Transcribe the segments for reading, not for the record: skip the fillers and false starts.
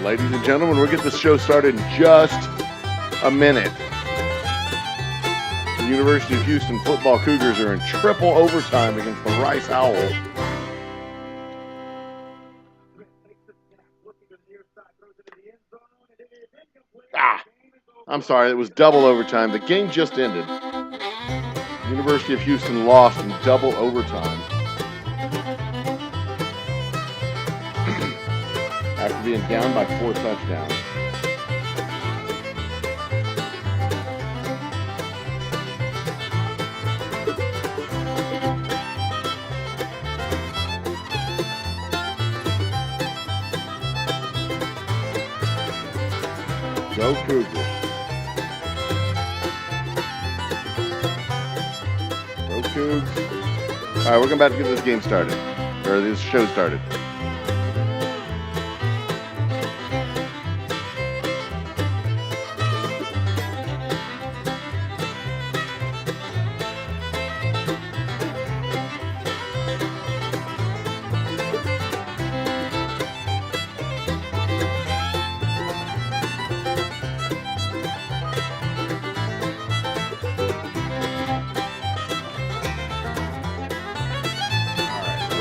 Ladies and gentlemen, we'll get this show started in just a minute. The University of Houston football Cougars are in triple overtime against the Rice Owls. I'm sorry, it was double overtime. The game just ended. University of Houston lost in double overtime. After being down by 4 touchdowns. Go Cougars. Go Cougs. All right, we're about to get this game started, or this show started.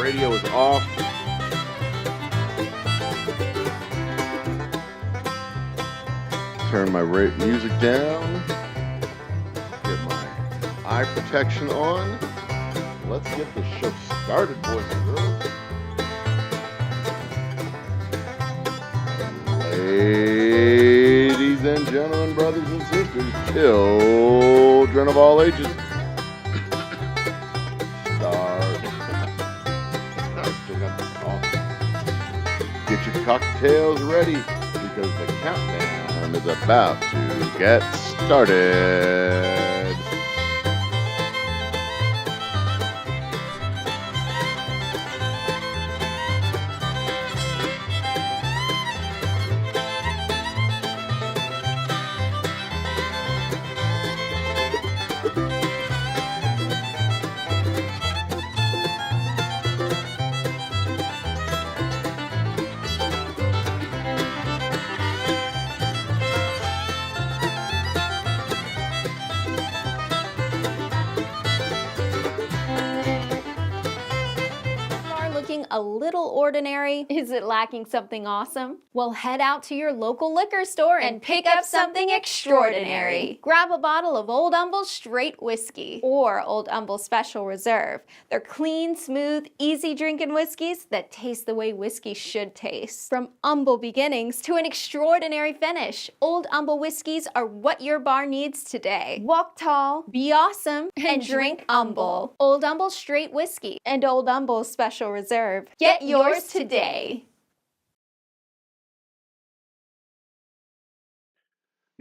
Radio is off. Turn my music down. Get my eye protection on. Let's get the show started, boys and girls. Ladies and gentlemen, brothers and sisters, children of all ages. Get your cocktails ready because the countdown is about to get started. A little ordinary? Is it lacking something awesome? Well, head out to your local liquor store and pick up something extraordinary. Grab a bottle of Old Humble Straight Whiskey or Old Humble Special Reserve. They're clean, smooth, easy drinking whiskeys that taste the way whiskey should taste. From humble beginnings to an extraordinary finish, Old Humble whiskeys are what your bar needs today. Walk tall, be awesome, and drink humble. Old Humble Straight Whiskey and Old Humble Special Reserve. Get yours today.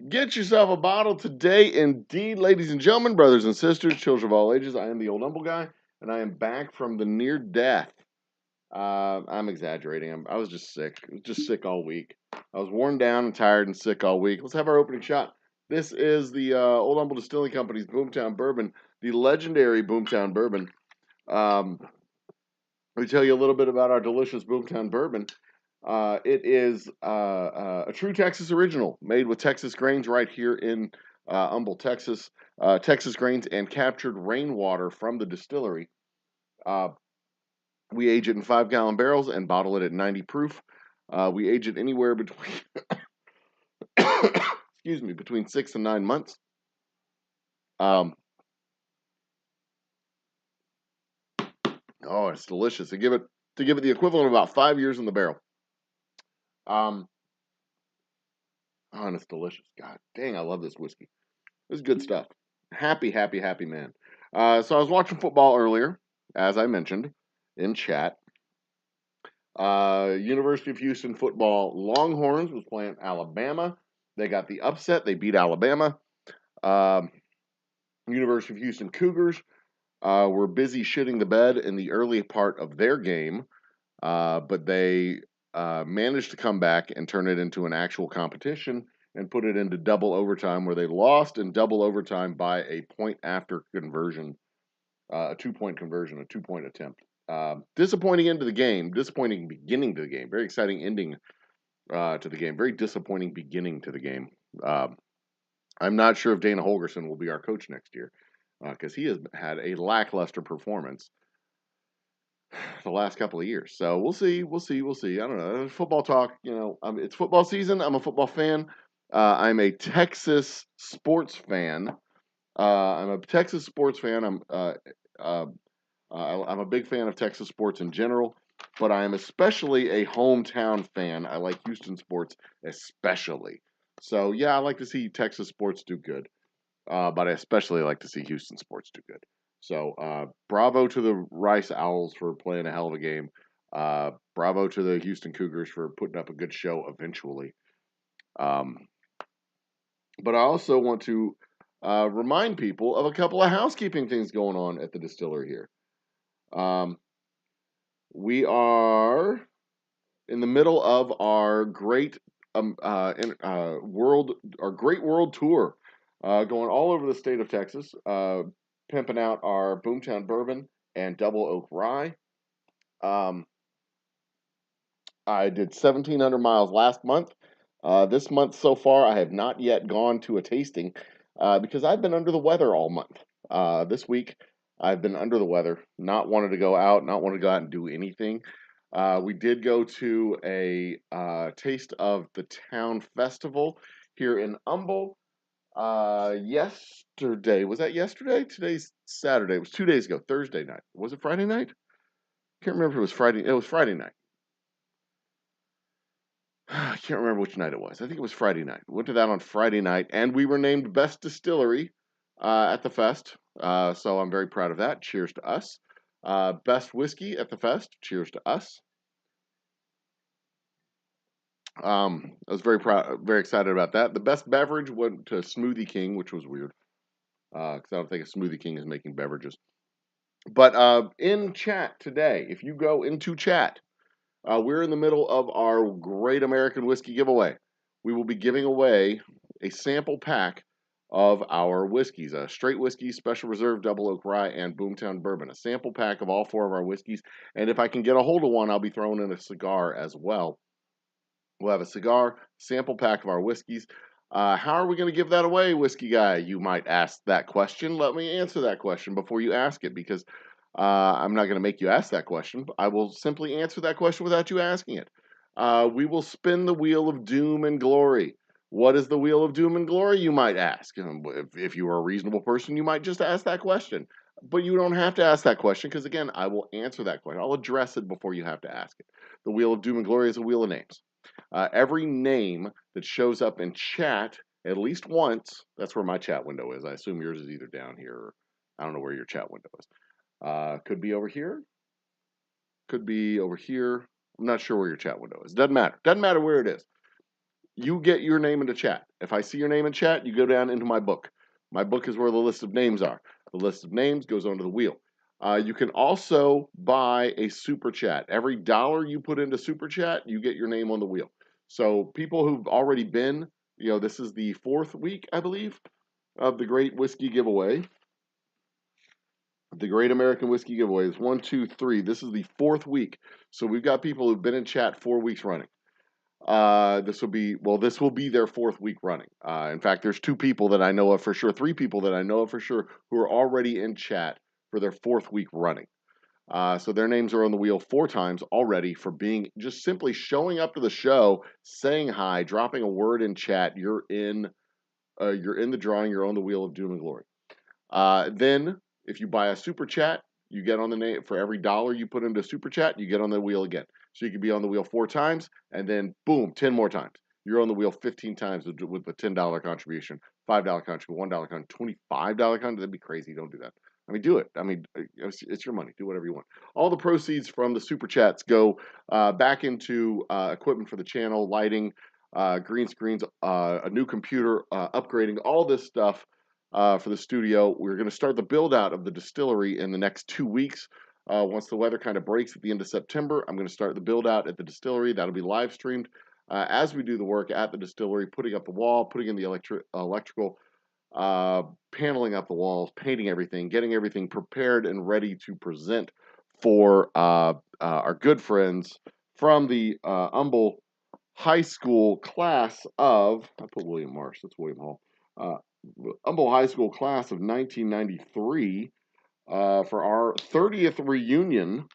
Get yourself a bottle today, indeed, ladies and gentlemen, brothers and sisters, children of all ages. I am the Old Humble guy, and I am back from the near death. I'm exaggerating. I was just sick. I was just sick all week. I was worn down and tired and sick all week. Let's have our opening shot. This is the Old Humble Distilling Company's Boomtown Bourbon, the legendary Boomtown Bourbon. Let me tell you a little bit about our delicious Boomtown Bourbon. It is a true Texas original, made with Texas grains right here in Humble, Texas. Texas grains and captured rainwater from the distillery. We age it in 5-gallon barrels and bottle it at 90 proof. We age it anywhere between, excuse me, between 6 and 9 months. Oh, it's delicious. To give it the equivalent of about 5 years in the barrel. Oh, and it's delicious. God dang, I love this whiskey. This is good stuff. Happy, happy, happy man. So I was watching football earlier, as I mentioned in chat. University of Houston football Longhorns was playing Alabama. They got the upset. They beat Alabama. University of Houston Cougars were busy shitting the bed in the early part of their game, but they managed to come back and turn it into an actual competition and put it into double overtime, where they lost in double overtime by a point after conversion, a 2-point conversion, a 2-point attempt. Disappointing end to the game, disappointing beginning to the game, very exciting ending to the game. Very disappointing beginning to the game. I'm not sure if Dana Holgerson will be our coach next year because he has had a lackluster performance the last couple of years. So we'll see. We'll see. We'll see. I don't know. Football talk. It's football season. I'm a football fan. I'm a Texas sports fan. I'm a Texas sports fan. I'm a big fan of Texas sports in general, but I am especially a hometown fan. I like Houston sports especially. So yeah, I like to see Texas sports do good, but I especially like to see Houston sports do good. So bravo to the Rice Owls for playing a hell of a game. Bravo to the Houston Cougars for putting up a good show eventually. But I also want to remind people of a couple of housekeeping things going on at the distillery here. We are in the middle of our great world tour, going all over the state of Texas, pimping out our Boomtown Bourbon and Double Oak Rye. I did 1,700 miles last month. This month so far, I have not yet gone to a tasting because I've been under the weather all month. This week, I've been under the weather, not wanted to go out, and do anything. We did go to a Taste of the Town festival here in Humble yesterday. Was that yesterday? Today's Saturday. It was 2 days ago, Thursday night. Was it Friday night? Can't remember if it was Friday. It was Friday night. I can't remember which night it was. I think it was Friday night. We went to that on Friday night, and we were named Best Distillery at the fest. So I'm very proud of that. Cheers to us. Best Whiskey at the fest. Cheers to us. I was very proud, very excited about that. The best beverage went to Smoothie King, which was weird because I don't think a Smoothie King is making beverages. But in chat today, if you go into chat, we're in the middle of our Great American Whiskey giveaway. We will be giving away a sample pack of our whiskeys, a straight whiskey, special reserve, double oak rye, and Boomtown bourbon. A sample pack of all 4 of our whiskeys. And if I can get a hold of one, I'll be throwing in a cigar as well. We'll have a cigar, sample pack of our whiskeys. How are we going to give that away, whiskey guy? You might ask that question. Let me answer that question before you ask it, because I'm not going to make you ask that question. I will simply answer that question without you asking it. We will spin the wheel of doom and glory. What is the wheel of doom and glory, you might ask? If you are a reasonable person, you might just ask that question. But you don't have to ask that question because, again, I will answer that question. I'll address it before you have to ask it. The wheel of doom and glory is a wheel of names. Every name that shows up in chat at least once, that's where my chat window is. I assume yours is either down here or I don't know where your chat window is. Could be over here. Could be over here. I'm not sure where your chat window is. Doesn't matter. Doesn't matter where it is. You get your name into chat. If I see your name in chat, you go down into my book. My book is where the list of names are. The list of names goes onto the wheel. You can also buy a super chat. Every $1 you put into super chat, you get your name on the wheel. So people who've already been, this is the 4th week, I believe, of the Great Whiskey Giveaway. The Great American Whiskey Giveaway is 1, 2, 3. This is the 4th week. So we've got people who've been in chat 4 weeks running. This will be their 4th week running. In fact, there's 2 people that I know of for sure, 3 people that I know of for sure who are already in chat for their 4th week running. So their names are on the wheel 4 times already for being just simply showing up to the show, saying hi, dropping a word in chat. You're in the drawing. You're on the wheel of doom and glory. Then if you buy a super chat, you get on the name for every $1 you put into super chat, you get on the wheel again. So you can be on the wheel 4 times, and then boom, 10 more times. You're on the wheel 15 times with the $10 contribution, $5 contribution, $1 contribution, $25 contribution. That'd be crazy. Don't do that. I mean, do it. I mean, it's your money. Do whatever you want. All the proceeds from the super chats go back into equipment for the channel, lighting, green screens, a new computer, upgrading, all this stuff for the studio. We're going to start the build out of the distillery in the next 2 weeks. Once the weather kind of breaks at the end of September, I'm going to start the build out at the distillery. That'll be live streamed as we do the work at the distillery, putting up the wall, putting in the electrical, paneling up the walls, painting everything, getting everything prepared and ready to present for our good friends from the Humble high school class of, I put William Marsh, that's William Hall, Humble High School class of 1993 for our 30th reunion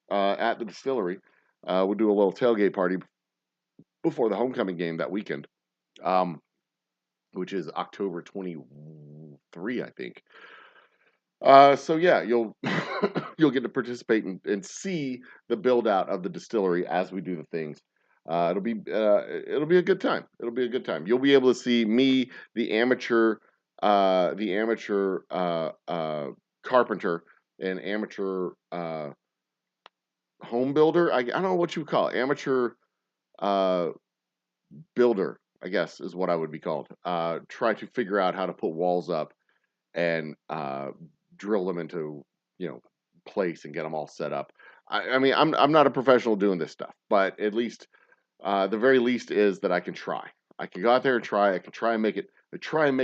at the distillery. We'll do a little tailgate party before the homecoming game that weekend, which is October 23, I think. So yeah, you'll you'll get to participate and see the build out of the distillery as we do the things. It'll be a good time. It'll be a good time. You'll be able to see me, the amateur carpenter and amateur home builder. I don't know what you would call it. Amateur uh, builder, I guess, is what I would be called. Try to figure out how to put walls up and drill them into place and get them all set up. I mean, I'm not a professional doing this stuff, but at least the very least is that I can try. I can go out there and try. I can try and make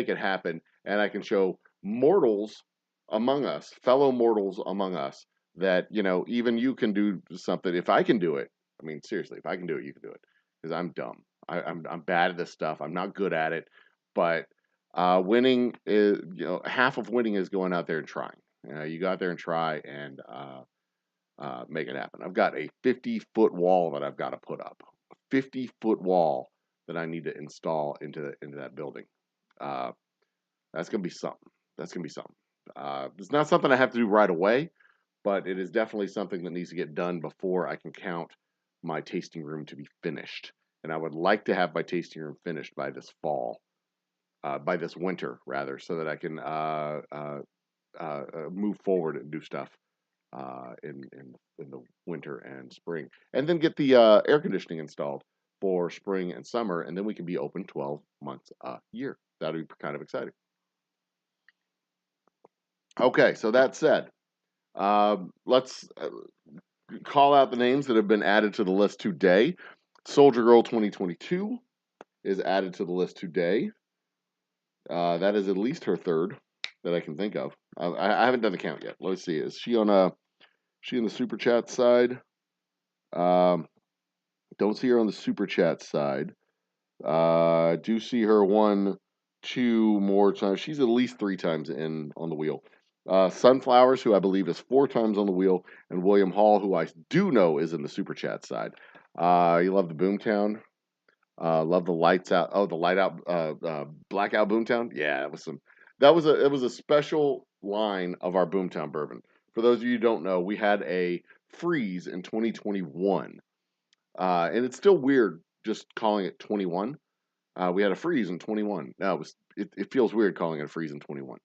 it happen, and I can show mortals among us, fellow mortals among us, that even you can do something. If I can do it, I mean seriously, if I can do it, you can do it. Because I'm dumb. I'm bad at this stuff. I'm not good at it, but winning is half of winning is going out there and trying. You go out there and try and make it happen. I've got a 50-foot wall that I've got to put up. A 50-foot wall that I need to install into that building. That's gonna be something. That's gonna be something. It's not something I have to do right away, but it is definitely something that needs to get done before I can count my tasting room to be finished. And I would like to have my tasting room finished by this fall, by this winter rather, so that I can move forward and do stuff in the winter and spring, and then get the air conditioning installed for spring and summer, and then we can be open 12 months a year. That'll be kind of exciting. Okay, so that said, let's call out the names that have been added to the list today. Soldier Girl 2022 is added to the list today. That is at least her third that I can think of. I haven't done the count yet. Let's see. Is she on the super chat side? Don't see her on the super chat side. Do see her 1, 2 more times. She's at least 3 times in on the wheel. Sunflowers, who I believe is 4 times on the wheel, and William Hall, who I do know is in the super chat side. You love the Boomtown. Love the lights out. Oh, the light out, blackout Boomtown. Yeah, it was a special line of our Boomtown bourbon. For those of you who don't know, we had a freeze in 2021, and it's still weird just calling it 21. We had a freeze in 21. No, it feels weird calling it a freeze in 21.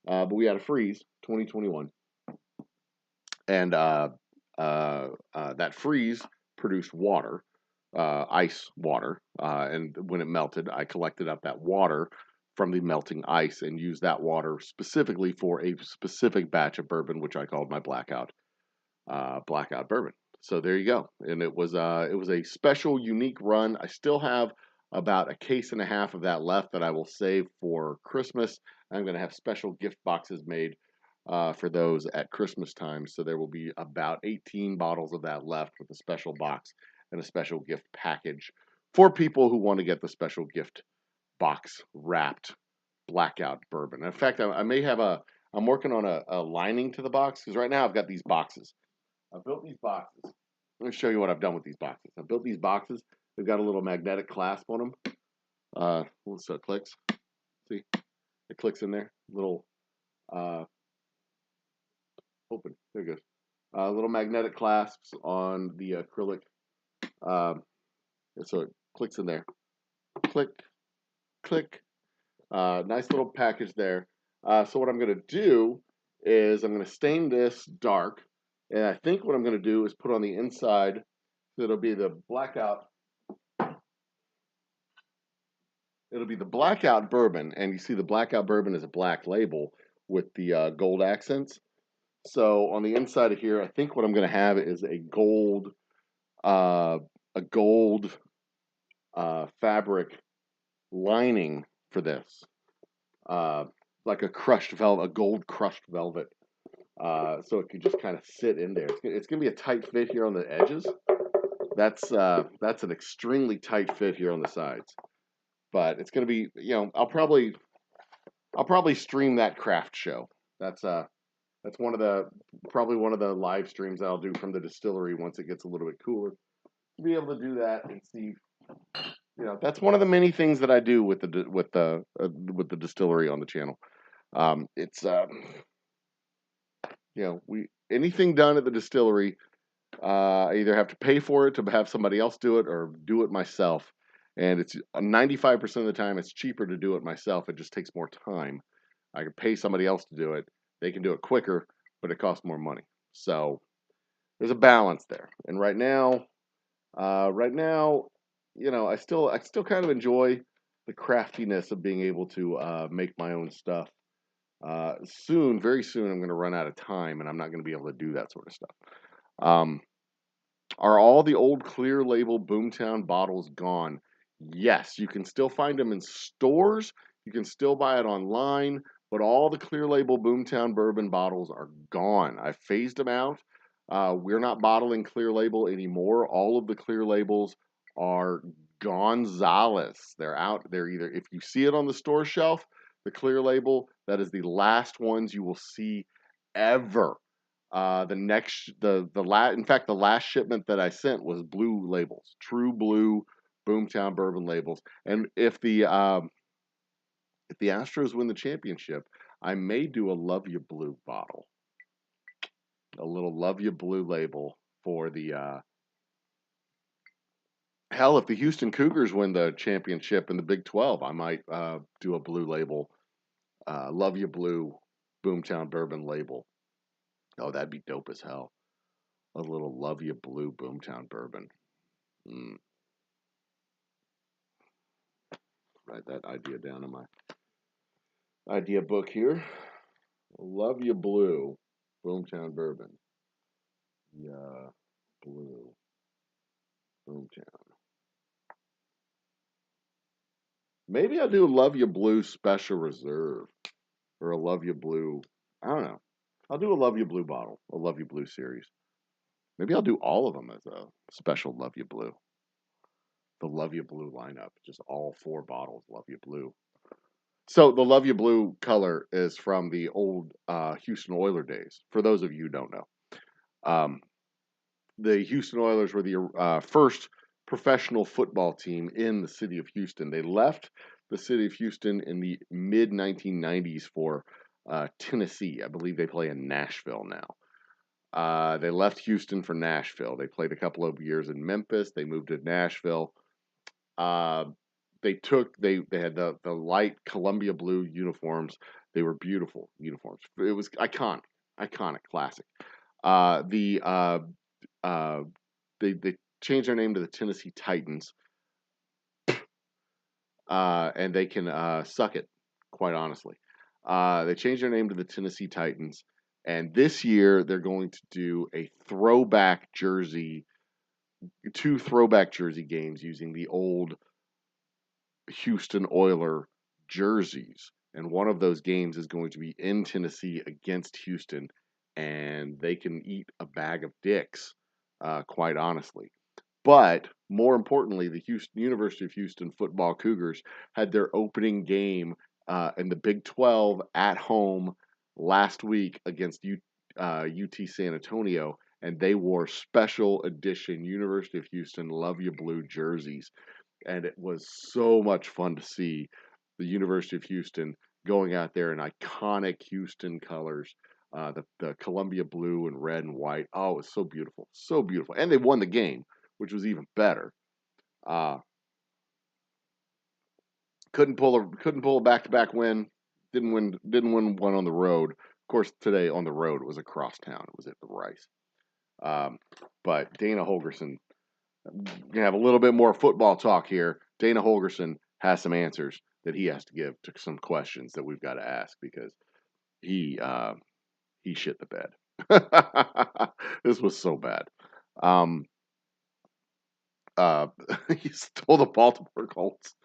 But we had a freeze 2021, and that freeze produced water, ice water, and when it melted, I collected up that water from the melting ice and used that water specifically for a specific batch of bourbon, which I called my blackout bourbon. So there you go, and it was a special, unique run. I still have about a case and a half of that left that I will save for Christmas. I'm going to have special gift boxes made for those at Christmas time. So there will be about 18 bottles of that left with a special box and a special gift package for people who want to get the special gift box wrapped blackout bourbon. In fact, I may have I'm working on a lining to the box, because right now I've got these boxes. I built these boxes. Let me show you what I've done with these boxes. I built these boxes. They've got a little magnetic clasp on them. So it clicks. See, it clicks in there. Little open. There it goes. Little magnetic clasps on the acrylic. So it clicks in there. Click, click. Nice little package there. So what I'm going to do is I'm going to stain this dark. And I think what I'm going to do is put on the inside, so it'll be the blackout. It'll be the blackout bourbon, and you see the blackout bourbon is a black label with the gold accents. So on the inside of here, I think what I'm going to have is a gold fabric lining for this, like a crushed velvet, a gold crushed velvet. So it could just kind of sit in there. It's going to be a tight fit here on the edges, That's an extremely tight fit here on the sides. But it's gonna be, I'll probably stream that craft show. That's probably one of the live streams I'll do from the distillery once it gets a little bit cooler. Be able to do that and see. That's one of the many things that I do with the distillery on the channel. It's we anything done at the distillery, I either have to pay for it to have somebody else do it or do it myself. And it's 95% of the time it's cheaper to do it myself. It just takes more time. I can pay somebody else to do it. They can do it quicker, but it costs more money. So there's a balance there. And right now, I still kind of enjoy the craftiness of being able to make my own stuff. Very soon, I'm going to run out of time, and I'm not going to be able to do that sort of stuff. Um, are all the old clear label Boomtown bottles gone? Yes, you can still find them in stores. You can still buy it online, but all the clear label Boomtown bourbon bottles are gone. I phased them out. We're not bottling clear label anymore. All of the clear labels are Gonzales. They're out. They're either, if you see it on the store shelf, the clear label, that is the last ones you will see ever. In fact, the last shipment that I sent was blue labels, true blue Boomtown bourbon labels. And if the Astros win the championship, I may do a Love You Blue bottle, a little Love You Blue label for the. Hell, if the Houston Cougars win the championship in the Big 12, I might do a blue label, Love You Blue Boomtown bourbon label. Oh, that'd be dope as hell. A little Love You Blue Boomtown bourbon. Write that idea down in my idea book here. Love You Blue Boomtown bourbon. Yeah, blue Boomtown. Maybe I'll do a Love You Blue Special Reserve or a Love You Blue. I don't know. I'll do a Love You Blue bottle, a Love You Blue series. Maybe I'll do all of them as a special Love You Blue. The Love You Blue lineup, just all 4 bottles Love You Blue. So the Love You Blue color is from the old Houston Oilers days. For those of you who don't know, the Houston Oilers were the first professional football team in the city of Houston. They left the city of Houston in the mid 1990s for Tennessee. I believe they play in Nashville now. They left Houston for Nashville. They played a couple of years in Memphis. They moved to Nashville. They had the light Columbia blue uniforms. They were beautiful uniforms. It was iconic, classic. They changed their name to the Tennessee Titans, and they can suck it, quite honestly. They changed their name to the Tennessee Titans, and this year they're going to do a throwback jersey, 2 throwback jersey games using the old Houston Oiler jerseys. And one of those games is going to be in Tennessee against Houston, and they can eat a bag of dicks, quite honestly. But more importantly, the University of Houston football Cougars had their opening game in the Big 12 at home last week against UT San Antonio, and they wore special edition University of Houston Love You Blue jerseys. And it was so much fun to see the University of Houston going out there in iconic Houston colors, the Columbia blue and red and white. Oh, it was so beautiful, and they won the game, which was even better. Couldn't pull a back-to-back win. Didn't win one on the road. Of course, today on the road it was across town. It was at the Rice. But Dana Holgerson. We're gonna have a little bit more football talk here. Dana Holgerson has some answers that he has to give to some questions that we've got to ask because he shit the bed. This was so bad. He stole the Baltimore Colts.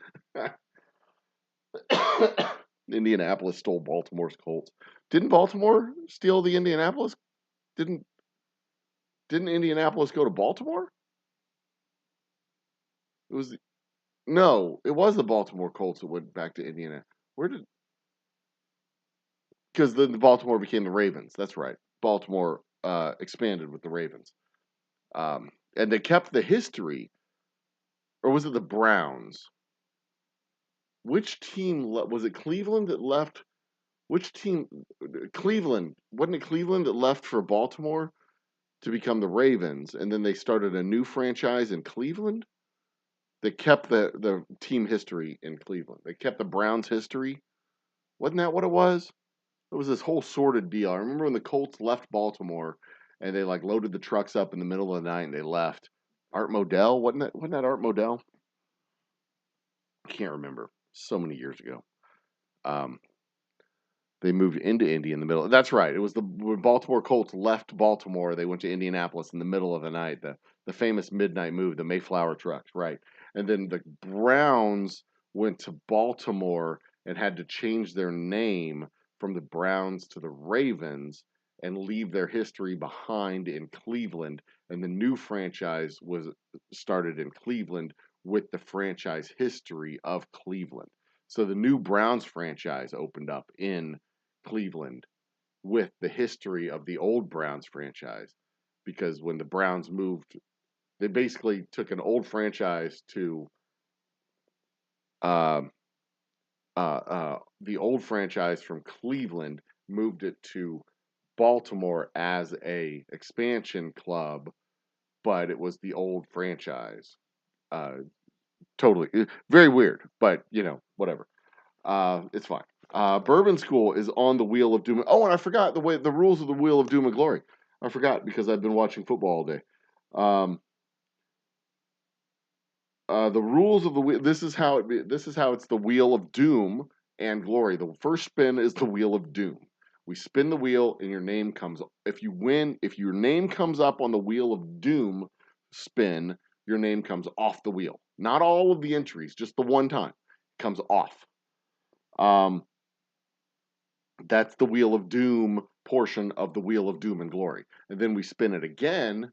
Indianapolis stole Baltimore's Colts. Didn't Baltimore steal the Indianapolis? Didn't Indianapolis go to Baltimore? It was no, it was the Baltimore Colts that went back to Indiana. Where did because then the Baltimore became the Ravens. That's right. Baltimore expanded with the Ravens, and they kept the history, or was it the Browns? Which team was it? Cleveland that left. Which team? Cleveland, wasn't it Cleveland that left for Baltimore to become the Ravens, and then they started a new franchise in Cleveland? They kept the team history in Cleveland. They kept the Browns history. Wasn't that what it was? It was this whole sordid deal. I remember when the Colts left Baltimore and they like loaded the trucks up in the middle of the night and they left. Art Modell, wasn't that Art Modell? I can't remember. So many years ago. Um, they moved into Indy in the middle. That's right. It was when Baltimore Colts left Baltimore, they went to Indianapolis in the middle of the night. The famous midnight move, the Mayflower trucks, right? And then the Browns went to Baltimore and had to change their name from the Browns to the Ravens and leave their history behind in Cleveland. And the new franchise was started in Cleveland with the franchise history of Cleveland. So the new Browns franchise opened up in Cleveland with the history of the old Browns franchise, because when the Browns moved, they basically took an old franchise to uh, the old franchise from Cleveland, moved it to Baltimore as a expansion club, but it was the old franchise. Uh, totally very weird, but whatever. It's fine. Bourbon School is on the Wheel of Doom. Oh, and I forgot the rules of the Wheel of Doom and Glory. I forgot because I've been watching football all day. The rules of the wheel. This is how it's the Wheel of Doom and Glory. The first spin is the Wheel of Doom. We spin the wheel, and your name comes. If you win, if your name comes up on the Wheel of Doom spin, your name comes off the wheel. Not all of the entries, just the one time it comes off. That's the Wheel of Doom portion of the Wheel of Doom and Glory. And then we spin it again,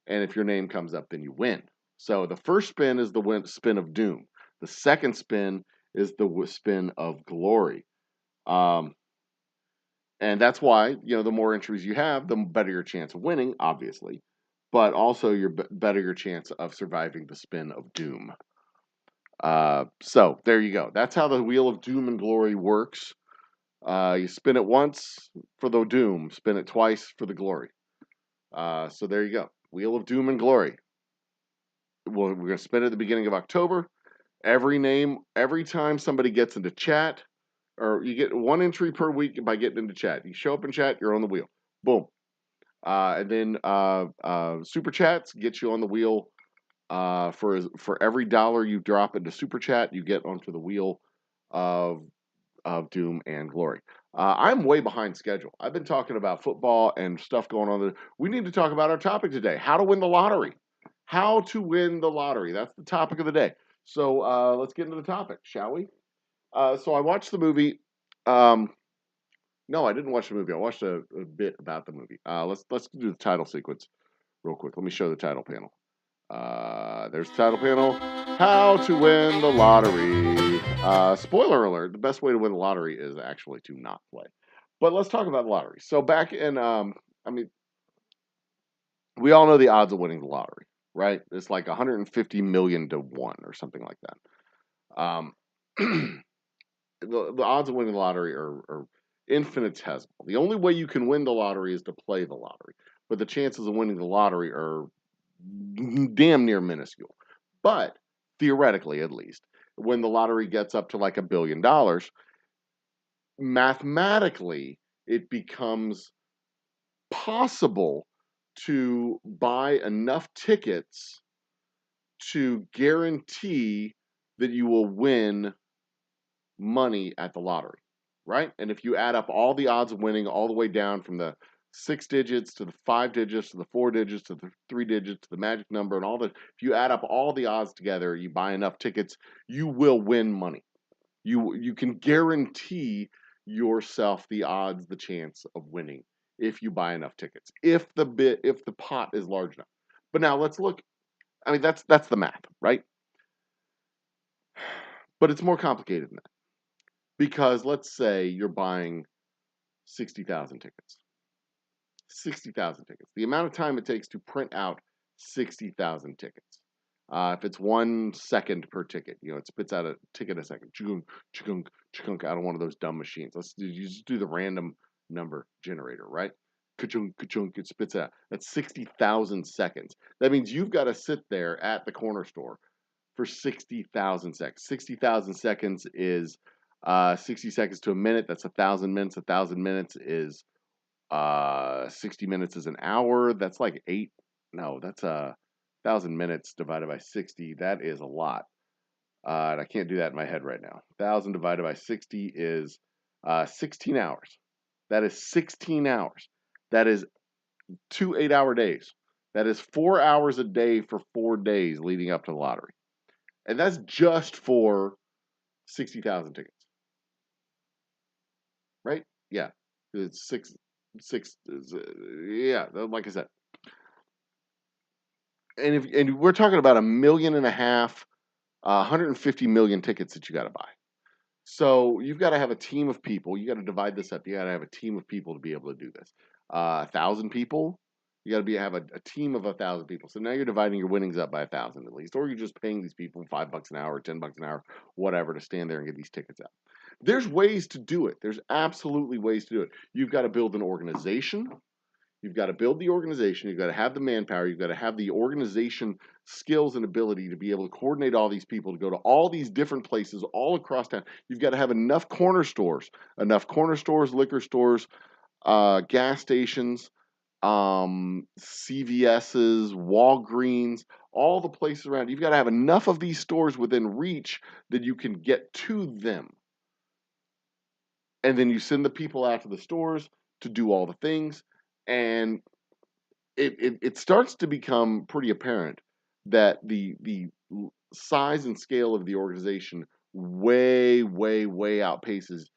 and if your name comes up, then you win. So the first spin is the spin of Doom. The second spin is the spin of Glory. And that's why, the more entries you have, the better your chance of winning, obviously. But also, better your chance of surviving the spin of Doom. So there you go. That's how the Wheel of Doom and Glory works. You spin it once for the Doom, spin it twice for the Glory. So there you go. Wheel of Doom and Glory. We're going to spin it at the beginning of October. Every time somebody gets into chat, or you get one entry per week by getting into chat. You show up in chat, you're on the wheel. Boom. And then super chats get you on the wheel. For every dollar you drop into super chat, you get onto the wheel of Doom and Glory. I'm way behind schedule. I've been talking about football and stuff going on. We need to talk about our topic today: how to win the lottery. How to win the lottery. That's the topic of the day. So let's get into the topic, shall we? So I watched the movie. No, I didn't watch the movie. I watched a bit about the movie. Let's do the title sequence real quick. Let me show the title panel. There's the title panel. How to win the lottery. Spoiler alert, the best way to win the lottery is actually to not play. But let's talk about the lottery. So back in, we all know the odds of winning the lottery, right? It's like 150 million to 1 or something like that. The odds of winning the lottery are infinitesimal. The only way you can win the lottery is to play the lottery. But the chances of winning the lottery are damn near minuscule. But theoretically, at least, when the lottery gets up to like $1 billion, mathematically, it becomes possible to buy enough tickets to guarantee that you will win money at the lottery, right? And if you add up all the odds of winning all the way down from the 6 digits to the 5 digits to the 4 digits to the 3 digits to the magic number and all that, if you add up all the odds together, you buy enough tickets, you will win money. You can guarantee yourself the chance of winning if you buy enough tickets. If the pot is large enough. But now let's look. I mean, that's the math, right? But it's more complicated than that. Because let's say you're buying 60,000 tickets. 60,000 tickets. The amount of time it takes to print out 60,000 tickets. If it's 1 second per ticket, it spits out a ticket a second. Chugunk, chugunk, chugunk out of one of those dumb machines. You just do the random number generator, right? Ka-chunk, ka-chunk, it spits out. That's 60,000 seconds. That means you've got to sit there at the corner store for 60,000 seconds. 60,000 seconds is 60 seconds to a minute. That's 1,000 minutes. 1,000 minutes is 60 minutes is an hour. That's like that's 1,000 minutes divided by 60. That is a lot. And I can't do that in my head right now. 1,000 divided by 60 is 16 hours. That is 16 hours. That is 2 8-hour days. That is 4 hours a day for 4 days leading up to the lottery. And that's just for 60,000 tickets. Right? Yeah. It's six, yeah, like I said. And we're talking about 1.5 million, 150 million tickets that you got to buy. So you've got to have a team of people. You got to divide this up. You got to have a team of people to be able to do this. 1,000 people. You got to have a team of 1,000 people. So now you're dividing your winnings up by 1,000 at least, or you're just paying these people $5 an hour, $10 an hour, whatever, to stand there and get these tickets out. There's ways to do it. There's absolutely ways to do it. You've got to build an organization. You've got to build the organization. You've got to have the manpower. You've got to have the organization skills and ability to be able to coordinate all these people to go to all these different places all across town. You've got to have enough corner stores, liquor stores, gas stations, CVS's, Walgreens, all the places around. You've got to have enough of these stores within reach that you can get to them. And then you send the people out to the stores to do all the things. And it starts to become pretty apparent that the size and scale of the organization way, way, way outpaces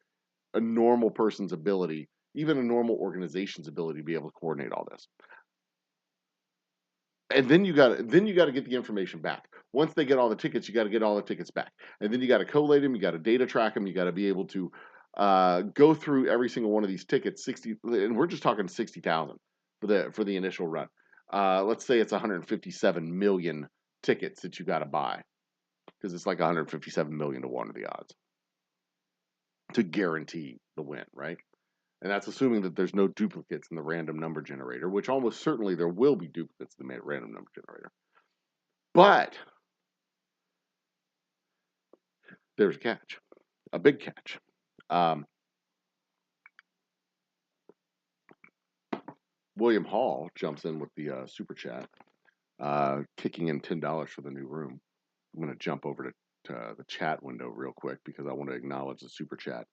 a normal person's ability, even a normal organization's ability to be able to coordinate all this. And then you got to get the information back. Once they get all the tickets, you got to get all the tickets back, and then you got to collate them. You got to data track them. You got to be able to go through every single one of these tickets. 60, and we're just talking 60,000 for the initial run. Let's say it's 157 million tickets that you got to buy, because it's like 157 million to 1 of the odds to guarantee the win, right? And that's assuming that there's no duplicates in the random number generator, which almost certainly there will be duplicates in the random number generator. But there's a catch, a big catch. William Hall jumps in with the super chat, kicking in $10 for the new room. I'm going to jump over to the chat window real quick because I want to acknowledge the super chat.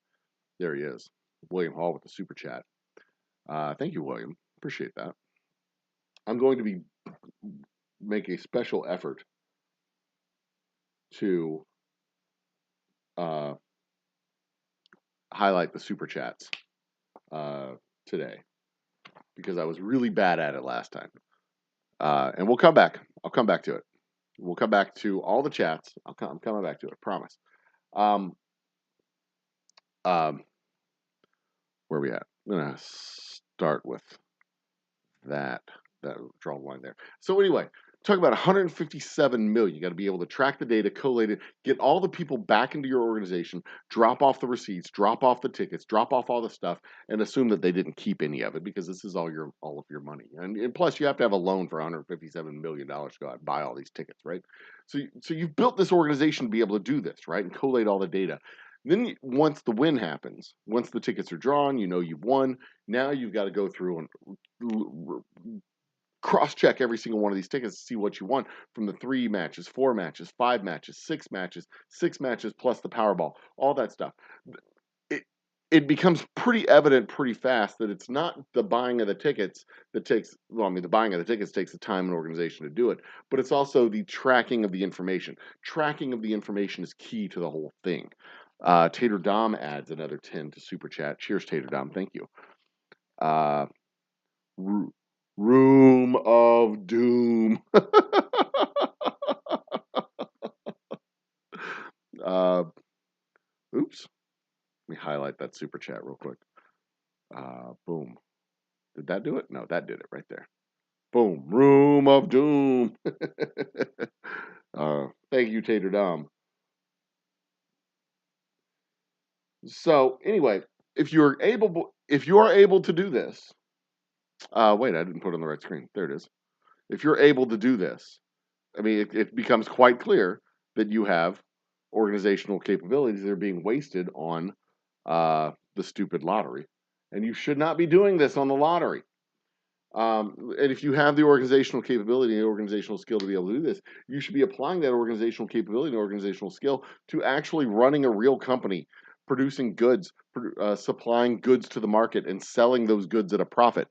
There he is, William Hall with the super chat. Thank you, William. Appreciate that. I'm going to make a special effort to highlight the super chats today because I was really bad at it last time. And we'll come back. I'll come back to it. We'll come back to all the chats. I'm coming back to it. Promise. Where are we at? I'm gonna start with that draw the line there. So anyway, talk about 157 million. You got to be able to track the data, collate it, get all the people back into your organization, drop off the receipts, drop off the tickets, drop off all the stuff, and assume that they didn't keep any of it because this is all of your money. And plus, you have to have a loan for 157 million dollars to go out and buy all these tickets, right? So you've built this organization to be able to do this, right, and collate all the data. Then once the win happens, once the tickets are drawn, you've won. Now you've got to go through and cross-check every single one of these tickets to see what you won from the 3 matches, 4 matches, 5 matches, 6 matches plus the Powerball, all that stuff. It becomes pretty evident pretty fast that it's not the buying of the tickets that takes, the buying of the tickets takes the time and organization to do it, but it's also the tracking of the information. Tracking of the information is key to the whole thing. Tater Dom adds another 10 to Super Chat. Cheers, Tater Dom. Thank you. Room of Doom. Oops. Let me highlight that super chat real quick. Boom. Did that do it? No, that did it right there. Boom. Room of Doom. Thank you, Tater Dom. So anyway, if you are able to do this, wait, I didn't put it on the right screen. There it is. If you're able to do this, I mean, it becomes quite clear that you have organizational capabilities that are being wasted on the stupid lottery, and you should not be doing this on the lottery. And if you have the organizational capability and the organizational skill to be able to do this, you should be applying that organizational capability and organizational skill to actually running a real company, producing goods, supplying goods to the market, and selling those goods at a profit.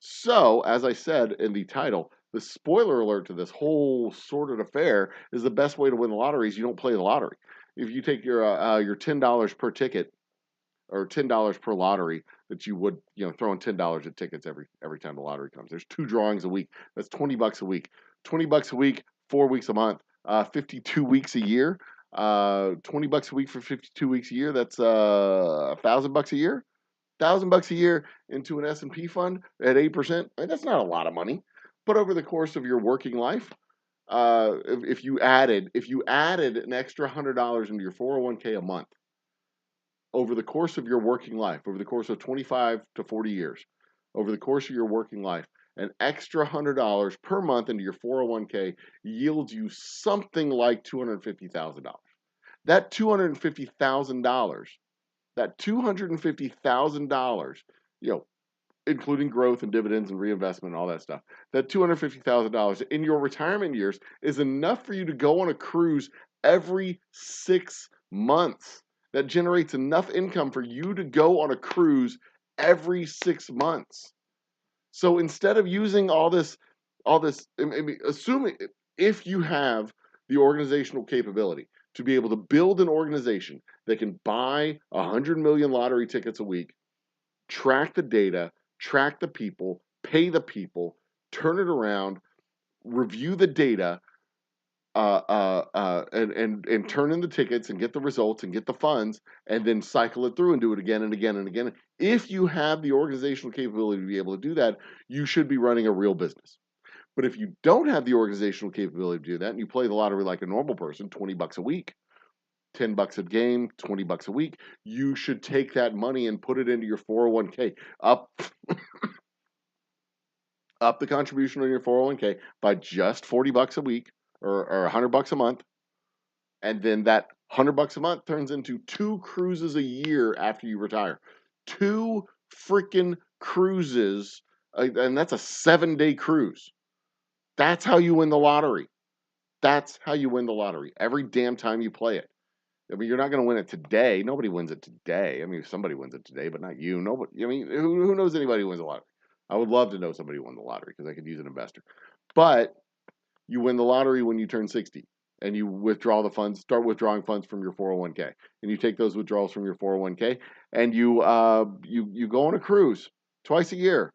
So, as I said in the title, the spoiler alert to this whole sordid affair is the best way to win the lottery is you don't play the lottery. If you take your $10 per ticket or $10 per lottery that you would throw in $10 at tickets every time the lottery comes. There's 2 drawings a week. That's $20 a week. $20 a week, 4 weeks a month, 52 weeks a year. $20 a week for 52 weeks a year. That's $1,000 a year. $1,000 a year into an S&P fund at 8%. That's not a lot of money, but over the course of your working life, if you added an extra $100 into your 401k a month over the course of your working life, over the course of 25 to 40 years, over the course of your working life, an extra $100 per month into your 401k yields you something like $250,000. That $250,000, including growth and dividends and reinvestment and all that stuff, that $250,000 in your retirement years is enough for you to go on a cruise every 6 months. That generates enough income for you to go on a cruise every 6 months. So instead of using all this, assuming if you have the organizational capability to be able to build an organization that can buy 100 million lottery tickets a week, track the data, track the people, pay the people, turn it around, review the data, and turn in the tickets and get the results and get the funds, and then cycle it through and do it again and again and again. If you have the organizational capability to be able to do that, you should be running a real business. But if you don't have the organizational capability to do that, and you play the lottery like a normal person, $20 a week, $10 a game, $20 a week, you should take that money and put it into your 401k. Up the contribution on your 401k by just $40 a week or $100 a month. And then that $100 a month turns into 2 cruises a year after you retire. 2 freaking cruises, and that's a 7-day cruise. That's how you win the lottery. That's how you win the lottery every damn time you play it. I mean, you're not going to win it today. Nobody wins it today. I mean, somebody wins it today, but not you. Nobody. I mean, who knows anybody who wins the lottery? I would love to know somebody who won the lottery because I could use an investor. But you win the lottery when you turn 60 and you withdraw the funds, start withdrawing funds from your 401k. And you take those withdrawals from your 401k and you go on a cruise twice a year.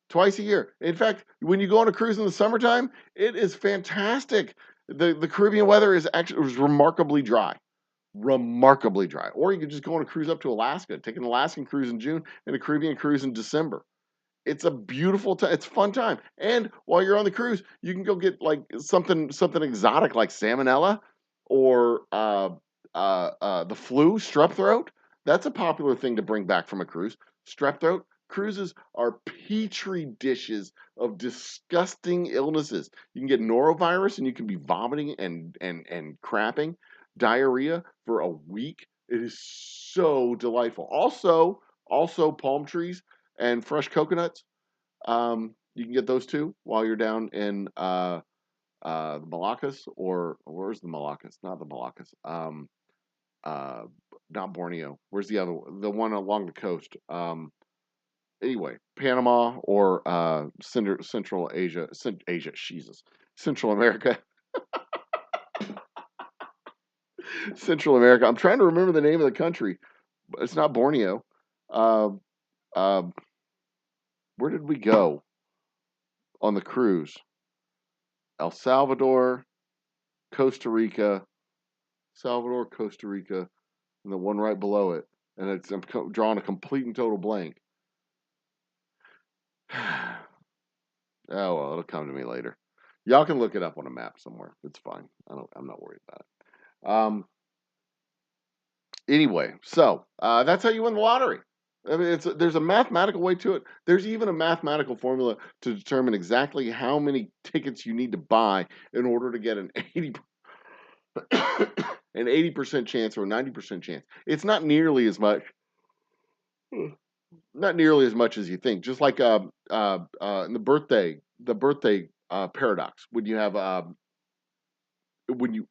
Twice a year. In fact, when you go on a cruise in the summertime, it is fantastic. The Caribbean weather is remarkably dry. Remarkably dry. Or you could just go on a cruise up to Alaska, take an Alaskan cruise in June and a Caribbean cruise in December. It's a beautiful time. It's a fun time. And while you're on the cruise, you can go get like something exotic like salmonella or the flu, strep throat. That's a popular thing to bring back from a cruise. Strep throat. Cruises are petri dishes of disgusting illnesses. You can get norovirus and you can be vomiting and crapping, diarrhea for a week. It is so delightful. Also palm trees and fresh coconuts. You can get those too while you're down in the Malaccas, or where's the Malaccas? Not the Malaccas. Not Borneo. Where's the other one? The one along the coast. Anyway, Panama or Central Asia. Jesus. Central America. Central America. I'm trying to remember the name of the country, but it's not Borneo. Uh, uh, where did we go on the cruise? El Salvador, Costa Rica, Salvador, Costa Rica, and the one right below it. And I'm drawing a complete and total blank. Oh, well, it'll come to me later. Y'all can look it up on a map somewhere. It's fine. I'm not worried about it. Anyway, so that's how you win the lottery. I mean, there's a mathematical way to it. There's even a mathematical formula to determine exactly how many tickets you need to buy in order to get an 80% chance or a 90% chance. It's not nearly as much. Not nearly as much as you think. Just like in the birthday paradox. When you have when you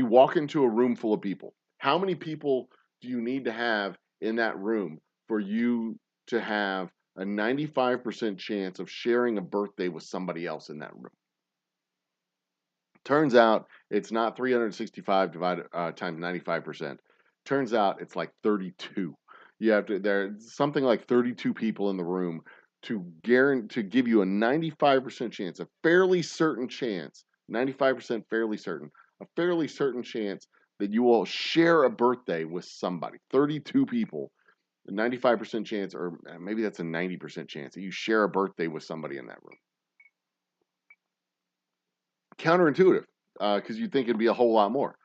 walk into a room full of people, how many people do you need to have in that room for you to have a 95% chance of sharing a birthday with somebody else in that room? Turns out it's not 365 divided times 95%. Turns out it's like 32. You have to there's something like 32 people in the room to give you a 95% chance, a fairly certain chance, 95% fairly certain, a fairly certain chance that you will share a birthday with somebody. 32 people, a 95% chance, or maybe that's a 90% chance that you share a birthday with somebody in that room. Counterintuitive, because you'd think it'd be a whole lot more.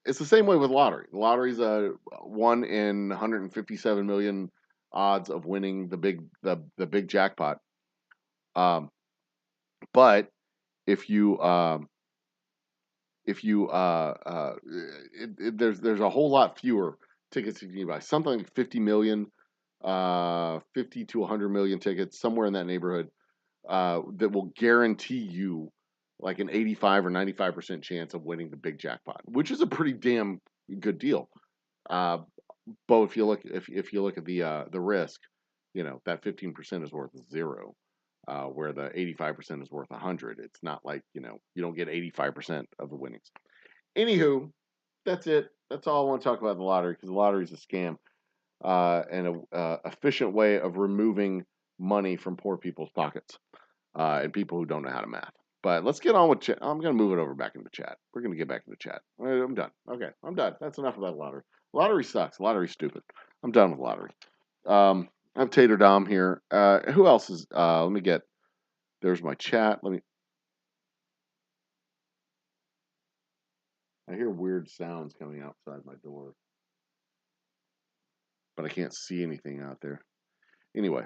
It's the same way with lottery. The lottery's a 1 in 157 million odds of winning the big jackpot. But if you there's a whole lot fewer tickets you can buy. Something like 50 million, 50 to 100 million tickets, somewhere in that neighborhood, that will guarantee you like an 85 or 95% chance of winning the big jackpot, which is a pretty damn good deal. But if you look at the risk, that 15% is worth 0, where the 85% is worth 100. It's not like you don't get 85% of the winnings. Anywho, that's it. That's all I want to talk about the lottery, because the lottery is a scam and a efficient way of removing money from poor people's pockets and people who don't know how to math. But let's get on with chat. I'm going to move it over back into chat. We're going to get back into chat. I'm done. Okay, I'm done. That's enough about lottery. Lottery sucks. Lottery's stupid. I'm done with lottery. I'm Tater Dom here. Who else is? Let me get. There's my chat. I hear weird sounds coming outside my door, but I can't see anything out there. Anyway,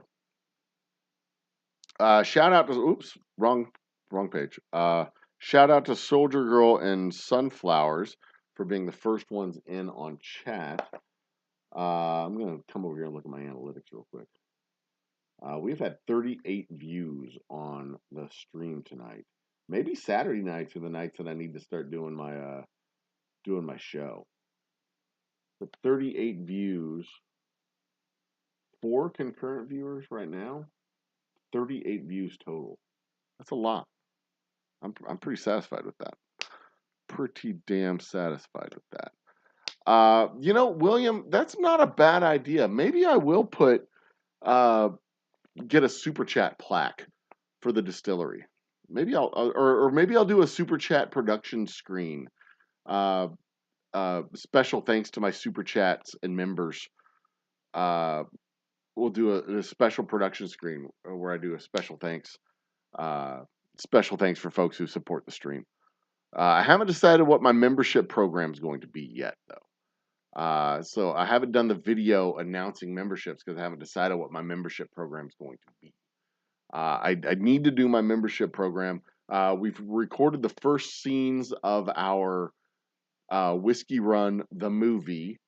shout out to. Oops, wrong page. Shout out to Soldier Girl and Sunflowers for being the first ones in on chat. I'm going to come over here and look at my analytics real quick. We've had 38 views on the stream tonight. Maybe Saturday nights are the nights that I need to start doing my show. But 38 views, 4 concurrent viewers right now, 38 views total. That's a lot. I'm pretty satisfied with that. Pretty damn satisfied with that. William, that's not a bad idea. Maybe I will get a super chat plaque for the distillery. Maybe maybe I'll do a super chat production screen. Special thanks to my super chats and members. We'll do a special production screen where I do a special thanks. Special thanks for folks who support the stream. I haven't decided what my membership program is going to be yet, though. So I haven't done the video announcing memberships because I haven't decided what my membership program is going to be. I need to do my membership program. We've recorded the first scenes of our Whiskey Run, the movie.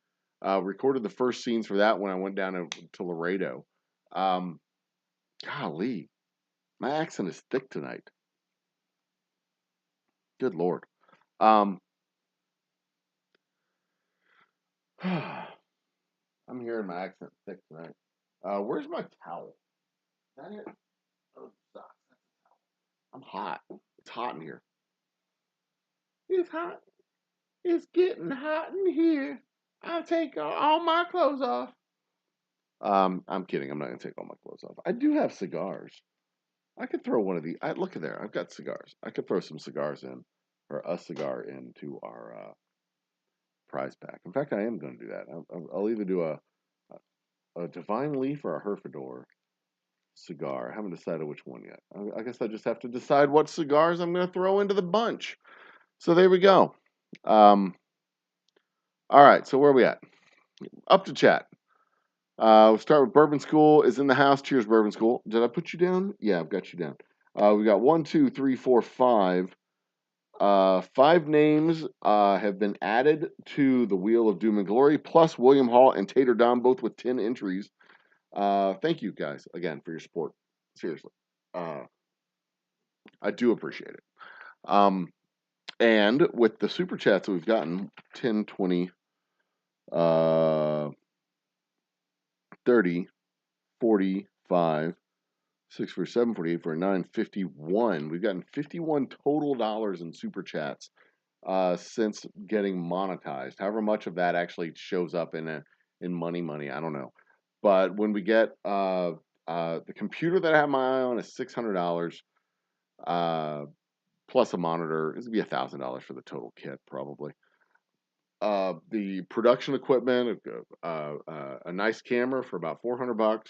Recorded the first scenes for that when I went down to Laredo. Golly, my accent is thick tonight. Good Lord. I'm hearing my accent thick tonight. Where's my towel? Is that it? Oh, sucks. I'm hot. It's hot in here. It's hot. It's getting hot in here. I'll take all my clothes off. I'm kidding. I'm not going to take all my clothes off. I do have cigars. I could throw one of these. Look at there. I've got cigars. I could throw some cigars in, or a cigar into our prize pack. In fact, I am going to do that. I'll either do a Divine Leaf or a Herfador cigar. I haven't decided which one yet. I guess I just have to decide what cigars I'm going to throw into the bunch. So there we go. All right, so where are we at? Up to chat. We'll start with Bourbon School is in the house. Cheers, Bourbon School. Did I put you down? Yeah, I've got you down. We got 1, 2, 3, 4, 5. 5 names have been added to the Wheel of Doom and Glory, plus William Hall and Tater Dom, both with 10 entries. Thank you guys again for your support. Seriously. I do appreciate it. And with the super chats that we've gotten, 10, 20, 30, 45, 6 for 7, 48 for 9, 51. We've gotten 51 total dollars in super chats since getting monetized. However much of that actually shows up in money, I don't know. But when we get the computer that I have my eye on is $600 plus a monitor. It's gonna be $1,000 for the total kit probably. The production equipment, a nice camera for about $400.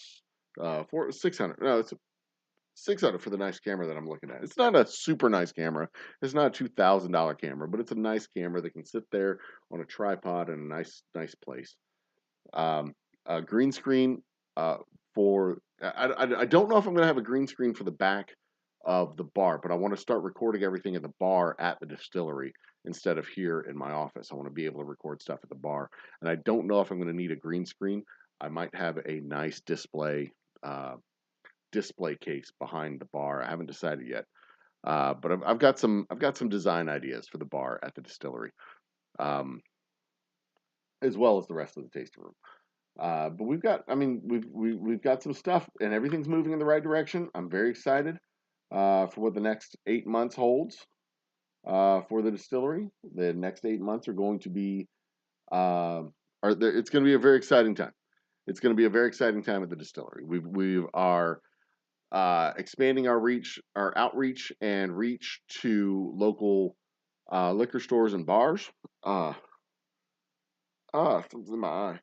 600. No, it's 600 for the nice camera that I'm looking at. It's not a super nice camera. It's not a $2,000 camera, but it's a nice camera that can sit there on a tripod in a nice place. A green screen for I don't know if I'm going to have a green screen for the back of the bar, but I want to start recording everything at the bar at the distillery instead of here in my office. I want to be able to record stuff at the bar, and I don't know if I'm going to need a green screen. I might have a nice display case behind the bar. I haven't decided yet, but I've got some design ideas for the bar at the distillery, as well as the rest of the tasting room. But we've got some stuff, and everything's moving in the right direction. I'm very excited for what the next 8 months holds for the distillery. The next 8 months are going to be, it's going to be a very exciting time. It's going to be a very exciting time at the distillery. We are expanding our outreach and reach to local liquor stores and bars. Something's in my eye.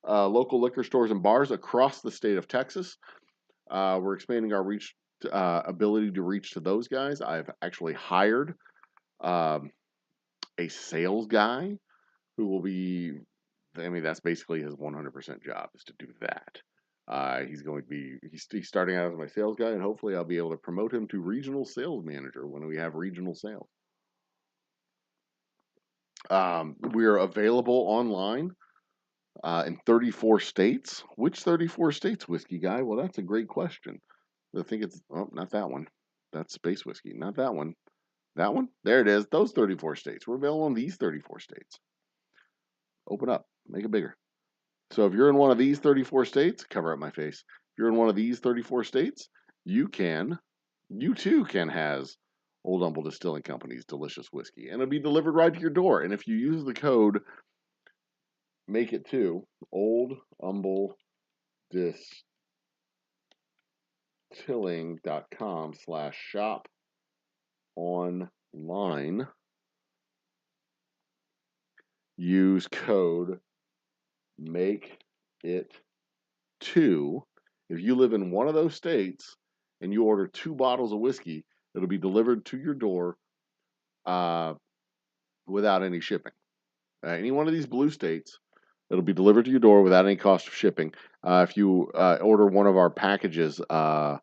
Local liquor stores and bars across the state of Texas. We're expanding our ability to reach to those guys. I've actually hired a sales guy who will be, that's basically his 100% job is to do that. He's starting out as my sales guy, and hopefully I'll be able to promote him to regional sales manager when we have regional sales. We are available online in 34 states. Which 34 states, Whiskey Guy? Well, that's a great question. I think it's, not that one. That's Space Whiskey. Not that one. That one? There it is. Those 34 states. We're available in these 34 states. Open up. Make it bigger. So if you're in one of these 34 states, cover up my face. If you're in one of these 34 states, you too can has Old Humble Distilling Company's delicious whiskey. And it'll be delivered right to your door. And if you use the code Make It To Old Humble Distilling.com/shop online. Use code Make It To. If you live in one of those states and you order 2 bottles of whiskey, it'll be delivered to your door without any shipping. Any one of these blue states, it'll be delivered to your door without any cost of shipping. If you order one of our packages, the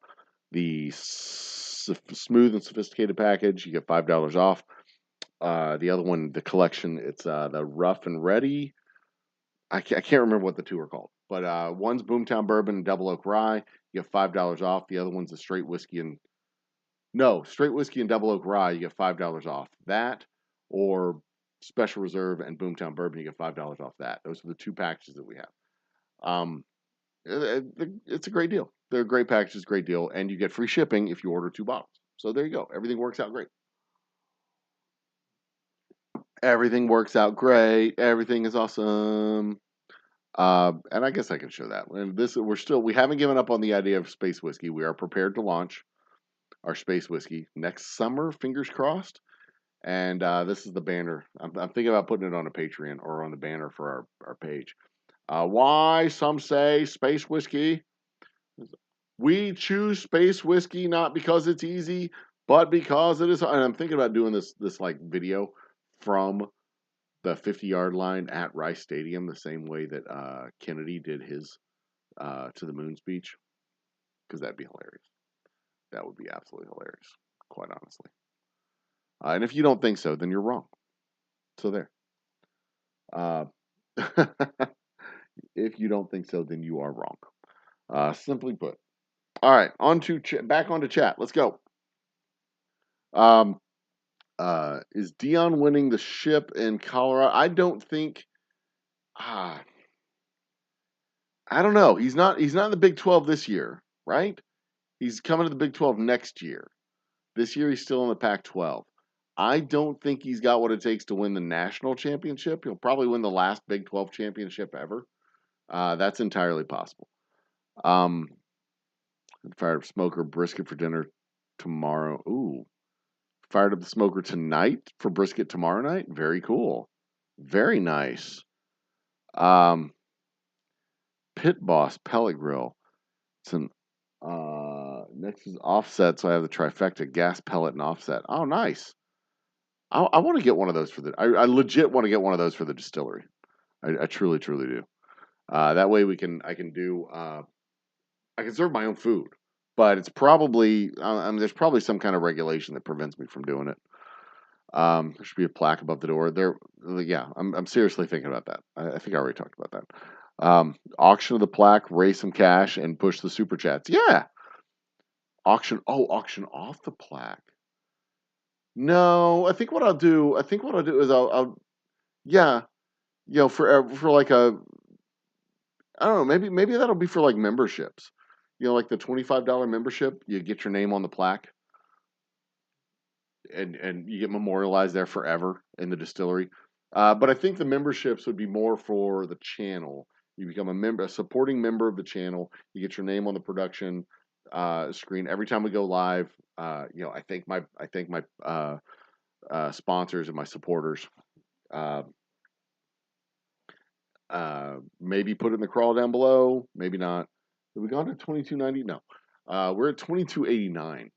smooth and sophisticated package, you get $5 off. The other one, the collection, it's the rough and ready. I can't remember what the 2 are called, but one's Boomtown Bourbon and Double Oak Rye. You get $5 off. The other one's a straight whiskey and Double Oak Rye. You get $5 off that, or Special Reserve and Boomtown Bourbon. You get $5 off that. Those are the 2 packages that we have. It's a great deal. They're great packages, great deal, and you get free shipping if you order 2 bottles. So there you go. Everything works out great. Everything works out great. Everything is awesome. And I guess I can show that. And we haven't given up on the idea of space whiskey. We are prepared to launch our space whiskey next summer. Fingers crossed. And this is the banner. I'm thinking about putting it on a Patreon or on the banner for our page. Why some say space whiskey? We choose space whiskey not because it's easy, but because it is. And I'm thinking about doing this like video from the 50-yard line at Rice Stadium, the same way that Kennedy did his to the moon speech, because that'd be hilarious. That would be absolutely hilarious, quite honestly. And if you don't think so, then you're wrong. So there. Uh, if you don't think so, then you are wrong. Simply put. All right, back onto chat. Let's go. Is Dion winning the ship in Colorado? I don't think. I don't know. He's not. He's not in the Big 12 this year, right? He's coming to the Big 12 next year. This year, he's still in the Pac 12. I don't think he's got what it takes to win the national championship. He'll probably win the last Big 12 championship ever. That's entirely possible. Fired up smoker brisket for dinner tomorrow. Ooh. Fired up the smoker tonight for brisket tomorrow night. Very cool. Very nice. Pit Boss Pellet Grill. It's an next is offset, so I have the trifecta: gas, pellet, and offset. Oh, nice. I want to get one of those for the. I legit want to get one of those for the distillery. I truly, truly do. That way I can do. I can serve my own food, but it's probably. I mean, there's probably some kind of regulation that prevents me from doing it. There should be a plaque above the door. Yeah, I'm seriously thinking about that. I think I already talked about that. Auction of the plaque, raise some cash, and push the super chats. Yeah. Auction off the plaque. No, I think what I'll do. Is yeah, for like a, I don't know, maybe that'll be for like memberships. Like the $25 membership, you get your name on the plaque, and you get memorialized there forever in the distillery. But I think the memberships would be more for the channel. You become a supporting member of the channel. You get your name on the production screen every time we go live. I thank my sponsors and my supporters. Uh, maybe put it in the crawl down below. Maybe not. Have we gone to 2290? No. We're at 2289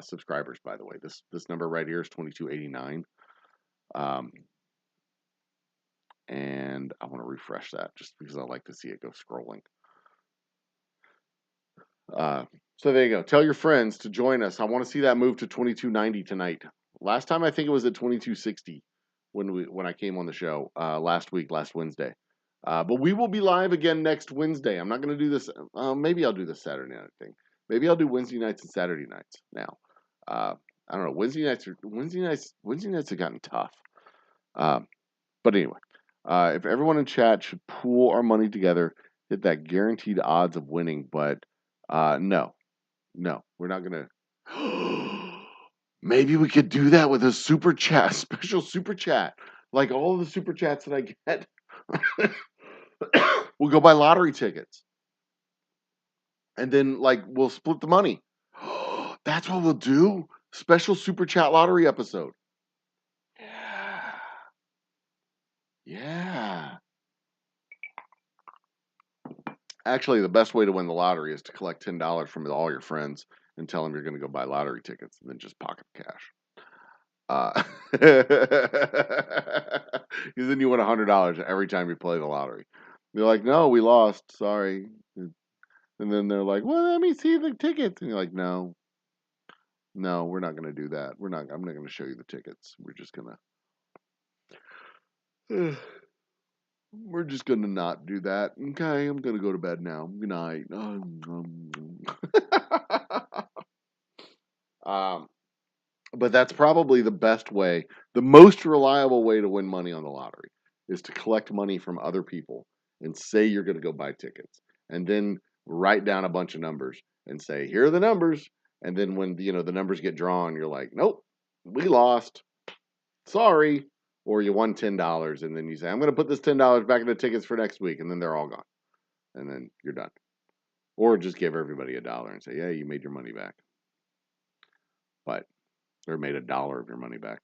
subscribers, by the way. This number right here is 2289. And I want to refresh that just because I like to see it go scrolling. So there you go. Tell your friends to join us. I want to see that move to 2290 tonight. Last time I think it was at 2260 when I came on the show last Wednesday. But we will be live again next Wednesday. I'm not going to do this. Maybe I'll do this Saturday night thing. Maybe I'll do Wednesday nights and Saturday nights now. I don't know. Wednesday nights have gotten tough. But anyway, if everyone in chat should pool our money together, hit that guaranteed odds of winning. But no, we're not gonna. Maybe we could do that with a super chat, special super chat, like all of the super chats that I get. We'll go buy lottery tickets, and then we'll split the money. That's what we'll do. Special super chat lottery episode. Yeah. Yeah. Actually, the best way to win the lottery is to collect $10 from all your friends and tell them you're going to go buy lottery tickets, and then just pocket the cash. Because then you win $100 every time you play the lottery. They're like, "No, we lost. Sorry." And then they're like, "Well, let me see the tickets." And you're like, "No, we're not going to do that. I'm not going to show you the tickets. We're just going to." We're just gonna not do that. Okay, I'm gonna go to bed now. Good night. But that's probably the best way, the most reliable way to win money on the lottery is to collect money from other people and say you're gonna go buy tickets, and then write down a bunch of numbers and say, "Here are the numbers." And then when the numbers get drawn, you're like, "Nope, we lost. Sorry." Or you won $10, and then you say, "I'm going to put this $10 back in the tickets for next week," and then they're all gone, and then you're done. Or just give everybody $1 and say, "Yeah, you made your money back," or made $1 of your money back.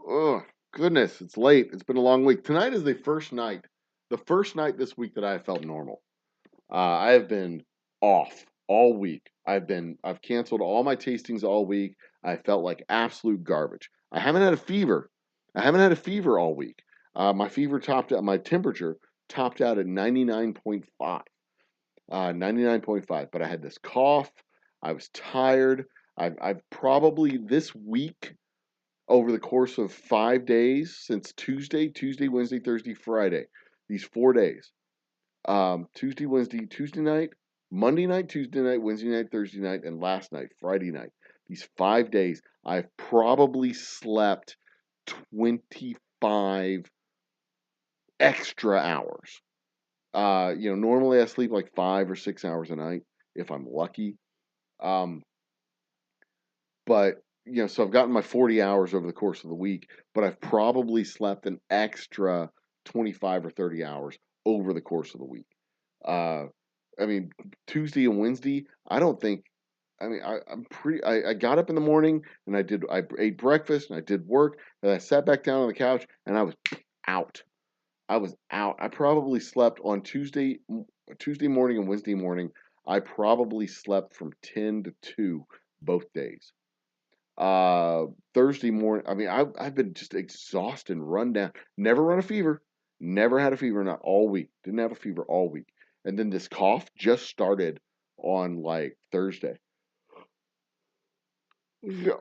Oh, goodness, it's late. It's been a long week. Tonight is the first night this week that I have felt normal. I have been off all week. I've canceled all my tastings all week. I felt like absolute garbage. I haven't had a fever. I haven't had a fever all week. My temperature topped out at 99.5. 99.5. But I had this cough. I was tired. I've probably this week, over the course of 5 days, since Tuesday, Wednesday, Thursday, Friday, these 4 days, Tuesday night, Monday night, Tuesday night, Wednesday night, Thursday night, and last night, Friday night. These 5 days, I've probably slept 25 extra hours. Normally I sleep like 5 or 6 hours a night if I'm lucky. But so I've gotten my 40 hours over the course of the week, but I've probably slept an extra 25 or 30 hours over the course of the week. I mean, Tuesday and Wednesday, I don't think. I'm pretty. I got up in the morning and I ate breakfast and I did work and I sat back down on the couch and I was out. I was out. I probably slept on Tuesday morning and Wednesday morning. I probably slept from 10 to 2 both days. Thursday morning, I've been just exhausted and run down. Never run a fever. Never had a fever, not all week. Didn't have a fever all week. And then this cough just started on like Thursday. Yeah.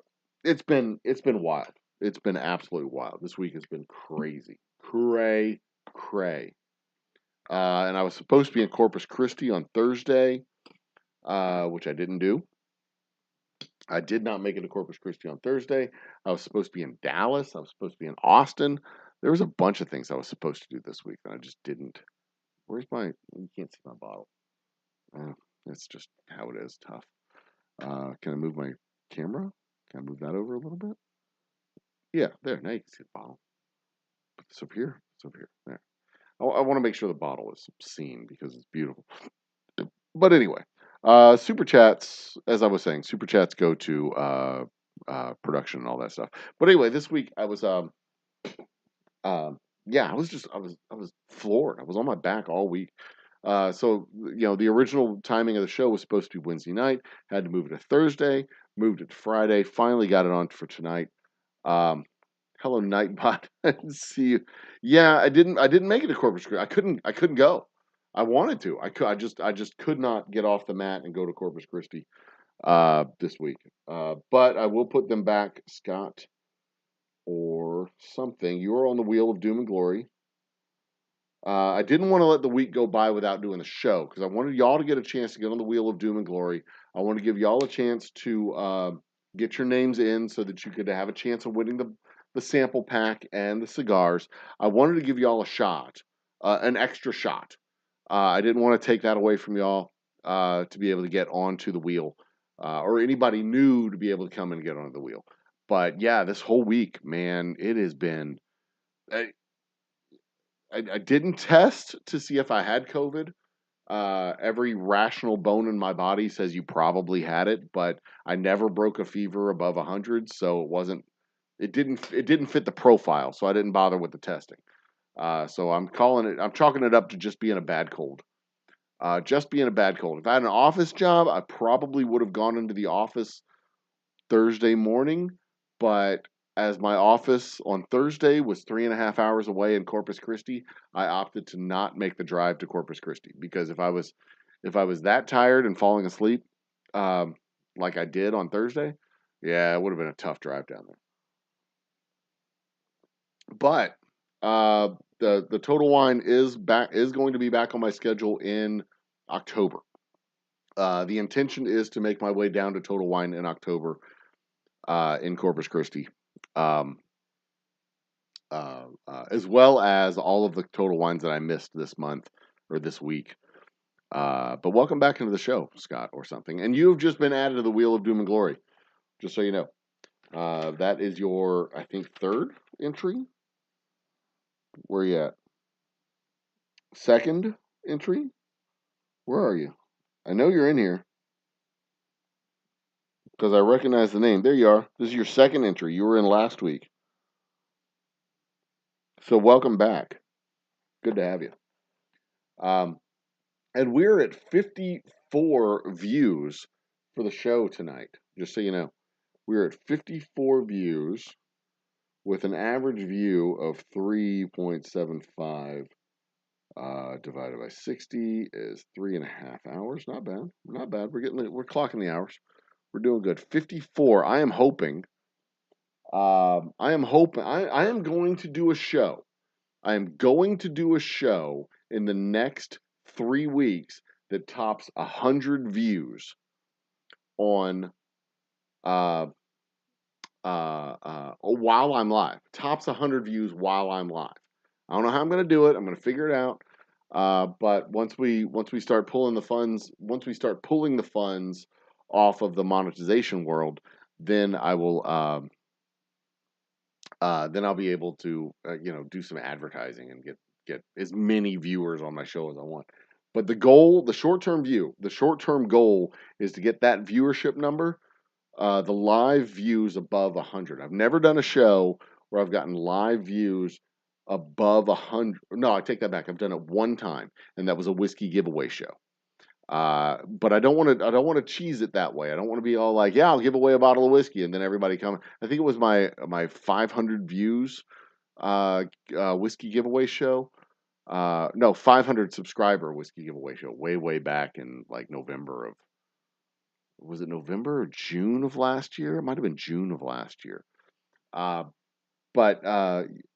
It's been wild. It's been absolutely wild. This week has been crazy. Cray. And I was supposed to be in Corpus Christi on Thursday, which I didn't do. I did not make it to Corpus Christi on Thursday. I was supposed to be in Dallas. I was supposed to be in Austin. There was a bunch of things I was supposed to do this week that I just didn't. You can't see my bottle. It's just how it is, tough. Can I move my camera? Can I move that over a little bit? Yeah, there. Now you can see the bottle. Put this up here. It's over here. There. I want to make sure the bottle is seen because it's beautiful. But anyway, super chats, as I was saying, super chats go to production and all that stuff. But anyway, this week I was yeah, I was floored. I was on my back all week. So the original timing of the show was supposed to be Wednesday night. Had to move it to Thursday. Moved it to Friday. Finally got it on for tonight. Hello, Nightbot. See you. Yeah, I didn't make it to Corpus Christi. I couldn't go. I wanted to. I just could not get off the mat and go to Corpus Christi this week. But I will put them back, Scott, or something. You are on the wheel of doom and glory. I didn't want to let the week go by without doing the show because I wanted y'all to get a chance to get on the wheel of doom and glory. I want to give y'all a chance to get your names in so that you could have a chance of winning the sample pack and the cigars. I wanted to give y'all a shot, an extra shot. I didn't want to take that away from y'all to be able to get onto the wheel, or anybody new to be able to come and get onto the wheel. But yeah, this whole week, man, it has been. I didn't test to see if I had COVID. Every rational bone in my body says you probably had it, but I never broke a fever above 100, so it didn't fit the profile, so I didn't bother with the testing. So I'm chalking it up to just being a bad cold. Just being a bad cold. If I had an office job, I probably would have gone into the office Thursday morning, but as my office on Thursday was 3.5 hours away in Corpus Christi, I opted to not make the drive to Corpus Christi because if I was that tired and falling asleep, like I did on Thursday, yeah, it would have been a tough drive down there. But the Total Wine is going to be back on my schedule in October. The intention is to make my way down to Total Wine in October in Corpus Christi, as well as all of the Total Wines that I missed this month or this week. But welcome back into the show, Scott, or something. And you have just been added to the Wheel of Doom and Glory, just so you know. That is your, I think, third entry. Where are you at? Second entry? Where are you? I know you're in here. because I recognize the name. There you are. This is your second entry. You were in last week. So welcome back. Good to have you. And we're at 54 views for the show tonight, just so you know. We're at 54 views with an average view of 3.75 divided by 60 is 3.5 hours. Not bad. Not bad. We're clocking the hours. We're doing good. 54. I am hoping. I am going to do a show. I am going to do a show in the next 3 weeks that tops 100 views on while I'm live. Tops 100 views while I'm live. I don't know how I'm going to do it. I'm going to figure it out. But once we start pulling the funds, off of the monetization world, then I will then I'll be able to do some advertising and get as many viewers on my show as I want. But the short-term goal is to get that viewership number, the live views above 100. I've never done a show where I've gotten live views above 100. No, I take that back. I've done it one time, and that was a whiskey giveaway show. But I don't want to cheese it that way. I don't want to be all like, yeah, I'll give away a bottle of whiskey, and then everybody come. I think it was my 500 views whiskey giveaway show. No, 500 subscriber whiskey giveaway show way back in like November or June of last year? It might have been June of last year. But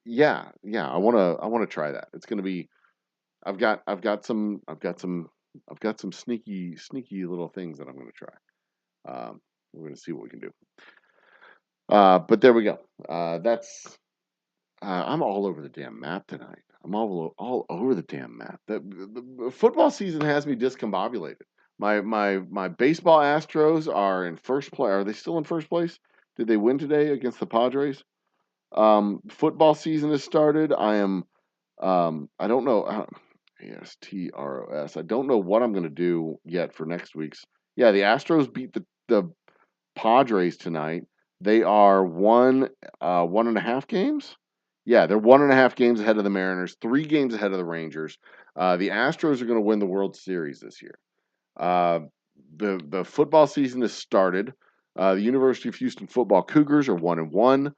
yeah, I wanna try that. It's gonna be. I've got some sneaky little things that I'm gonna try. We're gonna see what we can do. But there we go. I'm all over the damn map tonight. I'm all over the damn map. The football season has me discombobulated. My baseball Astros are in first place. Are they still in first place? Did they win today against the Padres? Football season has started. I am. I don't know. ASTROS. I don't know what I'm going to do yet for next week's. Yeah, the Astros beat the Padres tonight. They are 1.5 games. Yeah, they're 1.5 games ahead of the Mariners, 3 games ahead of the Rangers. The Astros are going to win the World Series this year. The football season has started. The University of Houston football Cougars are 1-1.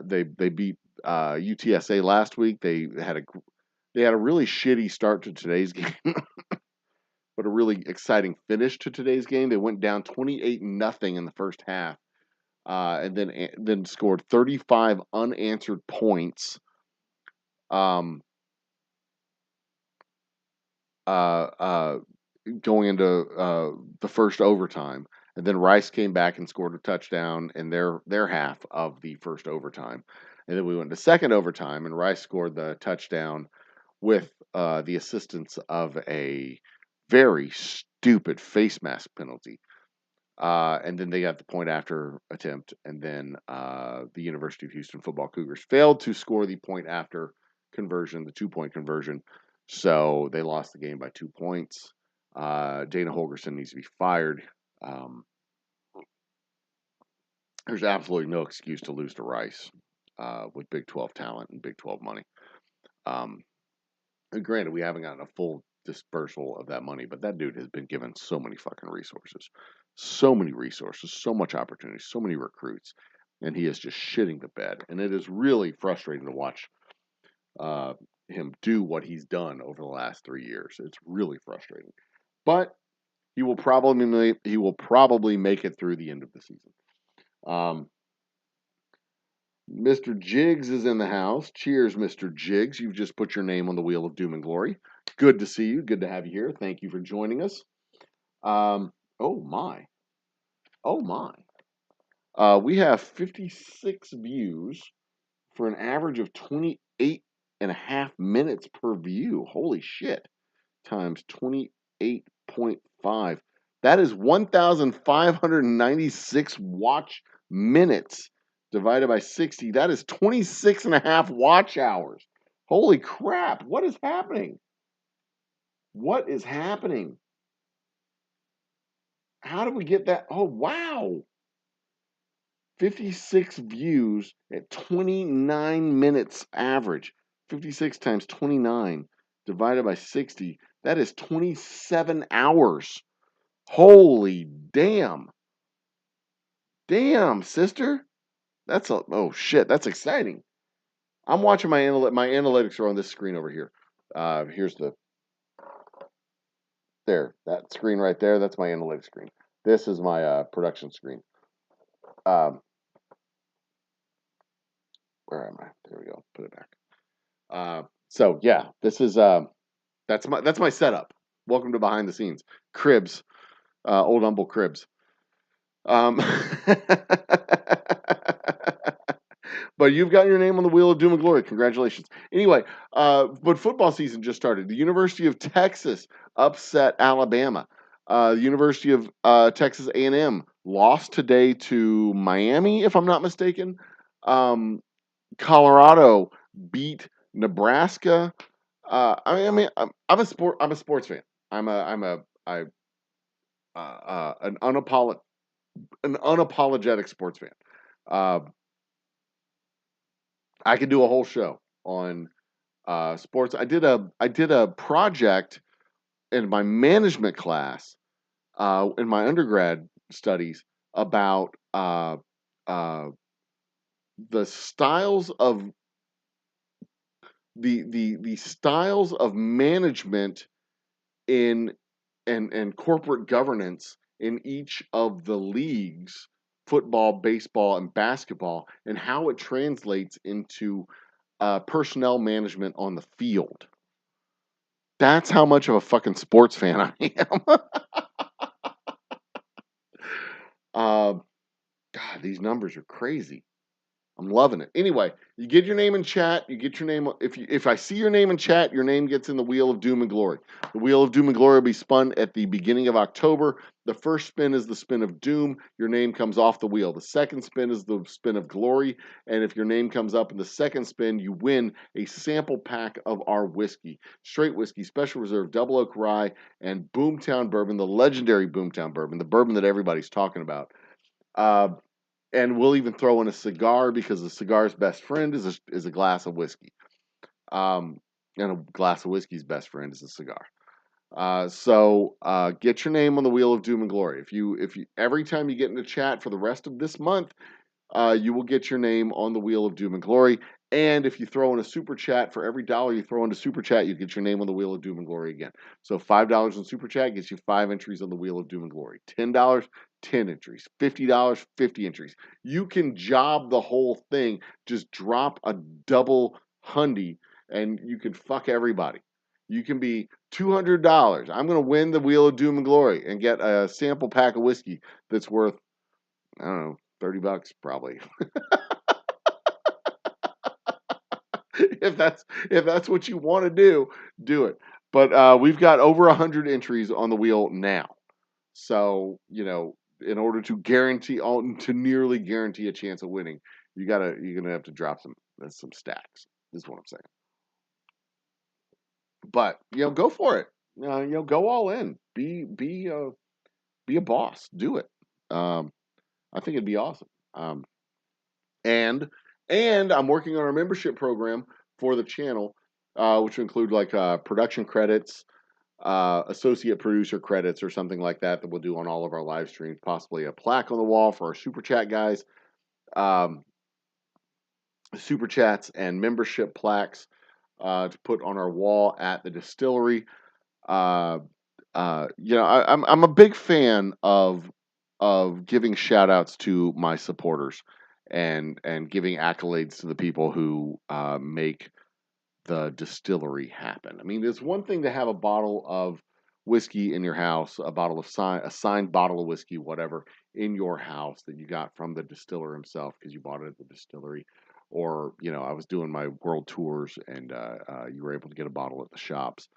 They beat UTSA last week. They had a really shitty start to today's game, but a really exciting finish to today's game. They went down 28-0 in the first half, and then scored 35 unanswered points. Going into the first overtime, and then Rice came back and scored a touchdown in their half of the first overtime, and then we went to second overtime, and Rice scored the touchdown with the assistance of a very stupid face mask penalty. And then they got the point after attempt, and then the University of Houston football Cougars failed to score the point after conversion, the 2-point conversion, so they lost the game by 2 points. Dana Holgerson needs to be fired. There's absolutely no excuse to lose to Rice with Big 12 talent and Big 12 money. And granted, we haven't gotten a full dispersal of that money, but that dude has been given so many fucking resources. So many resources, so much opportunity, so many recruits, and he is just shitting the bed. And it is really frustrating to watch him do what he's done over the last 3 years. It's really frustrating. But he will probably make it through the end of the season. Mr. Jiggs is in the house. Cheers, Mr. Jiggs. You've just put your name on the wheel of doom and glory. Good to see you. Good to have you here. Thank you for joining us. Oh my. We have 56 views for an average of 28.5 minutes per view. Holy shit. Times 28.5. That is 1,596 watch minutes divided by 60. That is 26.5 watch hours. Holy crap. What is happening? What is happening? How did we get that? Oh, wow. 56 views at 29 minutes average. 56 times 29 divided by 60. That is 27 hours. Holy damn. Damn, sister. Oh shit, that's exciting. I'm watching my analytics are on this screen over here. Here's that screen right there. That's my analytics screen. This is my production screen. Where am I? There we go. Put it back. So yeah, this is that's my setup. Welcome to behind the scenes. Cribs, Old Humble Cribs. Um, but you've got your name on the wheel of doom and glory. Congratulations. Anyway, but football season just started. The University of Texas upset Alabama. The University of Texas A&M lost today to Miami, if I'm not mistaken. Colorado beat Nebraska. I'm a sports fan. An unapologetic sports fan. Uh, I could do a whole show on sports. I did a project in my management class in my undergrad studies about uh, the styles of the styles of management in and corporate governance in each of the leagues, football, baseball, and basketball, and how it translates into personnel management on the field. That's how much of a fucking sports fan I am. God, these numbers are crazy. I'm loving it. Anyway, you get your name in chat. You get your name. If I see your name in chat, your name gets in the Wheel of Doom and Glory. The Wheel of Doom and Glory will be spun at the beginning of October. The first spin is the spin of Doom. Your name comes off the wheel. The second spin is the spin of Glory. And if your name comes up in the second spin, you win a sample pack of our whiskey. Straight whiskey, Special Reserve, Double Oak Rye, and Boomtown Bourbon, the legendary Boomtown Bourbon, the bourbon that everybody's talking about. And we'll even throw in a cigar because a cigar's best friend is a glass of whiskey. And a glass of whiskey's best friend is a cigar. So get your name on the Wheel of Doom and Glory. If you every time you get into chat for the rest of this month, you will get your name on the Wheel of Doom and Glory. And if you throw in a super chat, for every dollar you throw into super chat, you get your name on the Wheel of Doom and Glory again. So $5 in super chat gets you 5 entries on the Wheel of Doom and Glory. $10, 10 entries. $50, 50 entries. You can job the whole thing. Just drop a double hundy and you can fuck everybody. You can be $200. I'm going to win the Wheel of Doom and Glory and get a sample pack of whiskey that's worth, I don't know, $30 probably. if that's what you want to do it. But we've got over 100 entries on the wheel now. So, in order to nearly guarantee a chance of winning, you're gonna have to drop some stacks. Is what I'm saying. But go for it. Go all in. Be a boss. Do it. I think it'd be awesome. And I'm working on our membership program for the channel, which will include like production credits, associate producer credits, or something like that we'll do on all of our live streams. Possibly a plaque on the wall for our super chat guys, super chats and membership plaques to put on our wall at the distillery. I'm a big fan of giving shout outs to my supporters and giving accolades to the people who make the distillery happen. I mean, it's one thing to have a bottle of whiskey in your house, a signed bottle of whiskey, whatever, in your house that you got from the distiller himself because you bought it at the distillery. Or, I was doing my world tours and you were able to get a bottle at the shops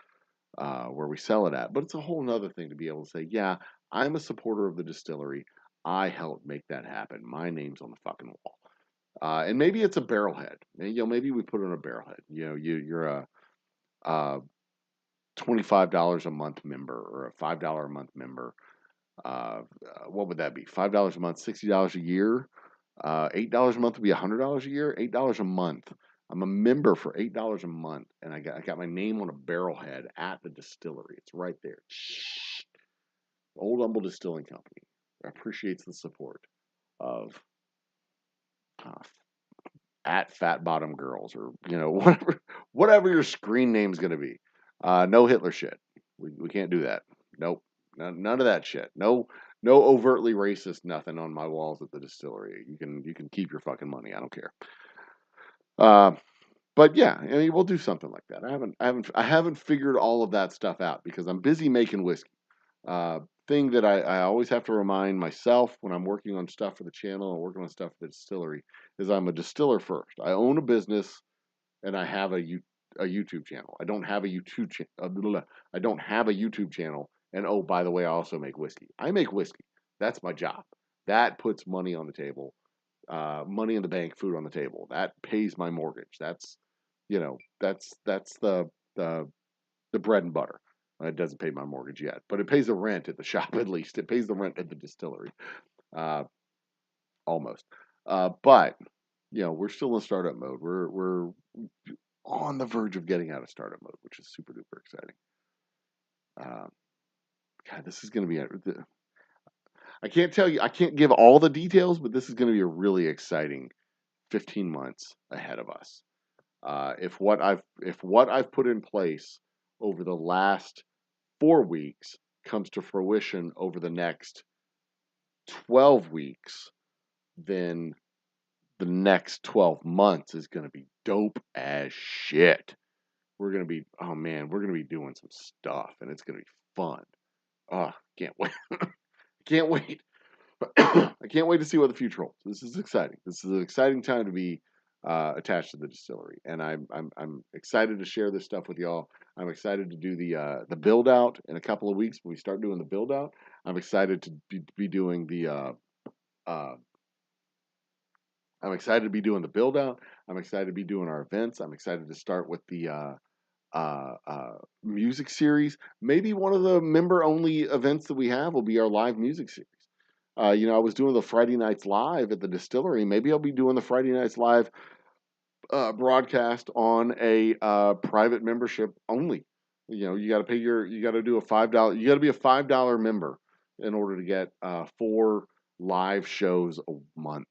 where we sell it at. But it's a whole nother thing to be able to say, yeah, I'm a supporter of the distillery. I helped make that happen. My name's on the fucking wall. And maybe it's a barrelhead. Maybe we put it on a barrelhead. You're a $25 a month member or a $5 a month member. What would that be? $5 a month, $60 a year. $8 a month would be $100 a year. $8 a month. I'm a member for $8 a month, and I got my name on a barrelhead at the distillery. It's right there. Old Humble Distilling Company appreciates the support of uh, at Fat Bottom Girls, or whatever your screen name's gonna be. No Hitler shit. We can't do that. Nope. None of that shit. No overtly racist nothing on my walls at the distillery. You can keep your fucking money. I don't care. But yeah, I mean, we'll do something like that. I haven't figured all of that stuff out because I'm busy making whiskey. Thing that I always have to remind myself when I'm working on stuff for the channel and working on stuff for the distillery is I'm a distiller first. I own a business and I have a YouTube channel. I don't have a YouTube I don't have a YouTube channel. And oh, by the way, I also make whiskey. I make whiskey. That's my job. That puts money on the table, money in the bank, food on the table. That pays my mortgage. That's that's the bread and butter. It doesn't pay my mortgage yet, but it pays the rent at the shop at least. It pays the rent at the distillery, uh, almost. But we're still in startup mode. We're on the verge of getting out of startup mode, which is super duper exciting. God, this is going to be. I can't tell you. I can't give all the details, but this is going to be a really exciting 15 months ahead of us. If what I've put in place over the last 4 weeks comes to fruition over the next 12 weeks, then the next 12 months is going to be dope as shit. We're going to be, oh man, we're going to be doing some stuff and it's going to be fun. Oh, can't wait. Can't wait. I can't wait to see what the future holds. This is exciting. This is an exciting time to be attached to the distillery, and I'm excited to share this stuff with y'all. I'm excited to do the build out in a couple of weeks when we start doing the build out. I'm excited to be doing the I'm excited to be doing the build out. I'm excited to be doing our events. I'm excited to start with the music series. Maybe one of the member only events that we have will be our live music series. I was doing the Friday nights live at the distillery. Maybe I'll be doing the Friday nights live broadcast on a private membership only. You got to you got to do a $5. You got to be a $5 member in order to get 4 live shows a month.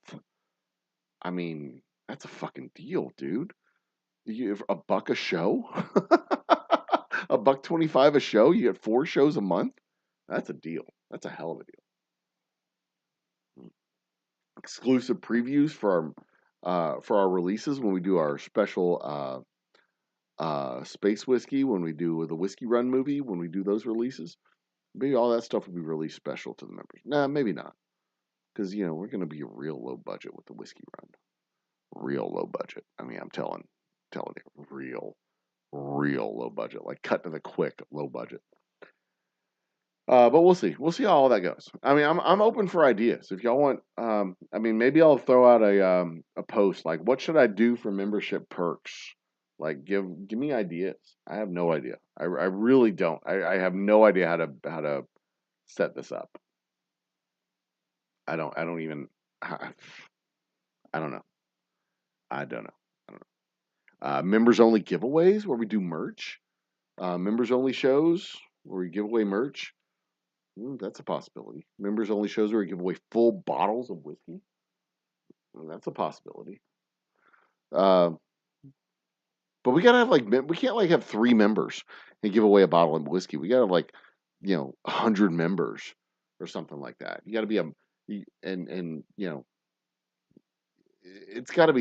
I mean, that's a fucking deal, dude. You have $1 a show, $1.25 a show. You get 4 shows a month. That's a deal. That's a hell of a deal. Exclusive previews for our releases when we do our special space whiskey, when we do the Whiskey Run movie, when we do those releases. Maybe all that stuff will be really special to the members. Nah, maybe not, because we're going to be real low budget with the Whiskey Run. Real low budget. I mean, I'm telling you, real low budget, like cut to the quick low budget. But we'll see. We'll see how all that goes. I mean, I'm open for ideas. If y'all want, I mean, maybe I'll throw out a post like, what should I do for membership perks? Like, give me ideas. I have no idea. I really don't. I have no idea how to set this up. I don't even. I don't know. I don't know. I don't know. Members only giveaways where we do merch. Members only shows where we give away merch. That's a possibility. Members only shows where we give away full bottles of whiskey. That's a possibility. But we gotta have we can't have 3 members and give away a bottle of whiskey. We gotta have 100 members or something like that. You gotta be it's gotta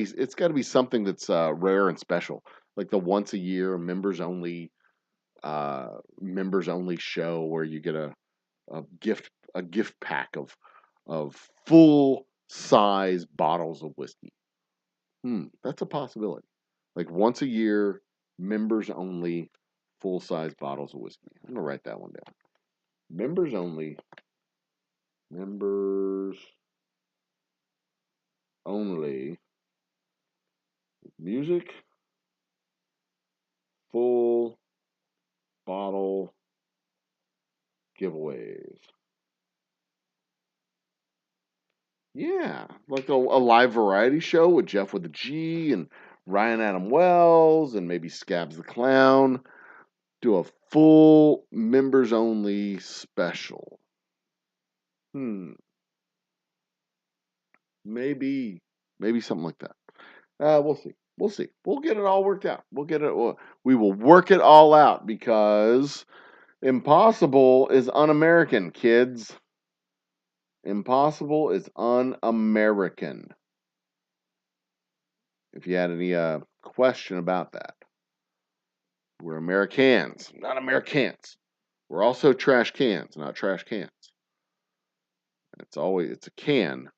be something that's rare and special, like the once a year members only show where you get a gift pack of full size bottles of whiskey. That's a possibility. Like once a year, members only, full size bottles of whiskey. I'm gonna write that one down. Members only. Members only. Music. Full bottle giveaways. Yeah, like a live variety show with Jeff with a G and Ryan Adam Wells and maybe Scabs the Clown. Do a full members only special. Maybe something like that. We'll see. We'll see. We'll get it all worked out. We will work it all out because impossible is un-American, kids. Impossible is un-American. If you had any question about that, we're Americans, not Americans. We're also trash cans, not trash cans. It's a can,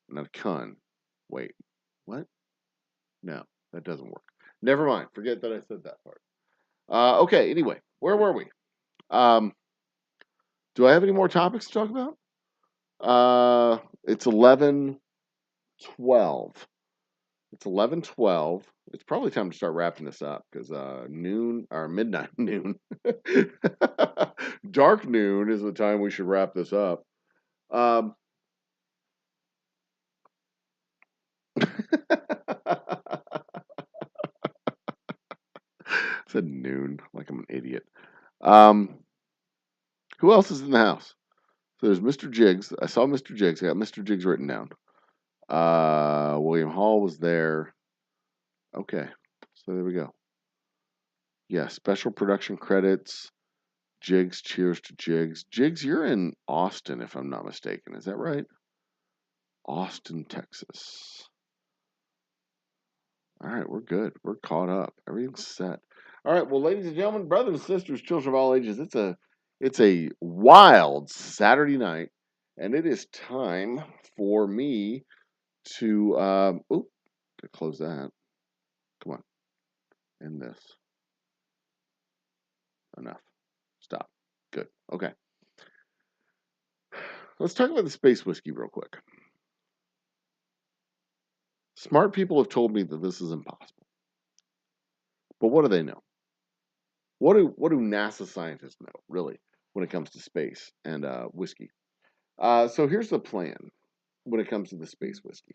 not a con. Wait, what? No, that doesn't work. Never mind. Forget that I said that part. Okay. Anyway, where were we? Do I have any more topics to talk about? It's 11:12. It's 11:12. It's probably time to start wrapping this up because noon or midnight noon, dark noon is the time we should wrap this up. Said noon, like I'm an idiot. Who else is in the house? So there's Mr. Jiggs. I saw Mr. Jiggs. I got Mr. Jiggs written down. William Hall was there. Okay, so there we go. Yeah, special production credits. Jiggs, cheers to Jiggs. Jiggs, you're in Austin, if I'm not mistaken. Is that right? Austin, Texas. All right, we're good. We're caught up. Everything's set. All right, well, ladies and gentlemen, brothers and sisters, children of all ages, it's a wild Saturday night, and it is time for me to close that. Come on, end this. Enough. Stop. Good. Okay. Let's talk about the space whiskey real quick. Smart people have told me that this is impossible. But what do they know? What do NASA scientists know, really, when it comes to space and whiskey? So here's the plan when it comes to the space whiskey.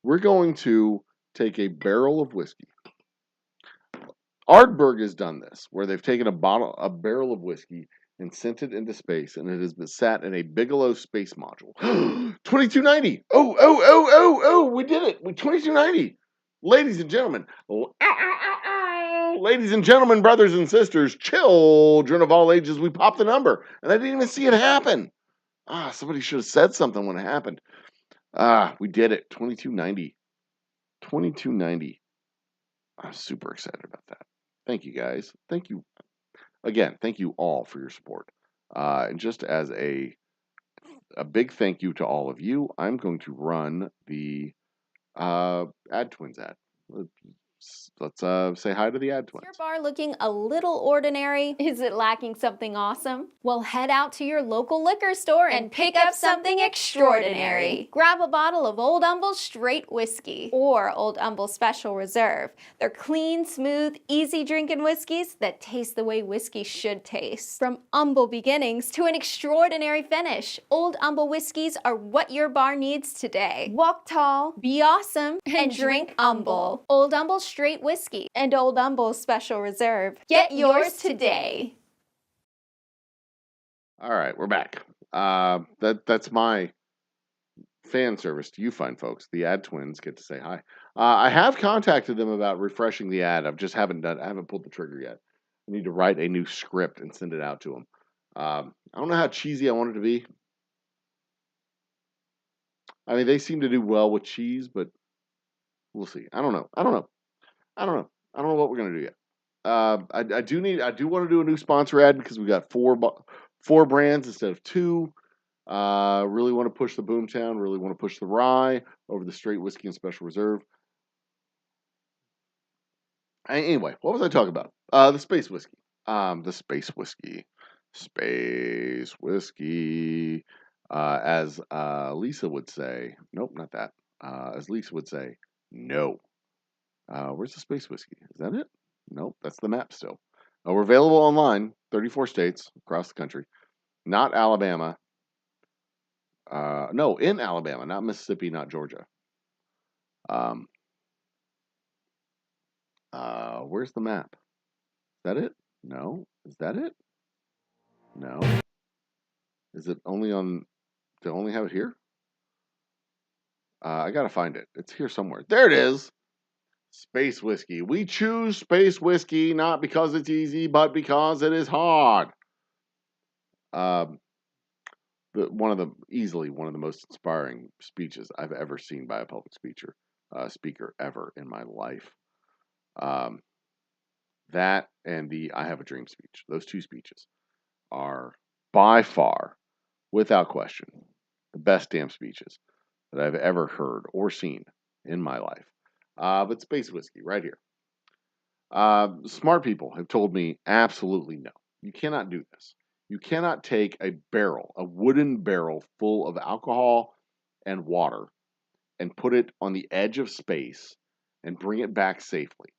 We're going to take a barrel of whiskey. Ardbeg has done this, where they've taken a barrel of whiskey and sent it into space, and it has been sat in a Bigelow space module. 2290. Oh, we did it. 2290. Ladies and gentlemen, ladies and gentlemen, brothers and sisters, children of all ages, we popped the number, and I didn't even see it happen. Somebody should have said something when it happened. We did it. 2290. 2290. I'm super excited about that. Thank you, guys. Thank you. Again, thank you all for your support. And just as a big thank you to all of you, I'm going to run the Ad Twins ad. Let's say hi to the Ad Twins. Is your bar looking a little ordinary? Is it lacking something awesome? Well, head out to your local liquor store and pick up something extraordinary. Grab a bottle of Old Humble Straight Whiskey or Old Humble Special Reserve. They're clean, smooth, easy drinking whiskeys that taste the way whiskey should taste. From humble beginnings to an extraordinary finish, Old Humble whiskeys are what your bar needs today. Walk tall, be awesome, and drink humble. Old Humble Straight Whiskey and Old Humble Special Reserve. Get yours today. All right, we're back. That's my fan service to you fine folks. The Ad Twins get to say hi. I have contacted them about refreshing the ad. I haven't pulled the trigger yet. I need to write a new script and send it out to them. I don't know how cheesy I want it to be. I mean, they seem to do well with cheese, but we'll see. I don't know what we're gonna do yet. I do want to do a new sponsor ad because we got four brands instead of two. Really want to push the Boomtown. Really want to push the Rye over the Straight Whiskey and Special Reserve. Anyway, what was I talking about? The Space Whiskey. The Space Whiskey. Space Whiskey. As Lisa would say, nope, not that. As Lisa would say, no. Where's the Space Whiskey? Is that it? Nope, that's the map still. We're available online, 34 states across the country. Not Alabama. No, in Alabama, not Mississippi, not Georgia. Um, where's the map? Is that it? No. Is that it? No. Is it only on? Do I only have it here? I gotta find it. It's here somewhere. There it is. Space whiskey. We choose space whiskey not because it's easy, but because it is hard. Um, easily one of the most inspiring speeches I've ever seen by a public speaker ever in my life. Um, that and the "I Have a Dream" speech. Those two speeches are by far, without question, the best damn speeches that I've ever heard or seen in my life. But space whiskey, right here. Smart people have told me absolutely no. You cannot do this. You cannot take a wooden barrel full of alcohol and water, and put it on the edge of space and bring it back safely.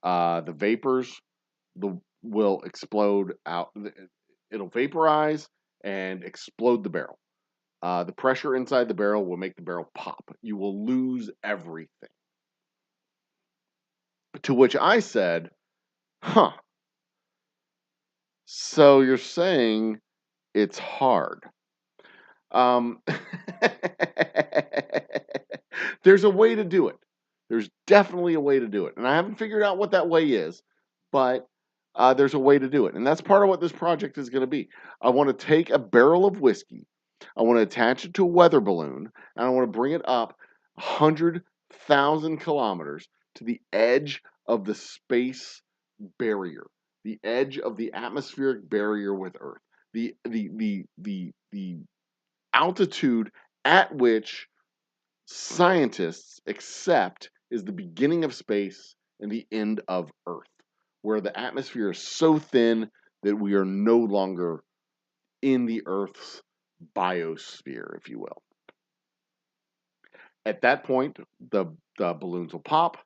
The vapors will explode out. It'll vaporize and explode the barrel. The pressure inside the barrel will make the barrel pop. You will lose everything. To which I said, huh, so you're saying it's hard. Um, there's a way to do it. There's definitely a way to do it. And I haven't figured out what that way is, but there's a way to do it. And that's part of what this project is going to be. I want to take a barrel of whiskey, I want to attach it to a weather balloon, and I want to bring it up 100,000 kilometers to the edge of the space barrier, the edge of the atmospheric barrier with Earth, the altitude at which scientists accept is the beginning of space and the end of Earth, where the atmosphere is so thin that we are no longer in the Earth's biosphere, if you will. At that point, the balloons will pop,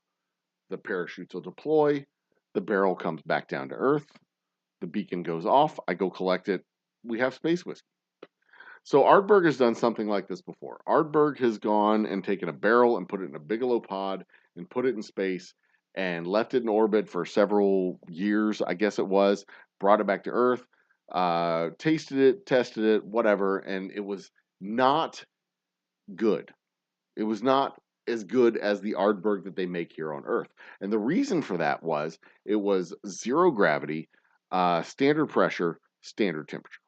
the parachutes will deploy, the barrel comes back down to Earth, the beacon goes off, I go collect it, we have space whiskey. So Ardbeg has done something like this before. Ardbeg has gone and taken a barrel and put it in a Bigelow pod and put it in space and left it in orbit for several years, I guess it was, brought it back to Earth, tasted it, tested it, whatever, and it was not good. It was not as good as the Ardbeg that they make here on Earth. And the reason for that was it was zero gravity, standard pressure, standard temperature.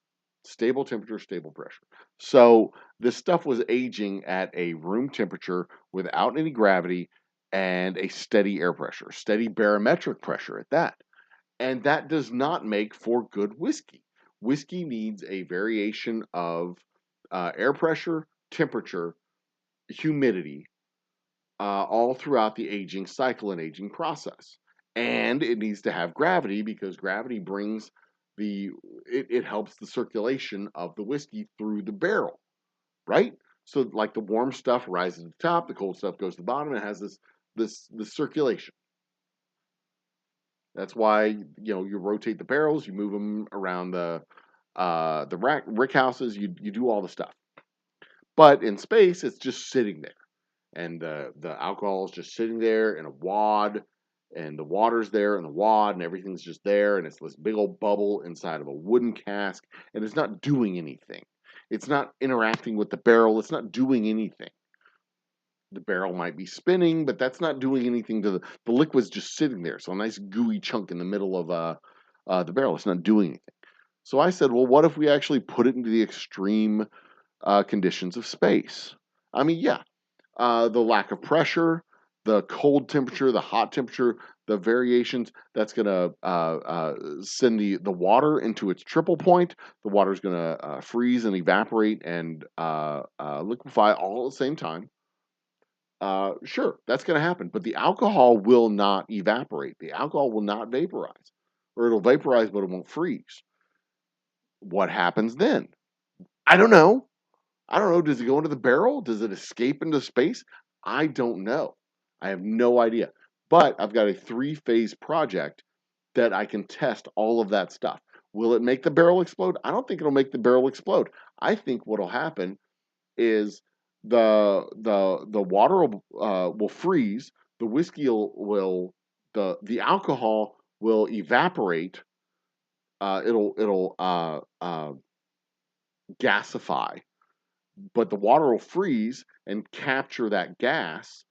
Stable temperature, stable pressure. So this stuff was aging at a room temperature without any gravity and a steady air pressure, steady barometric pressure at that. And that does not make for good whiskey. Whiskey needs a variation of air pressure, temperature, humidity, all throughout the aging cycle and aging process. And it needs to have gravity because gravity brings it helps the circulation of the whiskey through the barrel, right? So like the warm stuff rises to the top, the cold stuff goes to the bottom, and it has this circulation. That's why you rotate the barrels, you move them around the rick houses, you do all the stuff. But in space, it's just sitting there, and the alcohol is just sitting there in a wad, and the water's there in the wad, and everything's just there, and it's this big old bubble inside of a wooden cask, and it's not doing anything. It's not interacting with the barrel. It's not doing anything. The barrel might be spinning, but that's not doing anything to the liquid's just sitting there. So a nice gooey chunk in the middle of the barrel. It's not doing anything. So I said, well, what if we actually put it into the extreme conditions of space? I mean, yeah, the lack of pressure, the cold temperature, the hot temperature, the variations, that's going to send the water into its triple point. The water is going to freeze and evaporate and liquefy all at the same time. Sure, that's going to happen, but the alcohol will not evaporate. The alcohol will not vaporize, or it'll vaporize, but it won't freeze. What happens then? I don't know. I don't know. Does it go into the barrel? Does it escape into space? I don't know. I have no idea. But I've got a 3-phase project that I can test all of that stuff. Will it make the barrel explode? I don't think it'll make the barrel explode. I think what'll happen is the water will freeze, the whiskey will the alcohol will evaporate, it'll gasify, but the water will freeze and capture that gas,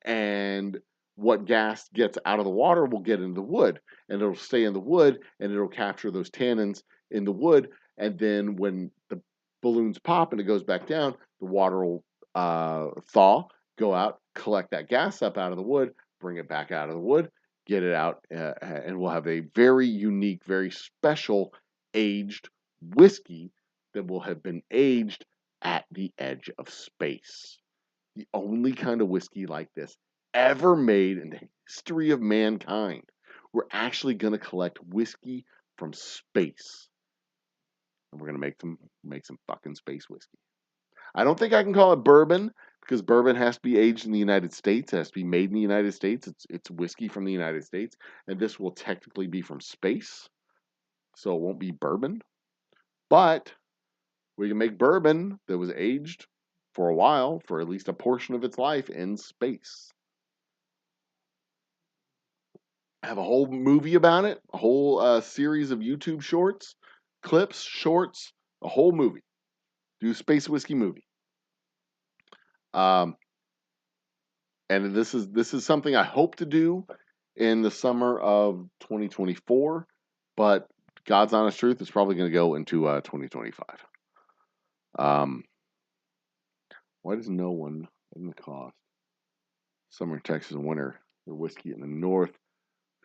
and what gas gets out of the water will get into the wood, and it'll stay in the wood, and it'll capture those tannins in the wood, and then when the balloons pop and it goes back down, the water will thaw, go out, collect that gas up out of the wood, bring it back out of the wood, get it out, and we'll have a very unique, very special aged whiskey that will have been aged at the edge of space. The only kind of whiskey like this ever made in the history of mankind. We're actually going to collect whiskey from space, and we're going to make some fucking space whiskey. I don't think I can call it bourbon because bourbon has to be aged in the United States. It has to be made in the United States. It's whiskey from the United States, and this will technically be from space, so it won't be bourbon. But we can make bourbon that was aged for a while, for at least a portion of its life, in space. I have a whole movie about it, a whole series of YouTube shorts, clips, shorts, a whole movie. Do a space whiskey movie. And this is something I hope to do in the summer of 2024, but God's honest truth, it's probably going to go into 2025. Why does no one in the cost? Summer in Texas and winter, the whiskey in the north.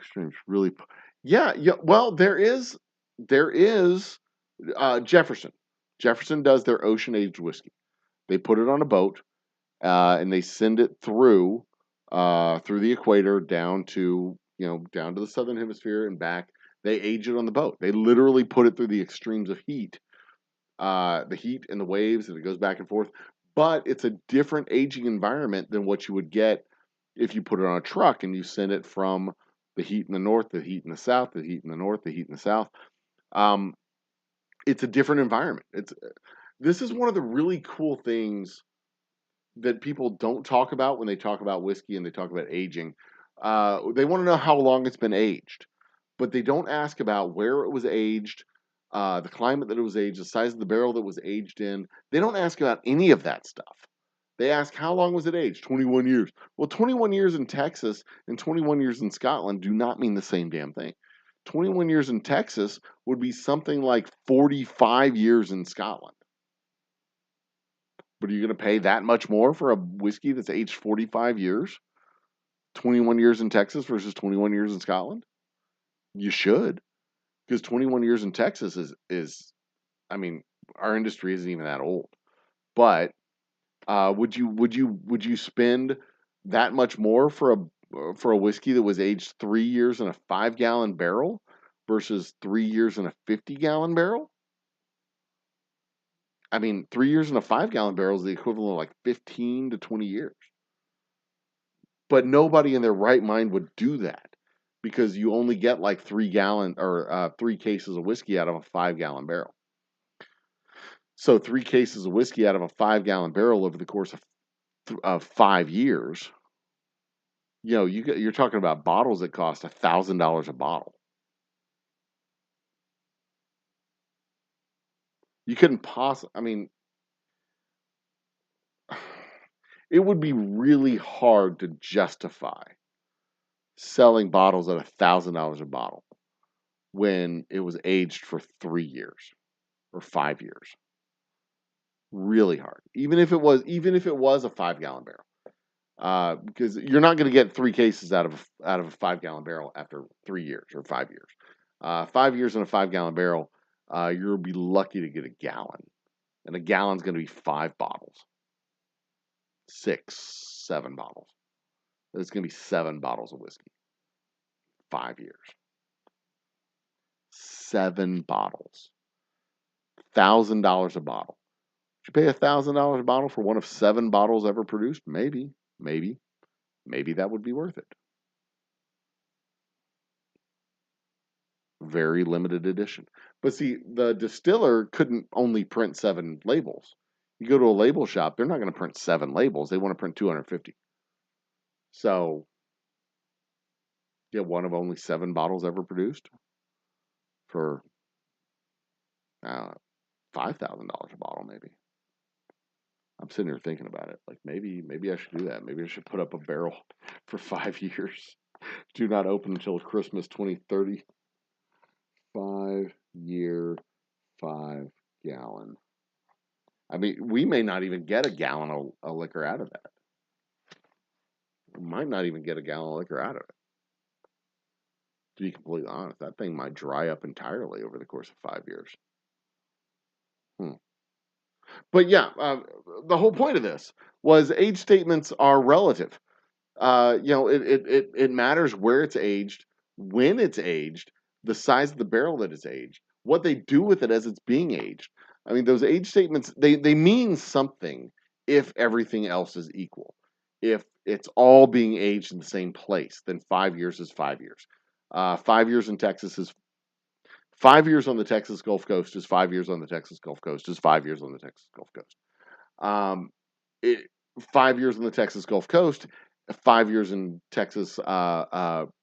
Extremes really, yeah. Well, there is Jefferson. Jefferson does their ocean aged whiskey. They put it on a boat, and they send it through the equator down to the southern hemisphere and back. They age it on the boat. They literally put it through the extremes of heat, the heat and the waves, and it goes back and forth. But it's a different aging environment than what you would get if you put it on a truck and you send it from the heat in the north, the heat in the south, the heat in the north, the heat in the south. It's a different environment. This is one of the really cool things that people don't talk about when they talk about whiskey and they talk about aging. They want to know how long it's been aged, but they don't ask about where it was aged, the climate that it was aged, the size of the barrel that was aged in. They don't ask about any of that stuff. They ask, how long was it aged? 21 years. Well, 21 years in Texas and 21 years in Scotland do not mean the same damn thing. 21 years in Texas would be something like 45 years in Scotland. But are you going to pay that much more for a whiskey that's aged 45 years? 21 years in Texas versus 21 years in Scotland? You should. Because 21 years in Texas is I mean, our industry isn't even that old. But would you spend that much more for a whiskey that was aged 3 years in a 5-gallon barrel versus 3 years in a 50-gallon barrel? I mean, 3 years in a 5-gallon barrel is the equivalent of like 15 to 20 years. But nobody in their right mind would do that because you only get like 3 cases of whiskey out of a 5-gallon barrel. So 3 cases of whiskey out of a 5-gallon barrel over the course of 5 years, you're talking about bottles that cost $1,000 a bottle. You couldn't possibly. I mean, it would be really hard to justify selling bottles at $1,000 a bottle when it was aged for 3 years or 5 years. Really hard, even if it was a 5-gallon barrel, because you're not going to get 3 cases out of a 5-gallon barrel after 3 years or 5 years. 5 years in a 5-gallon barrel, you'll be lucky to get a gallon, and a gallon's going to be 5 bottles, 6, 7 bottles. It's going to be 7 bottles of whiskey. 5 years, 7 bottles, $1,000 a bottle. Would you pay $1,000 a bottle for one of 7 bottles ever produced? Maybe that would be worth it. Very limited edition. But see, the distiller couldn't only print 7 labels. You go to a label shop, they're not going to print 7 labels. They want to print 250. So, get one of only 7 bottles ever produced for $5,000 a bottle, maybe. I'm sitting here thinking about it. Like maybe I should do that. Maybe I should put up a barrel for 5 years. Do not open until Christmas 2030. 5-year, 5-gallon. I mean, we may not even get a gallon of liquor out of that. We might not even get a gallon of liquor out of it. To be completely honest, that thing might dry up entirely over the course of 5 years. But yeah, the whole point of this was age statements are relative. It matters where it's aged, when it's aged, the size of the barrel that it's aged, what they do with it as it's being aged. I mean, those age statements, they mean something if everything else is equal. If it's all being aged in the same place, then 5 years is 5 years. 5 years in Texas is 5 years on the Texas Gulf Coast is 5 years on the Texas Gulf Coast is 5 years on the Texas Gulf Coast. Um, 5 years on the Texas Gulf Coast, 5 years in Texas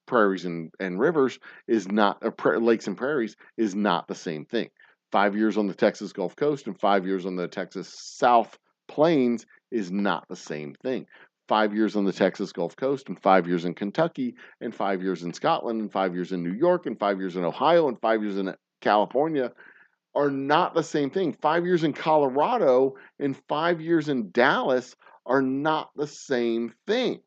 prairies and rivers is not lakes and prairies is not the same thing. 5 years on the Texas Gulf Coast and 5 years on the Texas South Plains is not the same thing. 5 years on the Texas Gulf Coast and 5 years in Kentucky and 5 years in Scotland and 5 years in New York and 5 years in Ohio and 5 years in California are not the same thing. 5 years in Colorado and 5 years in Dallas are not the same thing.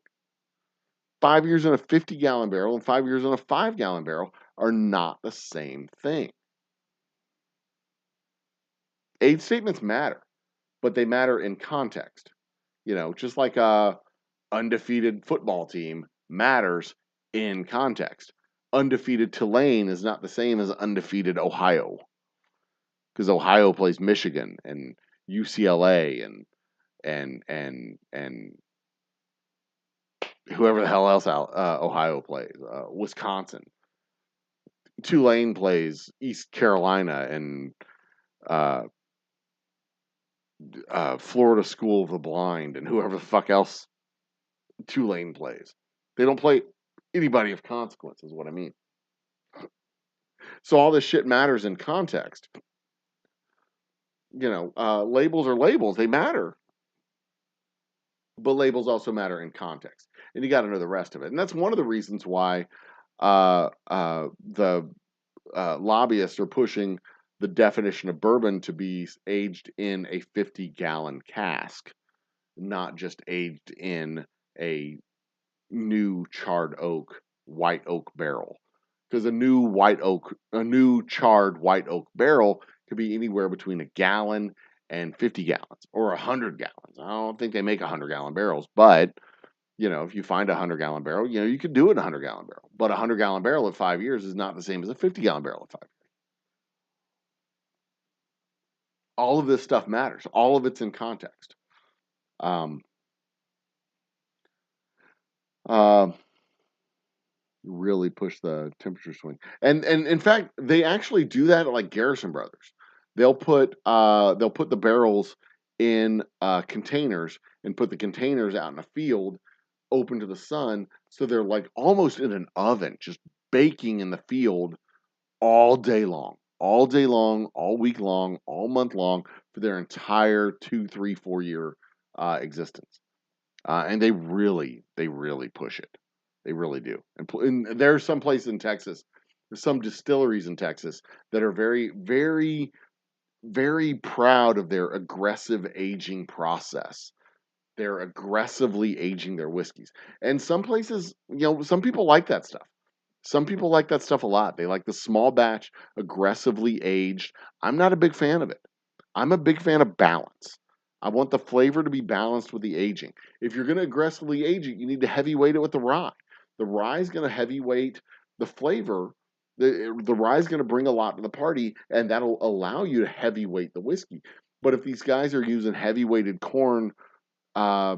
5 years in a 50-gallon barrel and 5 years in a 5-gallon barrel are not the same thing. Age statements matter, but they matter in context. Just like a undefeated football team matters in context. Undefeated Tulane is not the same as undefeated Ohio, because Ohio plays Michigan and UCLA and whoever the hell else Ohio plays, Wisconsin. Tulane plays East Carolina and Florida School of the Blind and whoever the fuck else Tulane plays. They don't play anybody of consequence, is what I mean. So all this shit matters in context. Labels are labels. They matter. But labels also matter in context. And you got to know the rest of it. And that's one of the reasons why the lobbyists are pushing the definition of bourbon to be aged in a 50-gallon cask, not just aged in a new charred oak, white oak barrel. Because a new charred white oak barrel could be anywhere between a gallon and 50 gallons or 100 gallons. I don't think they make 100-gallon barrels, but if you find a 100-gallon barrel, you could do it in a 100-gallon barrel. But a 100-gallon barrel at 5 years is not the same as a 50-gallon barrel at 5 years. All of this stuff matters. All of it's in context. Really push the temperature swing. And in fact, they actually do that at like Garrison Brothers. They'll put the barrels in containers and put the containers out in a field open to the sun, so they're like almost in an oven, just baking in the field all day long, all week long, all month long for their entire 2, 3, 4 year existence. And they really push it. They really do. And there are some places in Texas, there's some distilleries in Texas that are very, very, very proud of their aggressive aging process. They're aggressively aging their whiskeys. And some places, some people like that stuff. Some people like that stuff a lot. They like the small batch, aggressively aged. I'm not a big fan of it. I'm a big fan of balance. I want the flavor to be balanced with the aging. If you're going to aggressively age it, you need to heavyweight it with the rye. The rye is going to heavyweight the flavor. The rye is going to bring a lot to the party, and that'll allow you to heavyweight the whiskey. But if these guys are using heavyweighted corn mash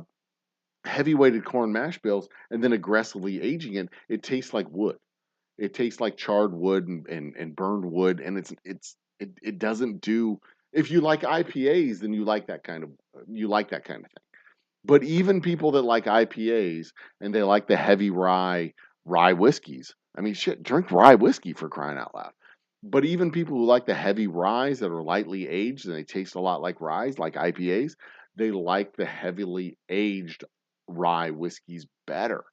bills and then aggressively aging it, it tastes like wood. It tastes like charred wood and burned wood, and it doesn't do If you like IPAs, then you like that kind of thing. But even people that like IPAs and they like the heavy rye whiskeys. I mean, shit, drink rye whiskey for crying out loud. But even people who like the heavy ryes that are lightly aged and they taste a lot like ryes, like IPAs, they like the heavily aged rye whiskeys better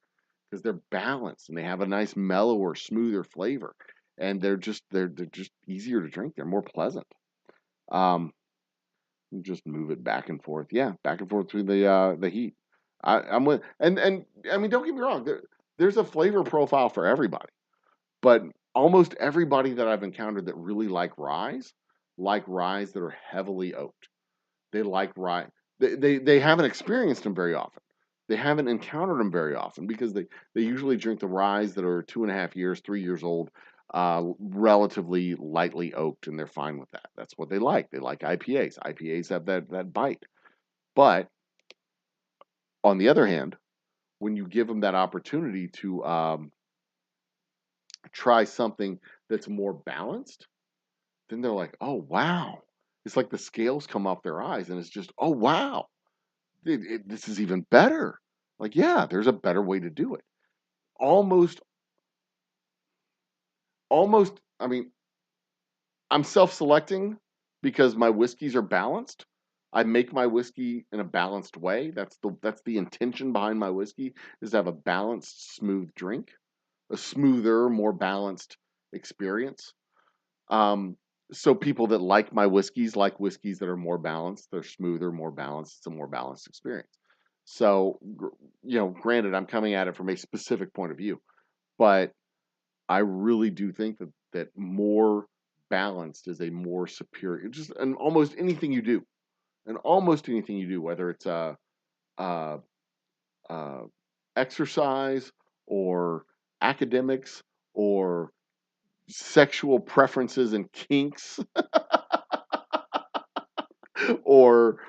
because they're balanced and they have a nice mellower, smoother flavor, and they're just easier to drink. They're more pleasant. Um, you just move it back and forth. Yeah, back and forth through the heat. I'm with and I mean, don't get me wrong. There's a flavor profile for everybody, but almost everybody that I've encountered that really like ryes that are heavily oaked. They like rye. They haven't experienced them very often. They haven't encountered them very often because they usually drink the ryes that are 2.5 years, 3 years old, relatively lightly oaked, and they're fine with that. That's what they like. They like IPAs. IPAs have that bite. But on the other hand, when you give them that opportunity to try something that's more balanced, then they're like, oh wow. It's like the scales come off their eyes, and it's just, oh wow, this is even better. Like, yeah, there's a better way to do it. Almost, almost. I mean, I'm self-selecting because my whiskeys are balanced. I make my whiskey in a balanced way. That's the intention behind my whiskey is to have a balanced, smooth drink, a smoother, more balanced experience. Um, so people that like whiskeys that are more balanced. They're smoother, more balanced. It's a more balanced experience. So, granted, I'm coming at it from a specific point of view, but I really do think that more balanced is a more superior. Just and almost anything you do, whether it's uh, uh, exercise or academics or sexual preferences and kinks or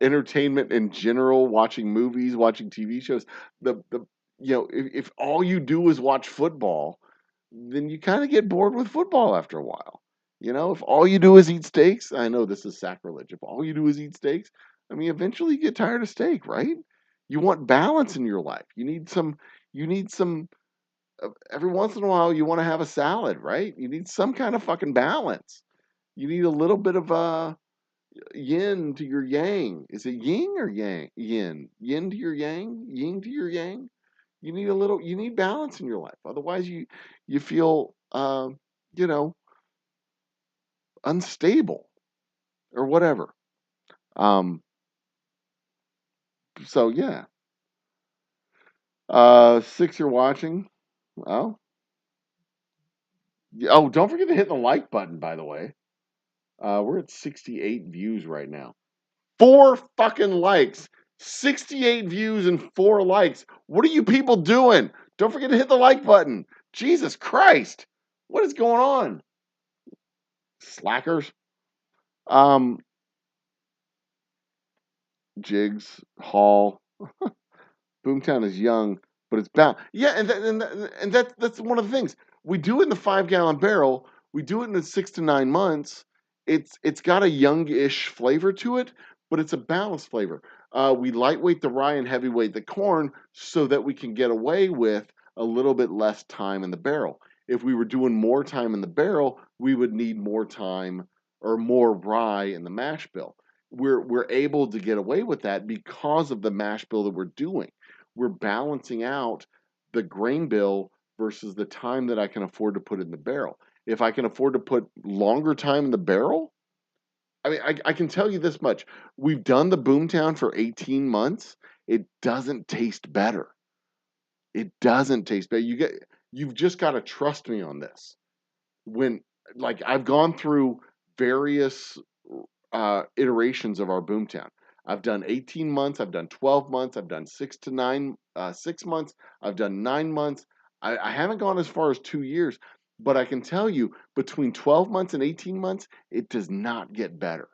entertainment in general, watching movies, watching TV shows. The if all you do is watch football, then you kind of get bored with football after a while. If all you do is eat steaks, I know this is sacrilege. If all you do is eat steaks, I mean, eventually you get tired of steak, right? You want balance in your life. You need some, every once in a while, you want to have a salad, right? You need some kind of fucking balance. You need a little bit of yin to your yang. Is it yin or yang? Yin. Yin to your yang? Yin to your yang? You need balance in your life. Otherwise you feel you know, unstable or whatever. Um so yeah. Six you're watching. Oh. Oh, don't forget to hit the like button, by the way. We're at 68 views right now. 4 fucking likes. 68 views and 4 likes. What are you people doing? Don't forget to hit the like button. Jesus Christ. What is going on? Slackers. Um, Jigs, Hall. Boomtown is young, but it's bound. Yeah, and that's one of the things. We do it in the 5 gallon barrel. We do it in the 6 to 9 months. It's got a youngish flavor to it, but it's a balanced flavor. We lightweight the rye and heavyweight the corn so that we can get away with a little bit less time in the barrel. If we were doing more time in the barrel, we would need more time or more rye in the mash bill. We're able to get away with that because of the mash bill that we're doing. We're balancing out the grain bill versus the time that I can afford to put in the barrel. If I can afford to put longer time in the barrel, I mean, I can tell you this much. We've done the Boomtown for 18 months. It doesn't taste better. It doesn't taste better. You've just got to trust me on this. When like I've gone through various iterations of our Boomtown. I've done 18 months, I've done 12 months, I've done 6 months, I've done 9 months. I haven't gone as far as 2 years, but I can tell you between 12 months and 18 months, it does not get better.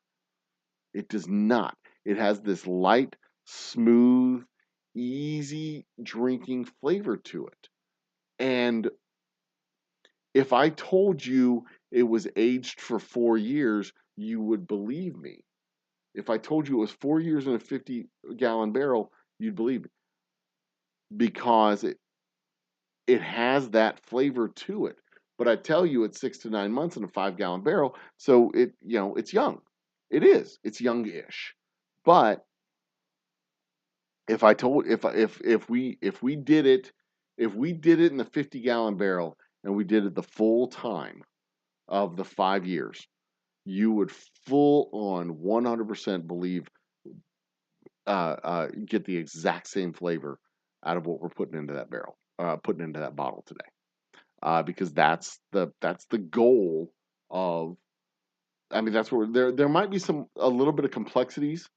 It does not. It has this light, smooth, easy drinking flavor to it. And if I told you it was aged for 4 years, you would believe me. If I told you it was 4 years in a 50-gallon barrel, you'd believe me because it has that flavor to it. But I tell you, it's 6 to 9 months in a 5-gallon barrel, so it's young. It is. It's youngish. But if I told if we did it in the 50-gallon barrel and we did it the full time of the 5 years, you would full on 100% believe get the exact same flavor out of what we're putting into that barrel, putting into that bottle today, because that's the goal of. I mean, that's where there might be a little bit of complexities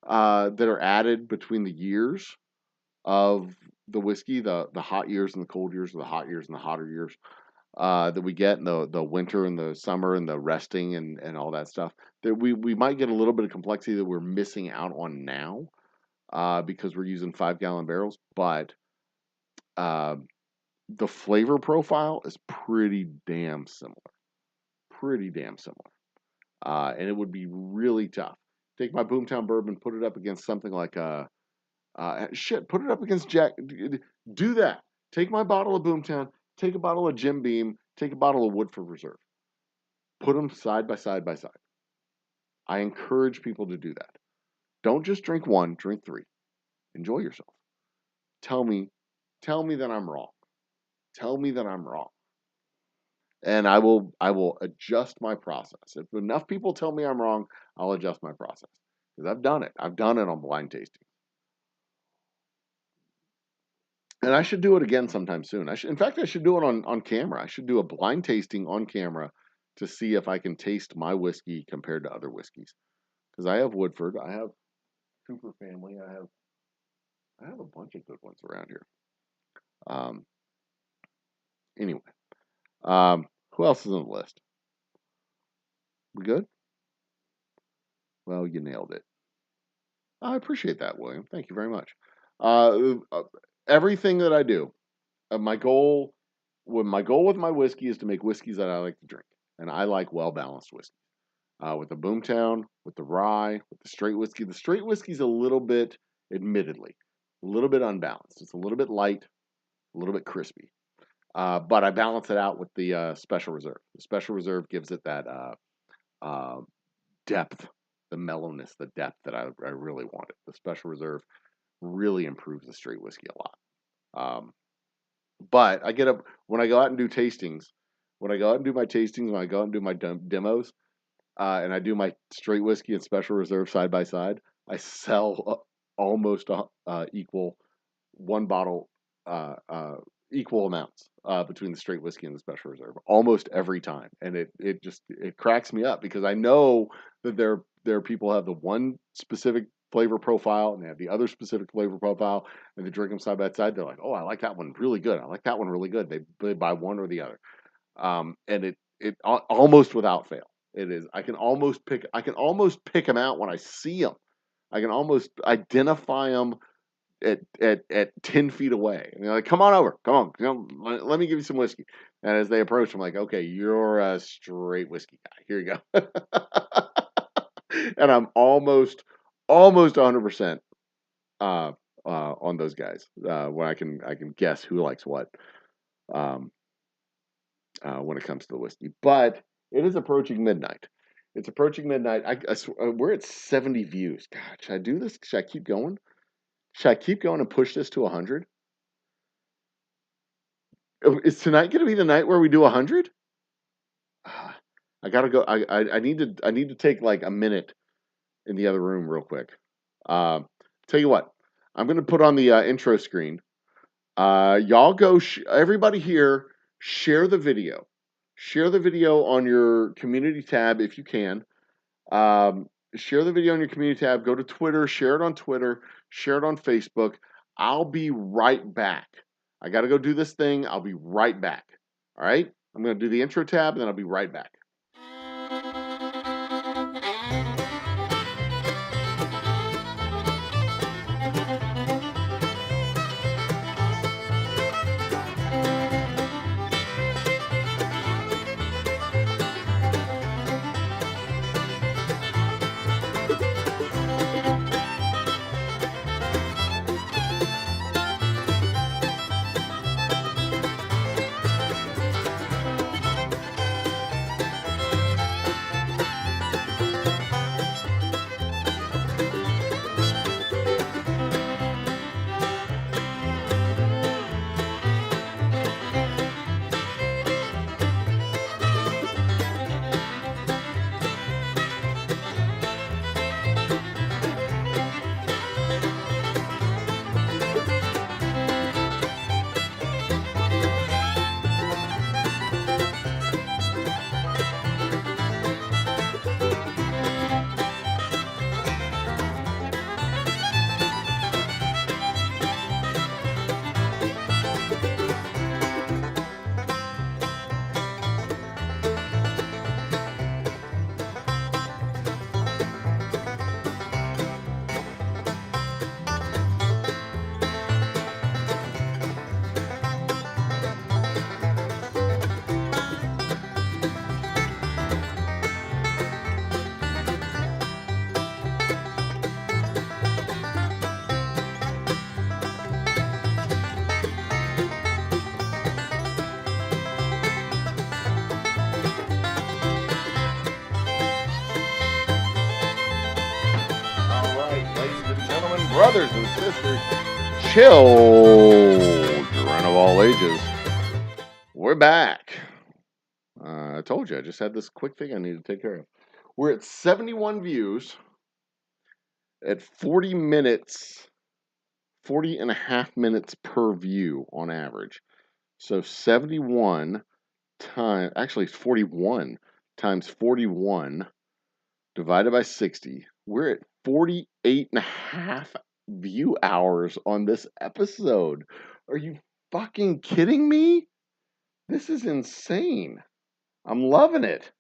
that are added between the years of the whiskey, the hot years and the cold years, or the hot years and the hotter years that we get in the winter and the summer and the resting and all that stuff. That we might get a little bit of complexity that we're missing out on now because we're using 5-gallon barrels, but the flavor profile is pretty damn similar. Pretty damn similar. And it would be really tough. Take my Boomtown bourbon, put it up against something like put it up against Jack. Do that. Take my bottle of Boomtown, take a bottle of Jim Beam, take a bottle of Woodford Reserve. Put them side by side by side. I encourage people to do that. Don't just drink one, drink 3. Enjoy yourself. Tell me that I'm wrong. Tell me that I'm wrong. And I will adjust my process. If enough people tell me I'm wrong, I'll adjust my process. Because I've done it. I've done it on blind tasting. And I should do it again sometime soon. In fact, I should do it on camera. I should do a blind tasting on camera to see if I can taste my whiskey compared to other whiskeys. Because I have Woodford, I have Cooper family, I have a bunch of good ones around here. Anyway, who else is on the list? We good? Well, you nailed it. I appreciate that, William. Thank you very much. Everything that I do, my goal with my whiskey is to make whiskeys that I like to drink, and I like well-balanced whiskey. With the Boomtown, with the rye, with the straight whiskey. The straight whiskey's a little bit, admittedly, a little bit unbalanced. It's a little bit light, a little bit crispy. But I balance it out with the Special Reserve. The Special Reserve gives it that depth, the mellowness, the depth that I really wanted. The Special Reserve really improves the straight whiskey a lot. But I get up when I go out and do tastings. When I go out and do my tastings, when I go out and do my demos, and I do my straight whiskey and Special Reserve side by side, I sell almost equal one bottle, equal amounts between the straight whiskey and the Special Reserve almost every time, and it cracks me up because I know that there are people who have the one specific flavor profile and they have the other specific flavor profile, and they drink them side by side. They're like, "Oh, I like that one really good. I like that one really good." They buy one or the other, and it almost without fail. It is. I can almost pick them out when I see them. I can almost identify them at 10 feet away. And they're like, "Come on over. Come on. Let me give you some whiskey." And as they approach, I'm like, "Okay, you're a straight whiskey guy. Here you go." And I'm almost 100% on those guys when I can guess who likes what when it comes to the whiskey. But it is approaching midnight. It's approaching midnight. We're at 70 views. God, should I do this? Should I keep going? Should I keep going and push this to 100? Is tonight going to be the night where we do 100? I gotta go. I need to take like a minute in the other room real quick. Tell you what, I'm going to put on the intro screen. Y'all go. Everybody here, share the video. Share the video on your community tab if you can. Share the video on your community tab. Go to Twitter. Share it on Twitter. Share it on Facebook. I'll be right back. I got to go do this thing. I'll be right back. All right? I'm going to do the intro tab, and then I'll be right back. brothers and sisters, children of all ages. We're back. I told you, I just had this quick thing I need to take care of. We're at 71 views at 40 minutes, 40 and a half minutes per view on average. So 71 times, actually it's 41 times 41 divided by 60. We're at 48 and a half view hours on this episode. Are you fucking kidding me? This is insane. I'm loving it.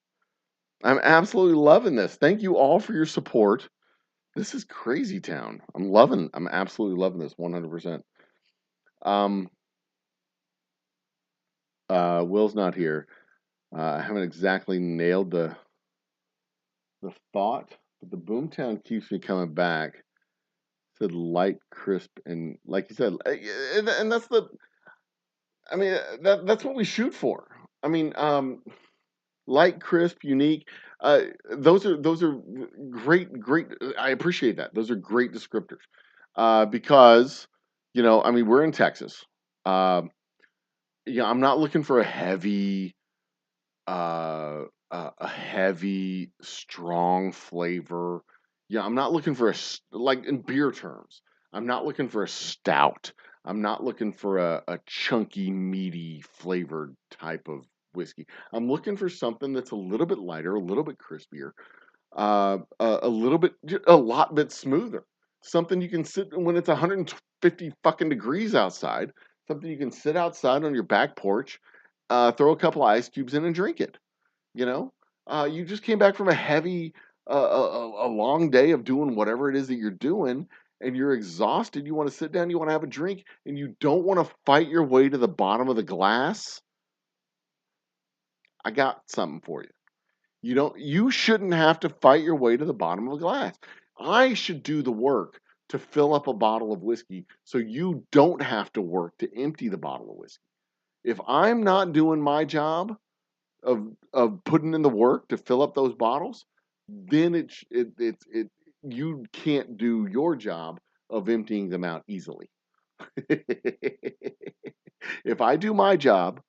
I'm absolutely loving this. Thank you all for your support. This is crazy town. I'm absolutely loving this 100%. Will's not here. I haven't exactly nailed the thought, but the Boomtown keeps me coming back. Said light, crisp, and like you said, and that's that's what we shoot for. I mean, light, crisp, unique. Those are great. I appreciate that. Those are great descriptors. Because we're in Texas. I'm not looking for a heavy, strong flavor. Yeah, I'm not looking for like in beer terms. I'm not looking for a stout. I'm not looking for a chunky, meaty, flavored type of whiskey. I'm looking for something that's a little bit lighter, a little bit crispier, a lot bit smoother. Something you can sit when it's 150 fucking degrees outside. Something you can sit outside on your back porch, throw a couple of ice cubes in and drink it. You just came back from a heavy, a long day of doing whatever it is that you're doing, and you're exhausted. You want to sit down, you want to have a drink, and you don't want to fight your way to the bottom of the glass. I got something for you. You shouldn't have to fight your way to the bottom of a glass. I should do the work to fill up a bottle of whiskey so you don't have to work to empty the bottle of whiskey. If I'm not doing my job of putting in the work to fill up those bottles, then you can't do your job of emptying them out easily. If I do my job,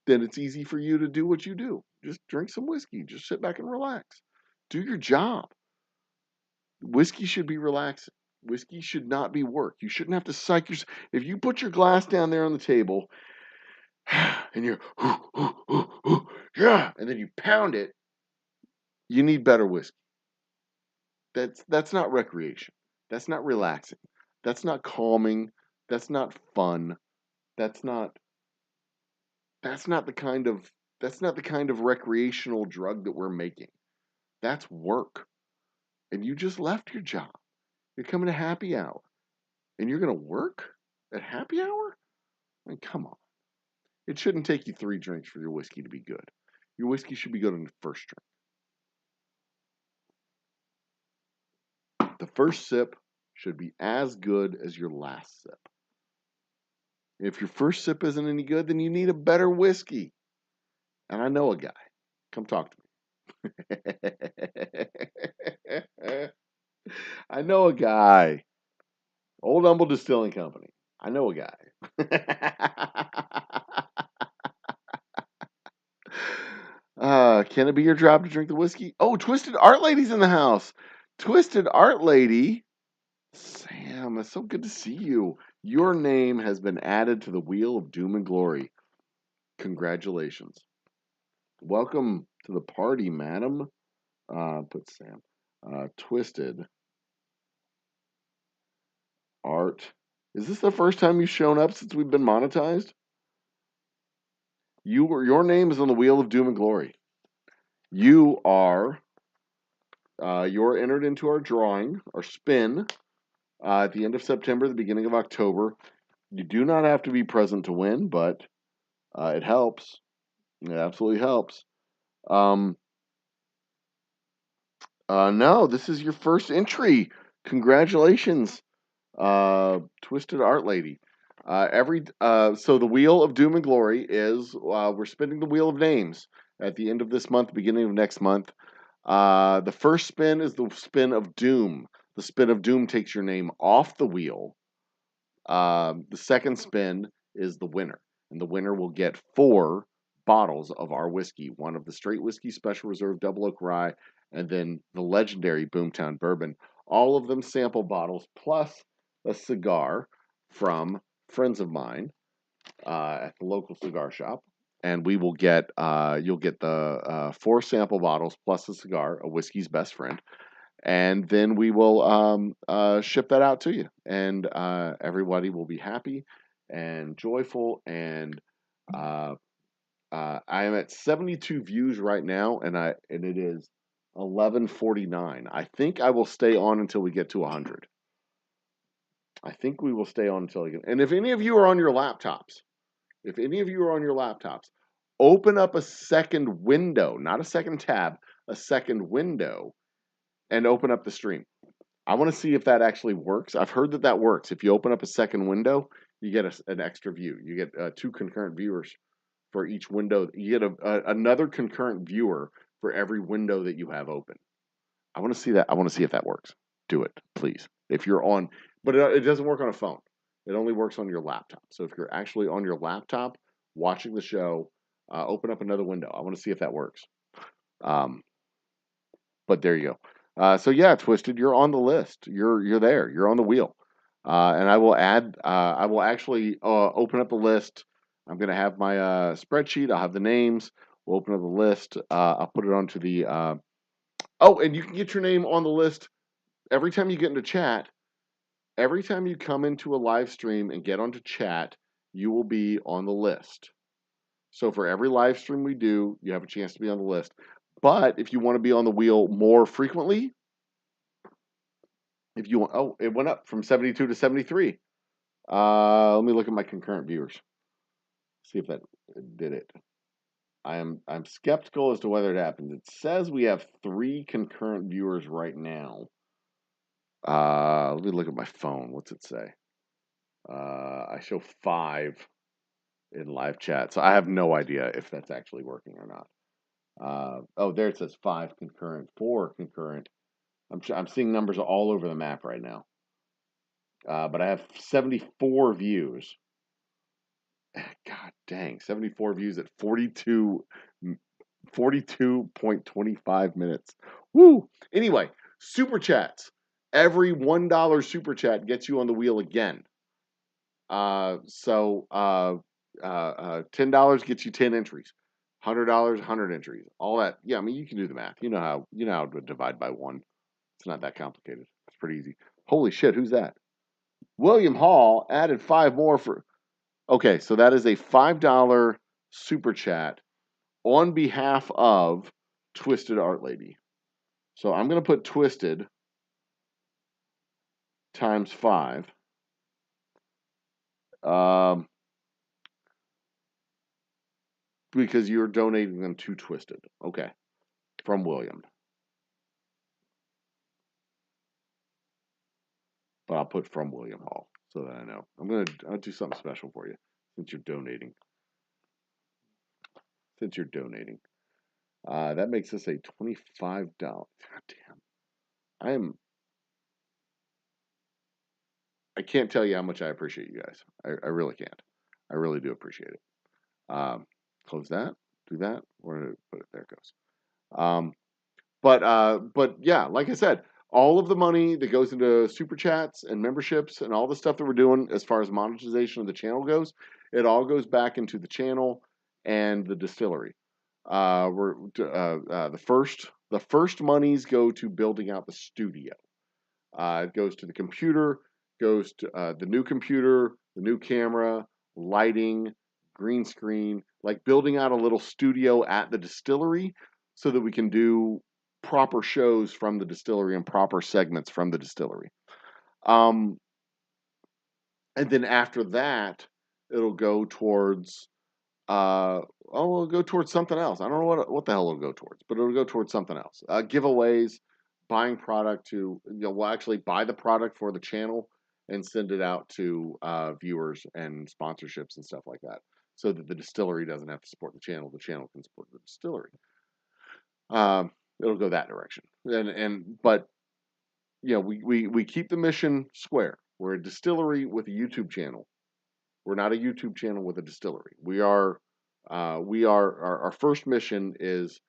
then it's easy for you to do what you do. Just drink some whiskey. Just sit back and relax. Do your job. Whiskey should be relaxing. Whiskey should not be work. You shouldn't have to psych yourself. If you put your glass down there on the table and you're, yeah, and then you pound it, you need better whiskey. That's not recreation. That's not relaxing. That's not calming. That's not fun. That's not the kind of recreational drug that we're making. That's work. And you just left your job. You're coming to happy hour. And you're going to work at happy hour? I mean, come on. It shouldn't take you 3 drinks for your whiskey to be good. Your whiskey should be good on the first drink. The first sip should be as good as your last sip. If your first sip isn't any good, then you need a better whiskey. And I know a guy. Come talk to me. I know a guy. Old Humble Distilling Company. I know a guy. Can it be your job to drink the whiskey? Oh, Twisted Art Lady's in the house. Twisted Art Lady. Sam, it's so good to see you. Your name has been added to the Wheel of Doom and Glory. Congratulations. Welcome to the party, madam. Put Sam. Twisted Art. Is this the first time you've shown up since we've been monetized? Your name is on the Wheel of Doom and Glory. You're entered into our drawing, our spin, at the end of September, the beginning of October. You do not have to be present to win, but it helps. It absolutely helps. No, this is your first entry. Congratulations, Twisted Art Lady. So the Wheel of Doom and Glory is we're spinning the Wheel of Names at the end of this month, beginning of next month. The first spin is the spin of Doom. The spin of doom takes your name off the wheel. The second spin is the winner, and the winner will get 4 bottles of our whiskey, one of the straight whiskey special reserve double oak rye, and then the legendary Boomtown bourbon. All of them sample bottles plus a cigar from friends of mine at the local cigar shop. And we will get you'll get the 4 sample bottles plus a cigar, a whiskey's best friend, and then we will ship that out to you, and everybody will be happy and joyful. And I am at 72 views right now, and it is 11:49. I think I will stay on until we get to 100. I think we will stay on until we get. And if any of you are on your laptops, open up a second window, not a second tab, a second window, and open up the stream. I want to see if that actually works. I've heard that works. If you open up a second window, you get an extra view. You get 2 concurrent viewers for each window. You get another concurrent viewer for every window that you have open. I want to see that. I want to see if that works. Do it, please. If you're on, but it doesn't work on a phone. It only works on your laptop. So if you're actually on your laptop watching the show, open up another window. I want to see if that works. But there you go. So yeah, Twisted, you're on the list. You're there. You're on the wheel. And I will add. I will actually open up the list. I'm going to have my spreadsheet. I'll have the names. We'll open up the list. I'll put it onto the. Oh, and you can get your name on the list every time you get into chat. Every time you come into a live stream and get onto chat, you will be on the list. So for every live stream we do, you have a chance to be on the list. But if you want to be on the wheel more frequently, if you want, it went up from 72 to 73. Let me look at my concurrent viewers. See if that did it. I'm skeptical as to whether it happened. It says we have 3 concurrent viewers right now. Let me look at my phone. What's it say? I show 5 in live chat, so I have no idea if that's actually working or not. Oh, there it says 5 concurrent, 4 concurrent. I'm seeing numbers all over the map right now. But I have 74 views. God dang, 74 views at 42.25 minutes. Woo! Anyway, super chats. Every $1 super chat gets you on the wheel again. So $10 gets you 10 entries. $100, 100 entries. All that. Yeah, I mean, you can do the math. You know how to divide by 1. It's not that complicated. It's pretty easy. Holy shit, who's that? William Hall added 5 more for. Okay, so that is a $5 super chat on behalf of Twisted Art Lady. So I'm going to put Twisted times 5. Because you're donating them to Twisted. Okay. From William. But I'll put from William Hall so that I know. I'll do something special for you since you're donating. That makes this a $25. God damn. I can't tell you how much I appreciate you guys. I really can't. I really do appreciate it. Close that. Do that. Where did I put it? There it goes. But yeah, like I said, all of the money that goes into super chats and memberships and all the stuff that we're doing as far as monetization of the channel goes, it all goes back into the channel and the distillery. The first monies go to building out the studio. It goes to the computer, goes to the new computer, the new camera, lighting, green screen, like building out a little studio at the distillery so that we can do proper shows from the distillery and proper segments from the distillery. And then after that, it'll go towards it'll go towards something else. I don't know what the hell it'll go towards, but it'll go towards something else. Giveaways, buying product to, we'll actually buy the product for the channel and send it out to viewers and sponsorships and stuff like that, so that the distillery doesn't have to support the channel can support the distillery. It'll go that direction. But we keep the mission square. We're a distillery with a YouTube channel. We're not a YouTube channel with a distillery. Our first mission is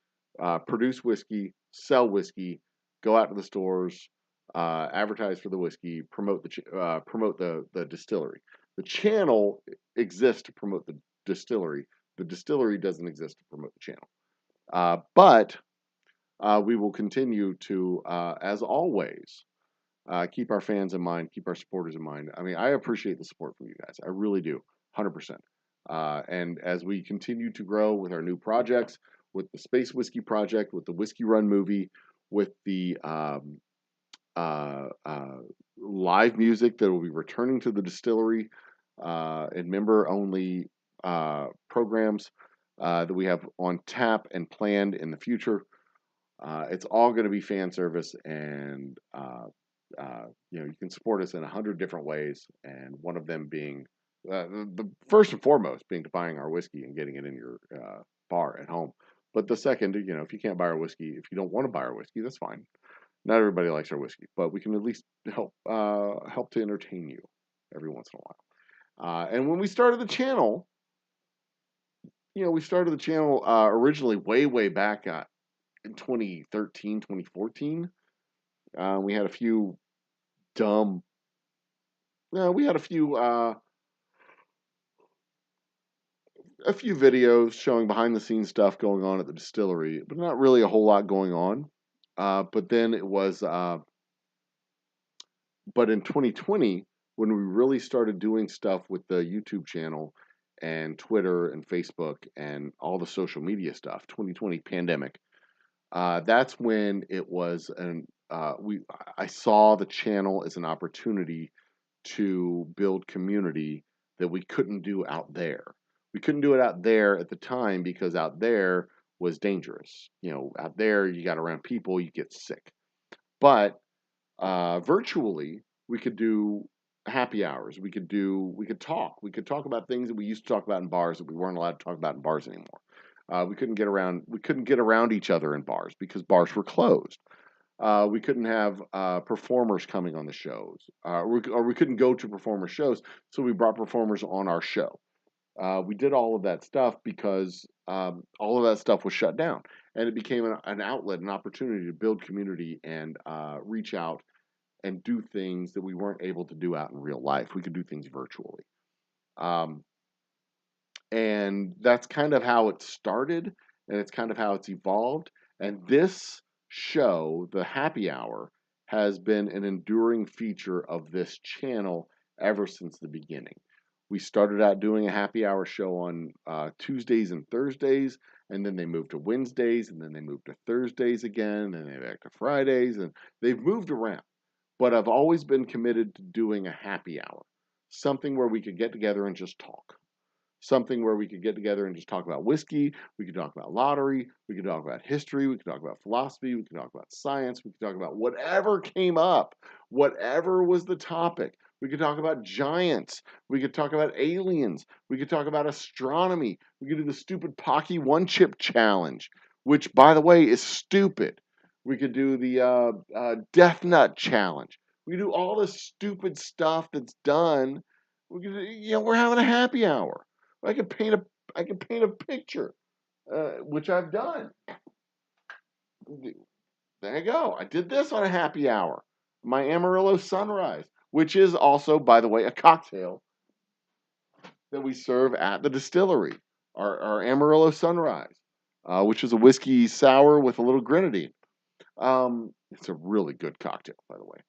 produce whiskey, sell whiskey, go out to the stores, advertise for the whiskey, promote the distillery. The channel exists to promote the distillery. The distillery doesn't exist to promote the channel. But we will continue to, as always, keep our fans in mind, keep our supporters in mind. I mean, I appreciate the support from you guys. I really do, 100%. And as we continue to grow with our new projects, with the Space Whiskey Project, with the Whiskey Run movie, with the live music that will be returning to the distillery, and member-only programs that we have on tap and planned in the future. It's all going to be fan service, and you can support us in 100 different ways, and one of them being the first and foremost being buying our whiskey and getting it in your bar at home. But the second, if you can't buy our whiskey, if you don't want to buy our whiskey, that's fine. Not everybody likes our whiskey, but we can at least help to entertain you every once in a while. And when we started the channel, originally way back in 2013, 2014. We had a few a few videos showing behind the scenes stuff going on at the distillery, but not really a whole lot going on. But then it was, but in 2020, when we really started doing stuff with the YouTube channel and Twitter and Facebook and all the social media stuff, 2020 pandemic, that's when it was, I saw the channel as an opportunity to build community that we couldn't do out there. We couldn't do it out there at the time because out there was dangerous. Out there you got around people, you get sick. But virtually, we could do happy hours. We could talk. We could talk about things that we used to talk about in bars that we weren't allowed to talk about in bars anymore. We couldn't get around each other in bars because bars were closed. We couldn't have performers coming on the shows, or we couldn't go to performer shows, so we brought performers on our show. We did all of that stuff because all of that stuff was shut down, and it became an outlet, an opportunity to build community and reach out and do things that we weren't able to do out in real life. We could do things virtually. And that's kind of how it started, and it's kind of how it's evolved. And this show, the Happy Hour, has been an enduring feature of this channel ever since the beginning. We started out doing a Happy Hour show on Tuesdays and Thursdays, and then they moved to Wednesdays, and then they moved to Thursdays again, and then back to Fridays, and they've moved around. But I've always been committed to doing a Happy Hour, something where we could get together and just talk. Something where we could get together and just talk about whiskey. We could talk about lottery. We could talk about history. We could talk about philosophy. We could talk about science. We could talk about whatever came up, whatever was the topic. We could talk about giants. We could talk about aliens. We could talk about astronomy. We could do the stupid Pocky One Chip Challenge, which, by the way, is stupid. We could do the Death Nut Challenge. We could do all this stupid stuff that's done. We're having a happy hour. I can paint a picture, which I've done. There you go. I did this on a happy hour. My Amarillo Sunrise, which is also, by the way, a cocktail that we serve at the distillery. Our Amarillo Sunrise, which is a whiskey sour with a little grenadine. It's a really good cocktail, by the way.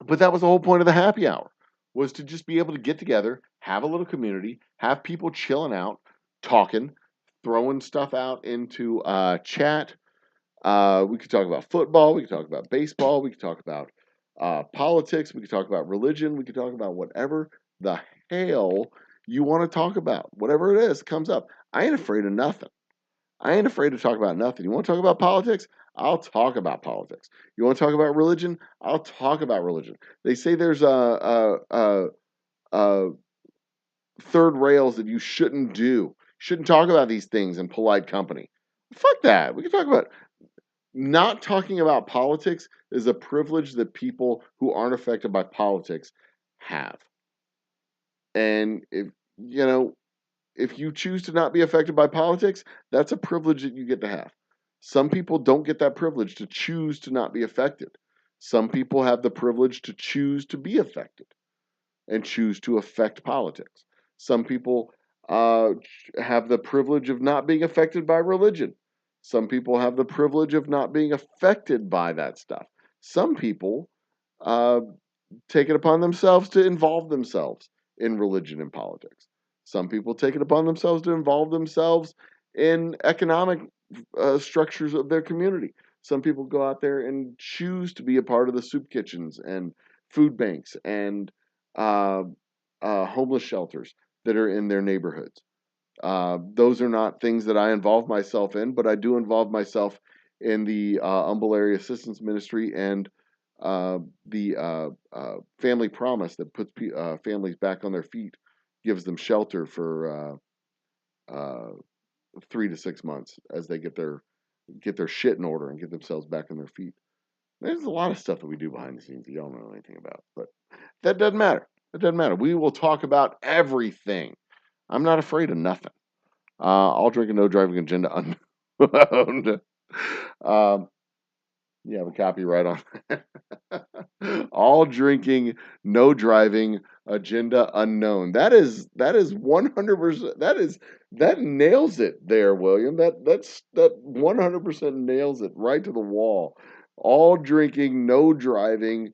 But that was the whole point of the happy hour, was to just be able to get together, have a little community, have people chilling out, talking, throwing stuff out into chat. We could talk about football. We could talk about baseball. We could talk about politics. We could talk about religion. We could talk about whatever the hell you want to talk about. Whatever it is comes up. I ain't afraid of nothing. I ain't afraid to talk about nothing. You want to talk about politics? I'll talk about politics. You want to talk about religion? I'll talk about religion. They say there's a third rails that you shouldn't do. Shouldn't talk about these things in polite company. Fuck that. We can talk about not talking about politics is a privilege that people who aren't affected by politics have. And if you choose to not be affected by politics, that's a privilege that you get to have. Some people don't get that privilege to choose to not be affected. Some people have the privilege to choose to be affected and choose to affect politics. Some people have the privilege of not being affected by religion. Some people have the privilege of not being affected by that stuff. Some people uh, take it upon themselves to involve themselves in religion and politics. Some people take it upon themselves to involve themselves in economic structures of their community. Some people go out there and choose to be a part of the soup kitchens and food banks and uh, homeless shelters that are in their neighborhoods. Those are not things that I involve myself in, but I do involve myself in the Humble Area Assistance Ministry and the Family Promise that puts families back on their feet, gives them shelter for 3 to 6 months as they get their shit in order and get themselves back on their feet. There's a lot of stuff that we do behind the scenes that y'all don't know anything about, but that doesn't matter. It doesn't matter. We will talk about everything. I'm not afraid of nothing. I'll drink a no driving agenda unknown. You have a copyright on that. All drinking, no driving, agenda unknown. That is 100%. That nails it there, William. That 100% nails it right to the wall. All drinking, no driving,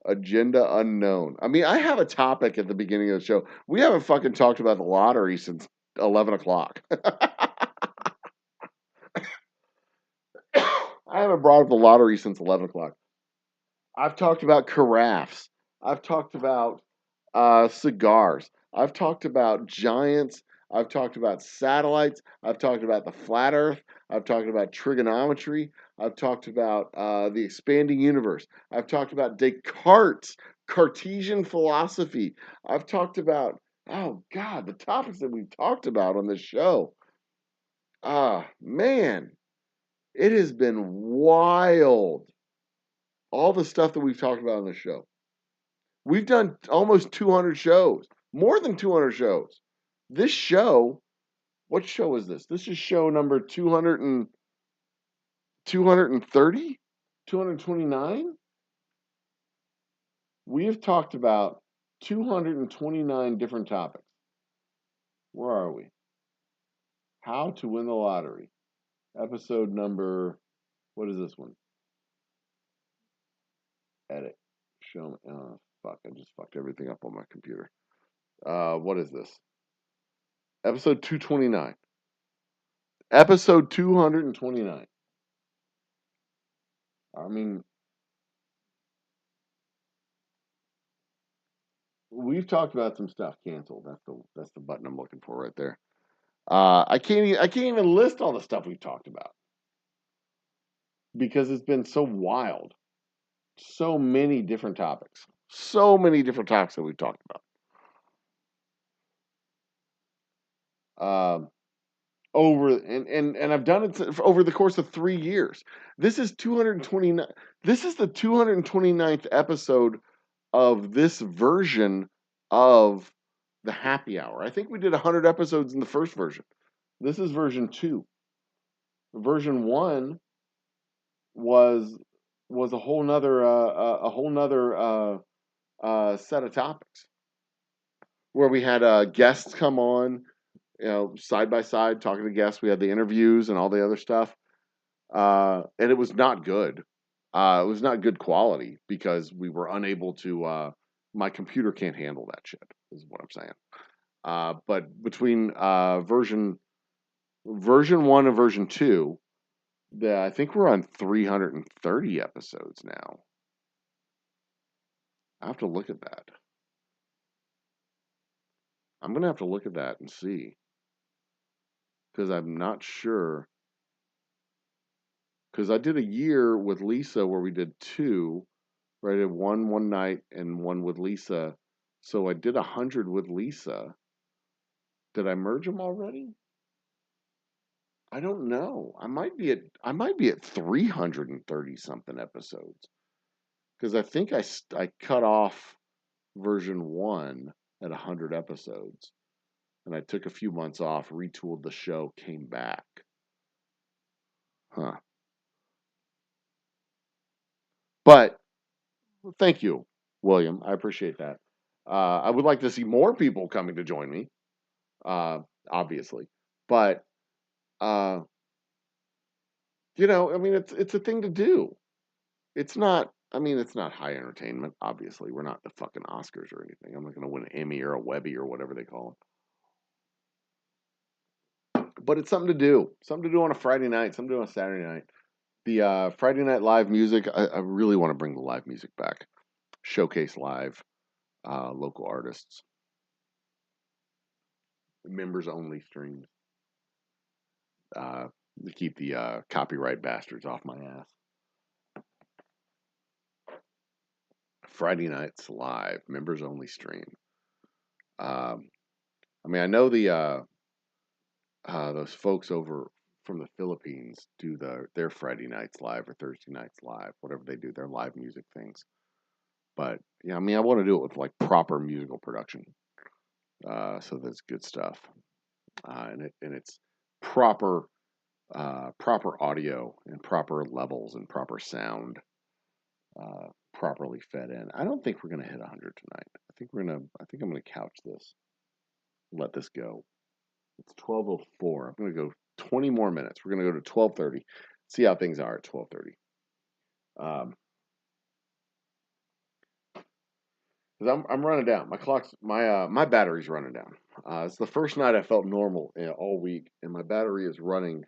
agenda unknown. I mean, I have a topic at the beginning of the show. We haven't fucking talked about the lottery since 11 o'clock. I haven't brought up the lottery since 11 o'clock. I've talked about carafes. I've talked about cigars. I've talked about giants. I've talked about satellites. I've talked about the flat earth. I've talked about trigonometry. I've talked about the expanding universe. I've talked about Descartes, Cartesian philosophy. I've talked about, oh God, the topics that we've talked about on this show. Man, it has been wild. All the stuff that we've talked about on the show. We've done almost 200 shows, more than 200 shows. This show, what show is this? This is show number 230, 229. We have talked about 229 different topics. Where are we? How to win the lottery. Episode number, what is this one? Edit. Show me. Oh, fuck. I just fucked everything up on my computer. What is this? Episode 229. Episode 229. I mean, we've talked about some stuff canceled. That's the button I'm looking for right there. I can't even list all the stuff we've talked about because it's been so wild. So many different topics. So many different topics that we've talked about. And I've done it over the course of 3 years. This is 229. This is the 229th episode of this version of the happy hour. I think we did 100 episodes in the first version. This is version 2. Version 1 was a whole nother set of topics where we had guests come on, side by side talking to guests. We had the interviews and all the other stuff, and it was not good. It was not good quality because we were unable to. My computer can't handle that shit. Is what I'm saying. But between version 1 and version 2, I think we're on 330 episodes now. I have to look at that. I'm going to have to look at that and see. Because I'm not sure. Because I did a year with Lisa where we did 2. Right? I did one night and one with Lisa. So I did 100 with Lisa. Did I merge them already? I don't know. I might be at 330 something episodes because I think I cut off version 1 at 100 episodes, and I took a few months off, retooled the show, came back. Huh. But thank you, William. I appreciate that. I would like to see more people coming to join me, uh, obviously. But uh, I mean, it's a thing to do. It's not. I mean, it's not high entertainment. Obviously, we're not the fucking Oscars or anything. I'm not going to win an Emmy or a Webby or whatever they call them. But it's something to do. Something to do on a Friday night. Something to do on a Saturday night. The Friday night live music. I really want to bring the live music back. Showcase live, local artists, members only streams. To keep the copyright bastards off my ass. Friday nights live, members only stream. I mean, I know those folks over from the Philippines do their Friday nights live or Thursday nights live, whatever they do, their live music things. But yeah, I mean, I want to do it with like proper musical production, so that's good stuff, and it's proper proper audio and proper levels and proper sound, properly fed in. I don't think we're gonna hit 100 tonight. I think I'm gonna couch this, let this go. It's 12:04. I'm gonna go 20 more minutes. We're gonna go to 12:30. See how things are at 12:30. Because I'm running down. My battery's running down. It's the first night I felt normal all week, and my battery is running.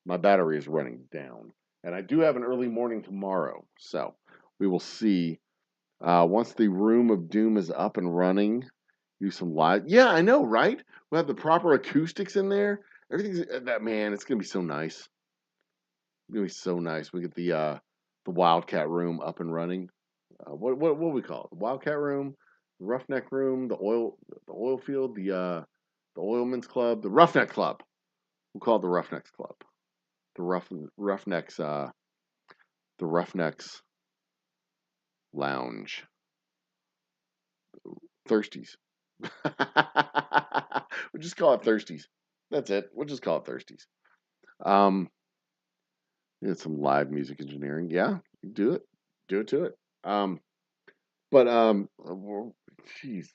My battery is running down, and I do have an early morning tomorrow. So we will see. Once the Room of Doom is up and running, do some live. Yeah, I know, right? We have the proper acoustics in there. Everything's that man. It's gonna be so nice. It's gonna be so nice. We get the Wildcat Room up and running. What we call it? The Wildcat Room, the Roughneck Room, the oil field, the Oilman's Club, the Roughneck Club. We'll call it the Roughnecks Club. The Roughnecks the Roughnecks Lounge. Thirsties. We'll just call it Thirsties. That's it. We'll just call it Thirsties. Did some live music engineering. Yeah, do it. Do it to it. But jeez,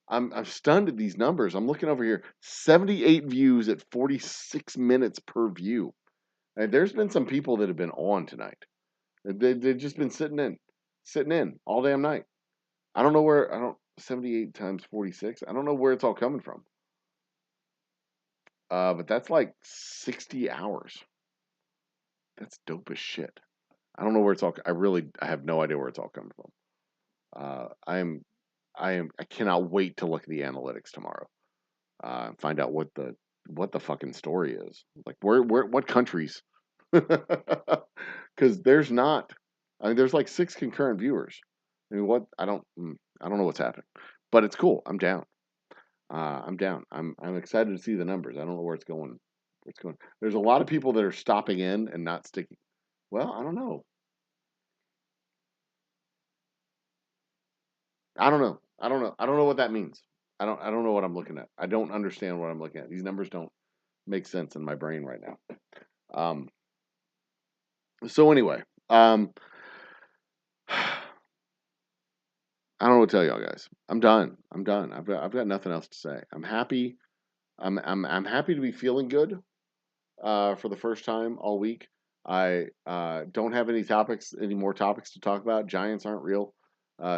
I'm stunned at these numbers. I'm looking over here. 78 views at 46 minutes per view. And there's been some people that have been on tonight. They've just been sitting in all damn night. I don't know where. I don't 78 times 46. I don't know where it's all coming from. But that's like 60 hours. That's dope as shit. I don't know where it's all. I have no idea where it's all coming from. I cannot wait to look at the analytics tomorrow. Find out what the fucking story is. Like what countries? Because there's not. I mean, there's like 6 concurrent viewers. I mean, what? I don't know what's happening, but it's cool. I'm down. I'm down. I'm excited to see the numbers. I don't know where it's going. There's a lot of people that are stopping in and not sticking. Well, I don't know. I don't know. I don't know. I don't know what that means. I don't know what I'm looking at. I don't understand what I'm looking at. These numbers don't make sense in my brain right now. Um, so anyway, I don't know what to tell y'all guys. I'm done. I've got nothing else to say. I'm happy. I'm happy to be feeling good for the first time all week. I don't have any more topics to talk about. Giants aren't real.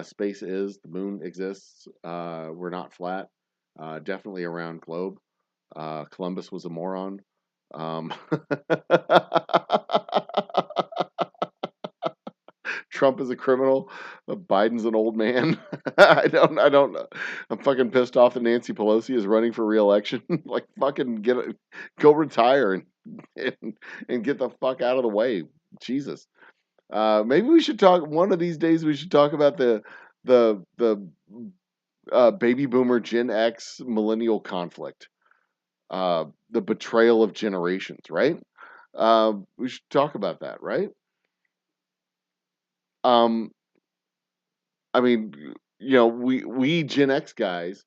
Space is. The moon exists. We're not flat. Definitely a round globe. Columbus was a moron. Um, Trump is a criminal. Biden's an old man. I don't know. I'm fucking pissed off that Nancy Pelosi is running for re-election. Like fucking go retire and get the fuck out of the way. Jesus. Maybe we should talk one of these days. We should talk about the baby boomer Gen X millennial conflict. the betrayal of generations, right? We should talk about that, right? Um, I mean, we Gen X guys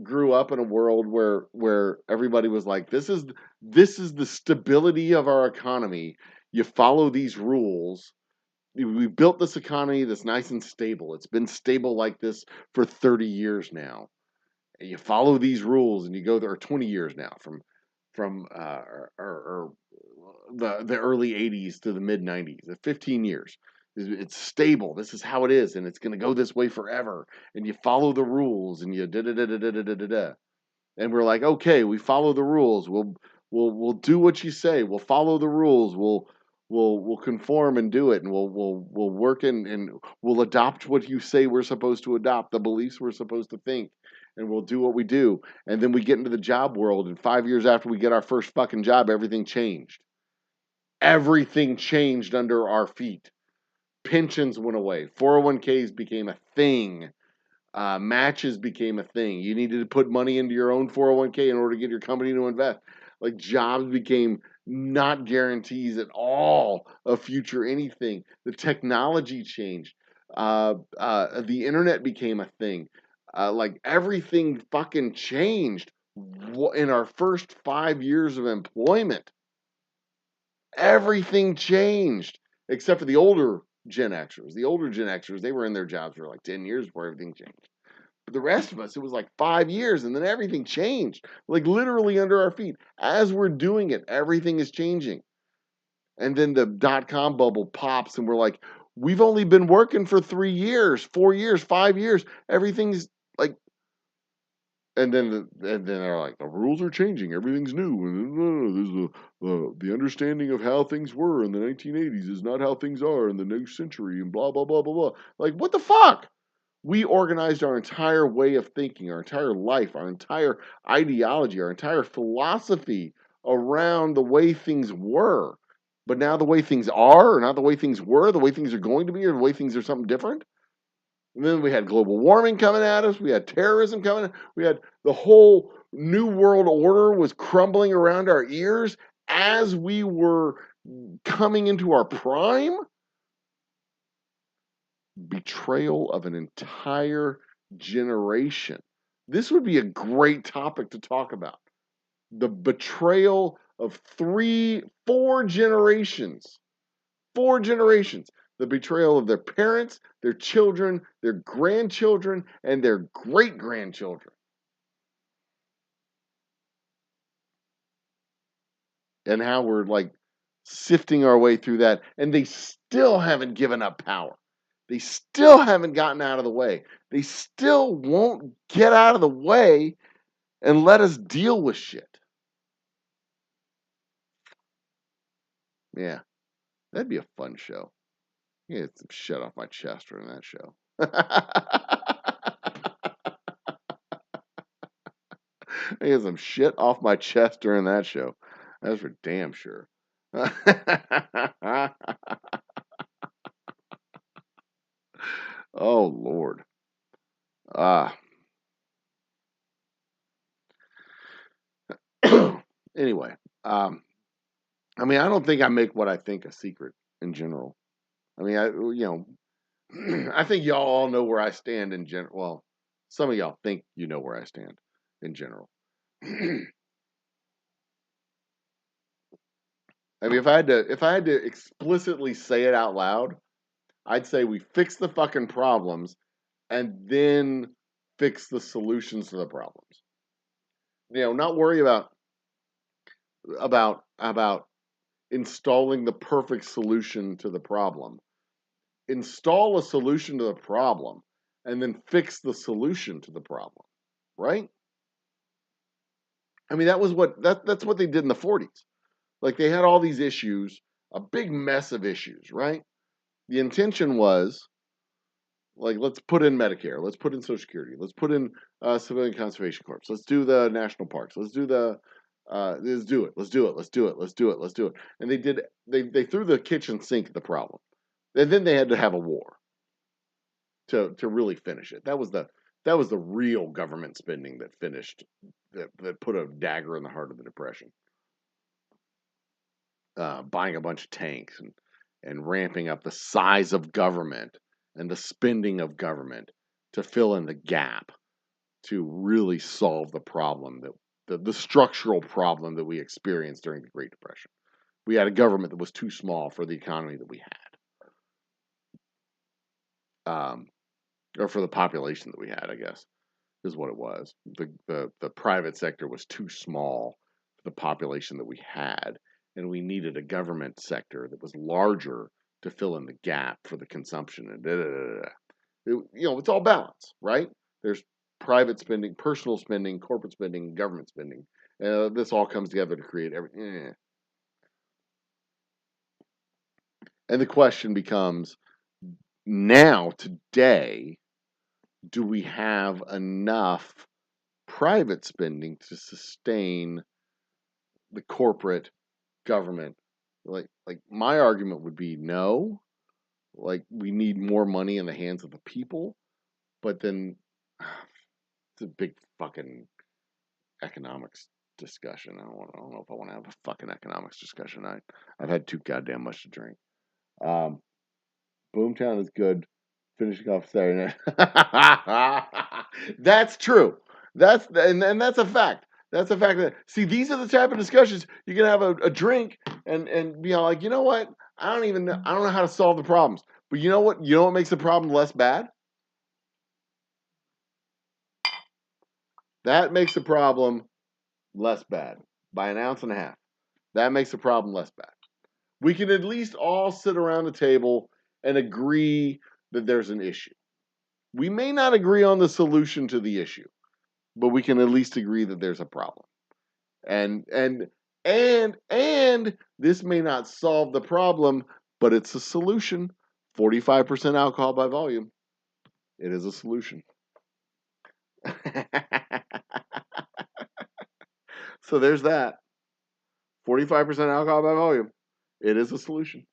grew up in a world where everybody was like, this is the stability of our economy. You follow these rules. We built this economy that's nice and stable. It's been stable like this for 30 years now. And you follow these rules, and you go there 20 years now from or the early 80s to the mid 90s, 15 years. It's stable. This is how it is, and it's going to go this way forever. And you follow the rules, and you da da da da da da da da. And we're like, okay, we follow the rules. We'll do what you say. We'll follow the rules. We'll conform and do it, and we'll work and we'll adopt what you say we're supposed to adopt, the beliefs we're supposed to think, and we'll do what we do. And then we get into the job world, and 5 years after we get our first fucking job, everything changed. Everything changed under our feet. Pensions went away. 401ks became a thing. Matches became a thing. You needed to put money into your own 401k in order to get your company to invest. Like jobs became not guarantees at all of future anything. The technology changed. The internet became a thing. Like everything fucking changed in our first 5 years of employment. Everything changed except for the older Gen Xers. The older Gen Xers, they were in their jobs for like 10 years before everything changed. But the rest of us, it was like 5 years, and then everything changed, like literally under our feet. As we're doing it, everything is changing. And then the dot-com bubble pops, and we're like, we've only been working for 3 years, 4 years, 5 years. Everything's like, and then they're like, the rules are changing, everything's new. And the understanding of how things were in the 1980s is not how things are in the new century, and blah blah blah blah blah. Like, what the fuck? We organized our entire way of thinking, our entire life, our entire ideology, our entire philosophy around the way things were. But now the way things are, or not the way things were, the way things are going to be, or the way things are something different. And then we had global warming coming at us. We had terrorism coming. We had the whole new world order was crumbling around our ears as we were coming into our prime. Betrayal of an entire generation. This would be a great topic to talk about. The betrayal of 4 generations. 4 generations. The betrayal of their parents, their children, their grandchildren, and their great grandchildren. And how we're like sifting our way through that. And they still haven't given up power. They still haven't gotten out of the way. They still won't get out of the way and let us deal with shit. Yeah, that'd be a fun show. Get some shit off my chest during that show. Get some shit off my chest during that show. That's for damn sure. Oh Lord. Ah. Anyway, I mean, I don't think I make what I think a secret in general. I mean, I think y'all all know where I stand in general. Well, some of y'all think you know where I stand in general. I mean, if I had to explicitly say it out loud, I'd say we fix the fucking problems and then fix the solutions to the problems. Not worry about installing the perfect solution to the problem. Install a solution to the problem and then fix the solution to the problem, right? I mean, that's what they did in the 40s. Like, they had all these issues, a big mess of issues, right? The intention was, like, let's put in Medicare, let's put in Social Security, let's put in Civilian Conservation Corps, let's do the national parks, let's do let's do it, let's do it, let's do it, let's do it, let's do it. And they threw the kitchen sink at the problem. And then they had to have a war to really finish it. That That was the real government spending that finished, that put a dagger in the heart of the Depression. Buying a bunch of tanks and ramping up the size of government and the spending of government to fill in the gap to really solve the problem the structural problem that we experienced during the Great Depression. We had a government that was too small for the economy that we had, or for the population that we had, I guess, is what it was. The private sector was too small for the population that we had, and we needed a government sector that was larger to fill in the gap for the consumption. And it's all balance, right? There's private spending, personal spending, corporate spending, government spending. This all comes together to create everything. And the question becomes, now, today, do we have enough private spending to sustain the corporate government? Like my argument would be no. Like, we need more money in the hands of the people, but then it's a big fucking economics discussion. I don't know if I want to have a fucking economics discussion. I've had too goddamn much to drink. Boomtown is good. Finishing off Saturday night. That's true. That's a fact. That's a fact. See, these are the type of discussions you can have a drink and be like, you know what? I don't know how to solve the problems. But you know what? You know what makes the problem less bad? That makes the problem less bad by an ounce and a half. That makes the problem less bad. We can at least all sit around the table and agree that there's an issue. We may not agree on the solution to the issue, but we can at least agree that there's a problem. And this may not solve the problem, but it's a solution. 45% alcohol by volume. It is a solution. So there's that. 45% alcohol by volume. It is a solution.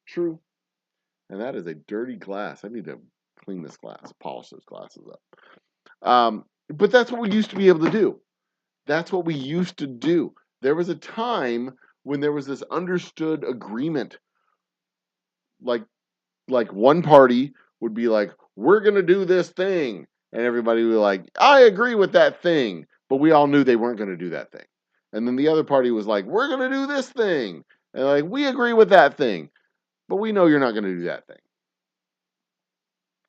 True. And that is a dirty glass. I need to clean this glass, polish those glasses up. But that's what we used to be able to do. That's what we used to do. There was a time when there was this understood agreement. Like one party would be like, we're going to do this thing. And everybody would be like, I agree with that thing. But we all knew they weren't going to do that thing. And then the other party was like, we're going to do this thing. And like, we agree with that thing. But we know you're not going to do that thing.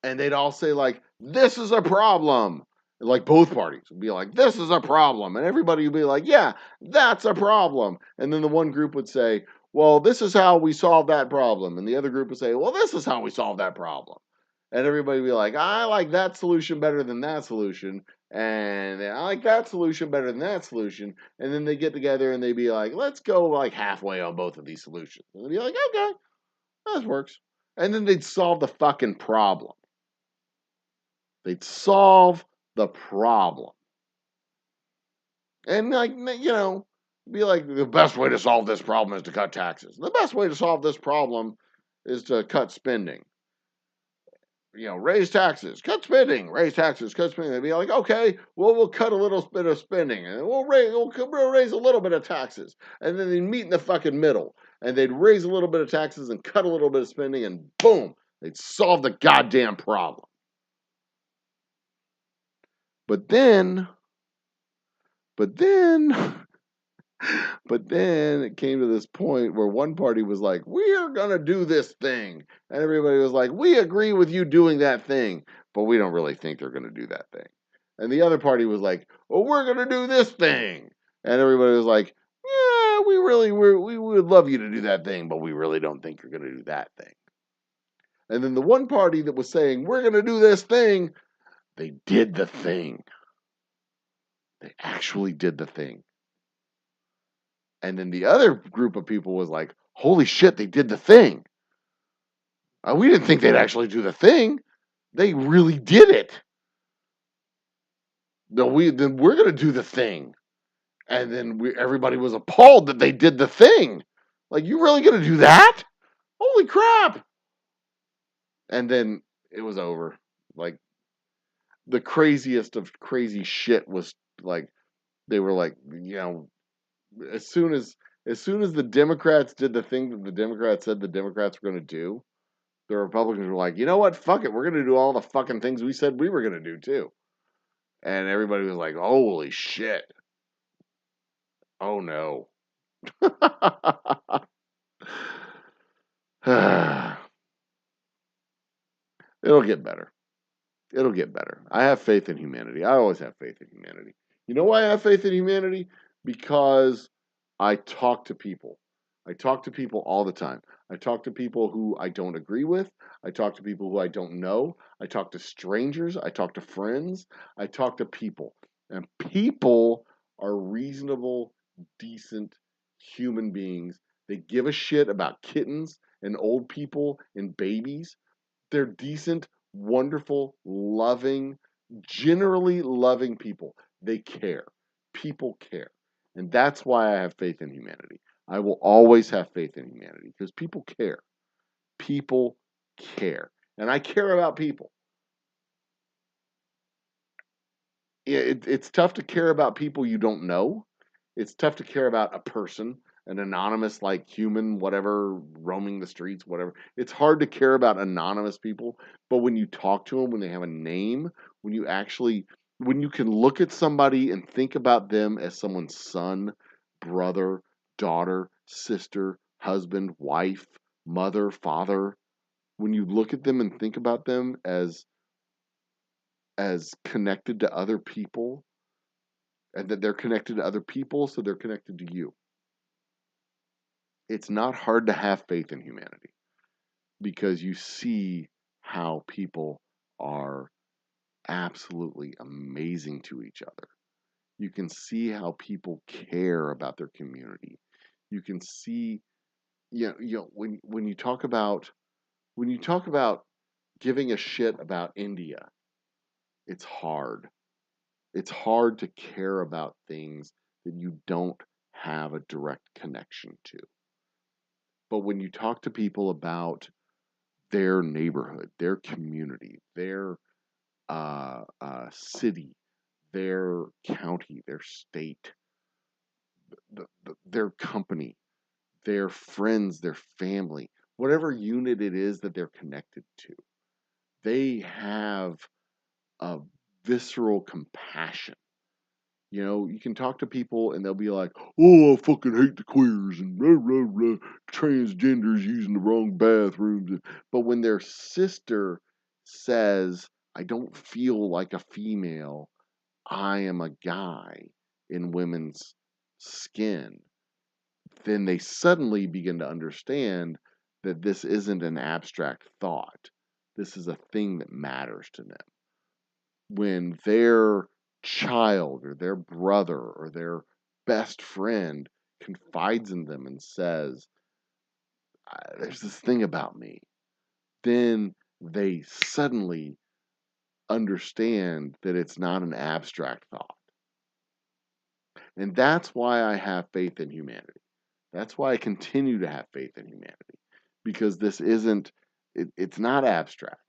And they'd all say like, this is a problem. Like both parties would be like, this is a problem. And everybody would be like, yeah, that's a problem. And then the one group would say, well, this is how we solve that problem. And the other group would say, well, this is how we solve that problem. And everybody would be like, I like that solution better than that solution. And I like that solution better than that solution. And then they get together and they'd be like, let's go like halfway on both of these solutions. And they'd be like, okay, that works. And then they'd solve the fucking problem. They'd solve the problem. And like, be like, the best way to solve this problem is to cut taxes. The best way to solve this problem is to cut spending. Raise taxes, cut spending, raise taxes, cut spending. They'd be like, okay, well, we'll cut a little bit of spending and we'll raise a little bit of taxes. And then they'd meet in the fucking middle and they'd raise a little bit of taxes and cut a little bit of spending and boom, they'd solve the goddamn problem. But then it came to this point where one party was like, we're going to do this thing. And everybody was like, we agree with you doing that thing, but we don't really think they're going to do that thing. And the other party was like, well, we're going to do this thing. And everybody was like, yeah, we would love you to do that thing, but we really don't think you're going to do that thing. And then the one party that was saying, we're going to do this thing, they did the thing. They actually did the thing. And then the other group of people was like, holy shit, they did the thing. We didn't think they'd actually do the thing. They really did it. Then we're going to do the thing. And then everybody was appalled that they did the thing. Like, you really going to do that? Holy crap. And then it was over. Like, the craziest of crazy shit was like, they were like, as soon as the Democrats did the thing that the Democrats said the Democrats were going to do, the Republicans were like, you know what, fuck it, we're going to do all the fucking things we said we were going to do too. And everybody was like, holy shit. Oh no. It'll get better. It'll get better. I have faith in humanity. I always have faith in humanity. You know why I have faith in humanity? Because I talk to people. I talk to people all the time. I talk to people who I don't agree with. I talk to people who I don't know. I talk to strangers. I talk to friends. I talk to people. And people are reasonable, decent human beings. They give a shit about kittens and old people and babies. They're decent, wonderful, loving, generally loving people. They care. People care. And that's why I have faith in humanity. I will always have faith in humanity because people care. People care. And I care about people. It's tough to care about people you don't know. It's tough to care about a person, an anonymous, like human, whatever, roaming the streets, whatever. It's hard to care about anonymous people. But when you talk to them, when they have a name, when you can look at somebody and think about them as someone's son, brother, daughter, sister, husband, wife, mother, father, when you look at them and think about them as connected to other people, and that they're connected to other people, so they're connected to you. It's not hard to have faith in humanity because you see how people are absolutely amazing to each other. You can see how people care about their community. You can see, when you talk about giving a shit about India, it's hard. It's hard to care about things that you don't have a direct connection to. But when you talk to people about their neighborhood, their community, their city, their county, their state, their company, their friends, their family, whatever unit it is that they're connected to, they have a visceral compassion. You can talk to people and they'll be like, oh, I fucking hate the queers and blah, blah, blah, transgenders using the wrong bathrooms. But when their sister says, I don't feel like a female, I am a guy in women's skin, then they suddenly begin to understand that this isn't an abstract thought. This is a thing that matters to them. When their child or their brother or their best friend confides in them and says, there's this thing about me, then they suddenly understand that it's not an abstract thought. And that's why I have faith in humanity. That's why I continue to have faith in humanity, because this isn't, it's not abstract.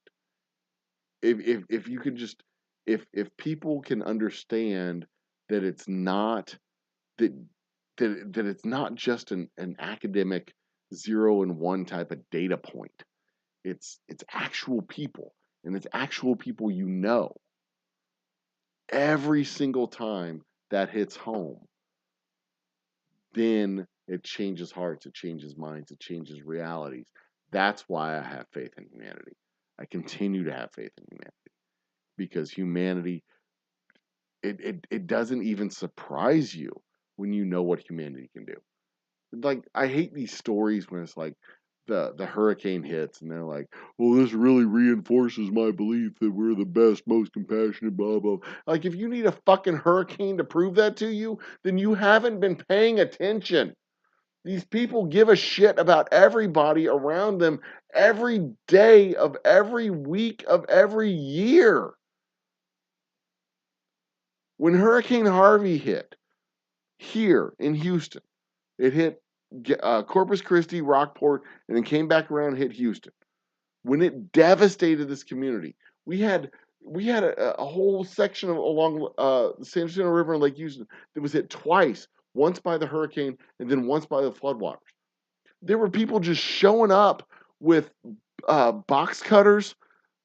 If you could just, if people can understand that it's not, that it's not just an academic 0 and 1 type of data point. It's actual people, and it's actual people every single time that hits home, then it changes hearts, it changes minds, it changes realities. That's why I have faith in humanity. I continue to have faith in humanity because humanity, it doesn't even surprise you when you know what humanity can do. Like, I hate these stories when it's like the hurricane hits and they're like, well, this really reinforces my belief that we're the best, most compassionate, blah, blah. Like, if you need a fucking hurricane to prove that to you, then you haven't been paying attention. These people give a shit about everybody around them every day of every week of every year. When Hurricane Harvey hit here in Houston, it hit Corpus Christi, Rockport, and then came back around and hit Houston. When it devastated this community, we had We had a whole section along the San Jacinto River and Lake Houston that was hit twice, once by the hurricane and then once by the floodwaters. There were people just showing up with box cutters,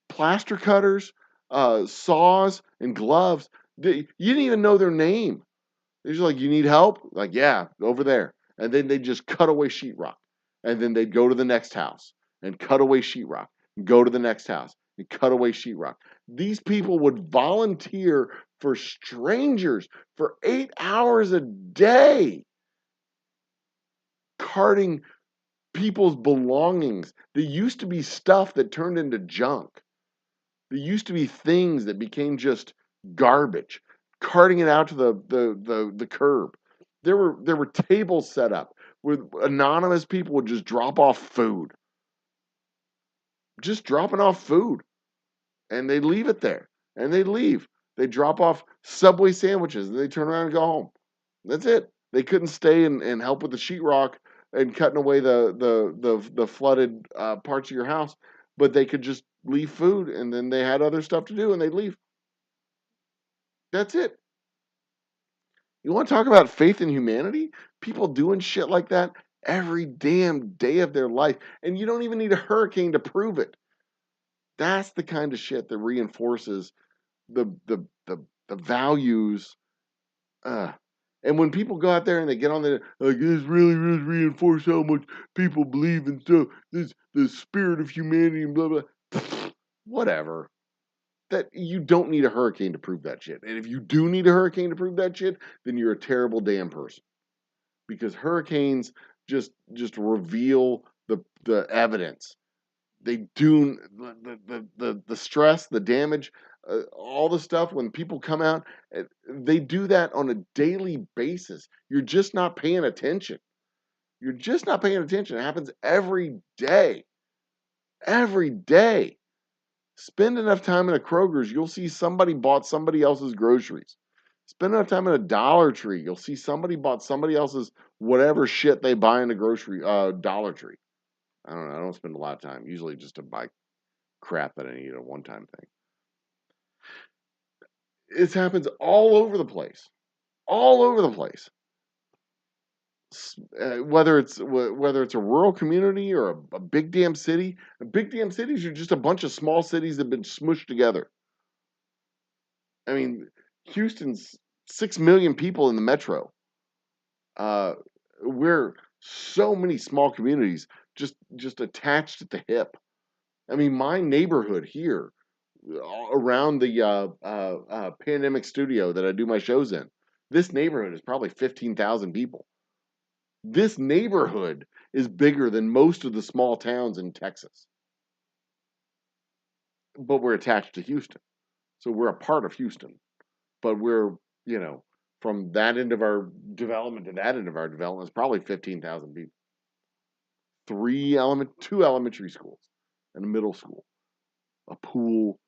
plaster cutters, saws, and gloves. You didn't even know their name. They're just like, you need help? Like, yeah, over there. And then they just cut away sheetrock. And then they'd go to the next house and cut away sheetrock. And go to the next house and cut away sheetrock. These people would volunteer for strangers for 8 hours a day, carting people's belongings. There used to be stuff that turned into junk. There used to be things that became just garbage, carting it out to the curb. There were tables set up where anonymous people would just drop off food. Just dropping off food. And they'd leave it there. And they'd leave. They'd drop off Subway sandwiches and they'd turn around and go home. That's it. They couldn't stay and help with the sheetrock and cutting away the flooded parts of your house, but they could just leave food and then they had other stuff to do and they'd leave. That's it. You want to talk about faith in humanity? People doing shit like that every damn day of their life. And you don't even need a hurricane to prove it. That's the kind of shit that reinforces the values. And when people go out there and they get on the like, this really reinforce how much people believe in stuff. This the spirit of humanity and blah blah. Whatever. That you don't need a hurricane to prove that shit. And if you do need a hurricane to prove that shit, then you're a terrible damn person. Because hurricanes just reveal the evidence. They do the stress, the damage, all the stuff. When people come out, they do that on a daily basis. You're just not paying attention. You're just not paying attention. It happens every day. Every day. Spend enough time in a Kroger's, you'll see somebody bought somebody else's groceries. Spend enough time in a Dollar Tree, you'll see somebody bought somebody else's whatever shit they buy in a grocery Dollar Tree. I don't know. I don't spend a lot of time, usually just to buy crap that I need a one-time thing. It happens all over the place. All over the place. Whether it's a rural community or a big damn city. Big damn cities are just a bunch of small cities that have been smushed together. I mean, Houston's 6 million people in the metro. We're so many small communities just attached at the hip. I mean, my neighborhood here around the pandemic studio that I do my shows in, this neighborhood is probably 15,000 people. This neighborhood is bigger than most of the small towns in Texas. But we're attached to Houston. So we're a part of Houston. But we're, from that end of our development to that end of our development is probably 15,000 people. 2 elementary schools and a middle school, a pool,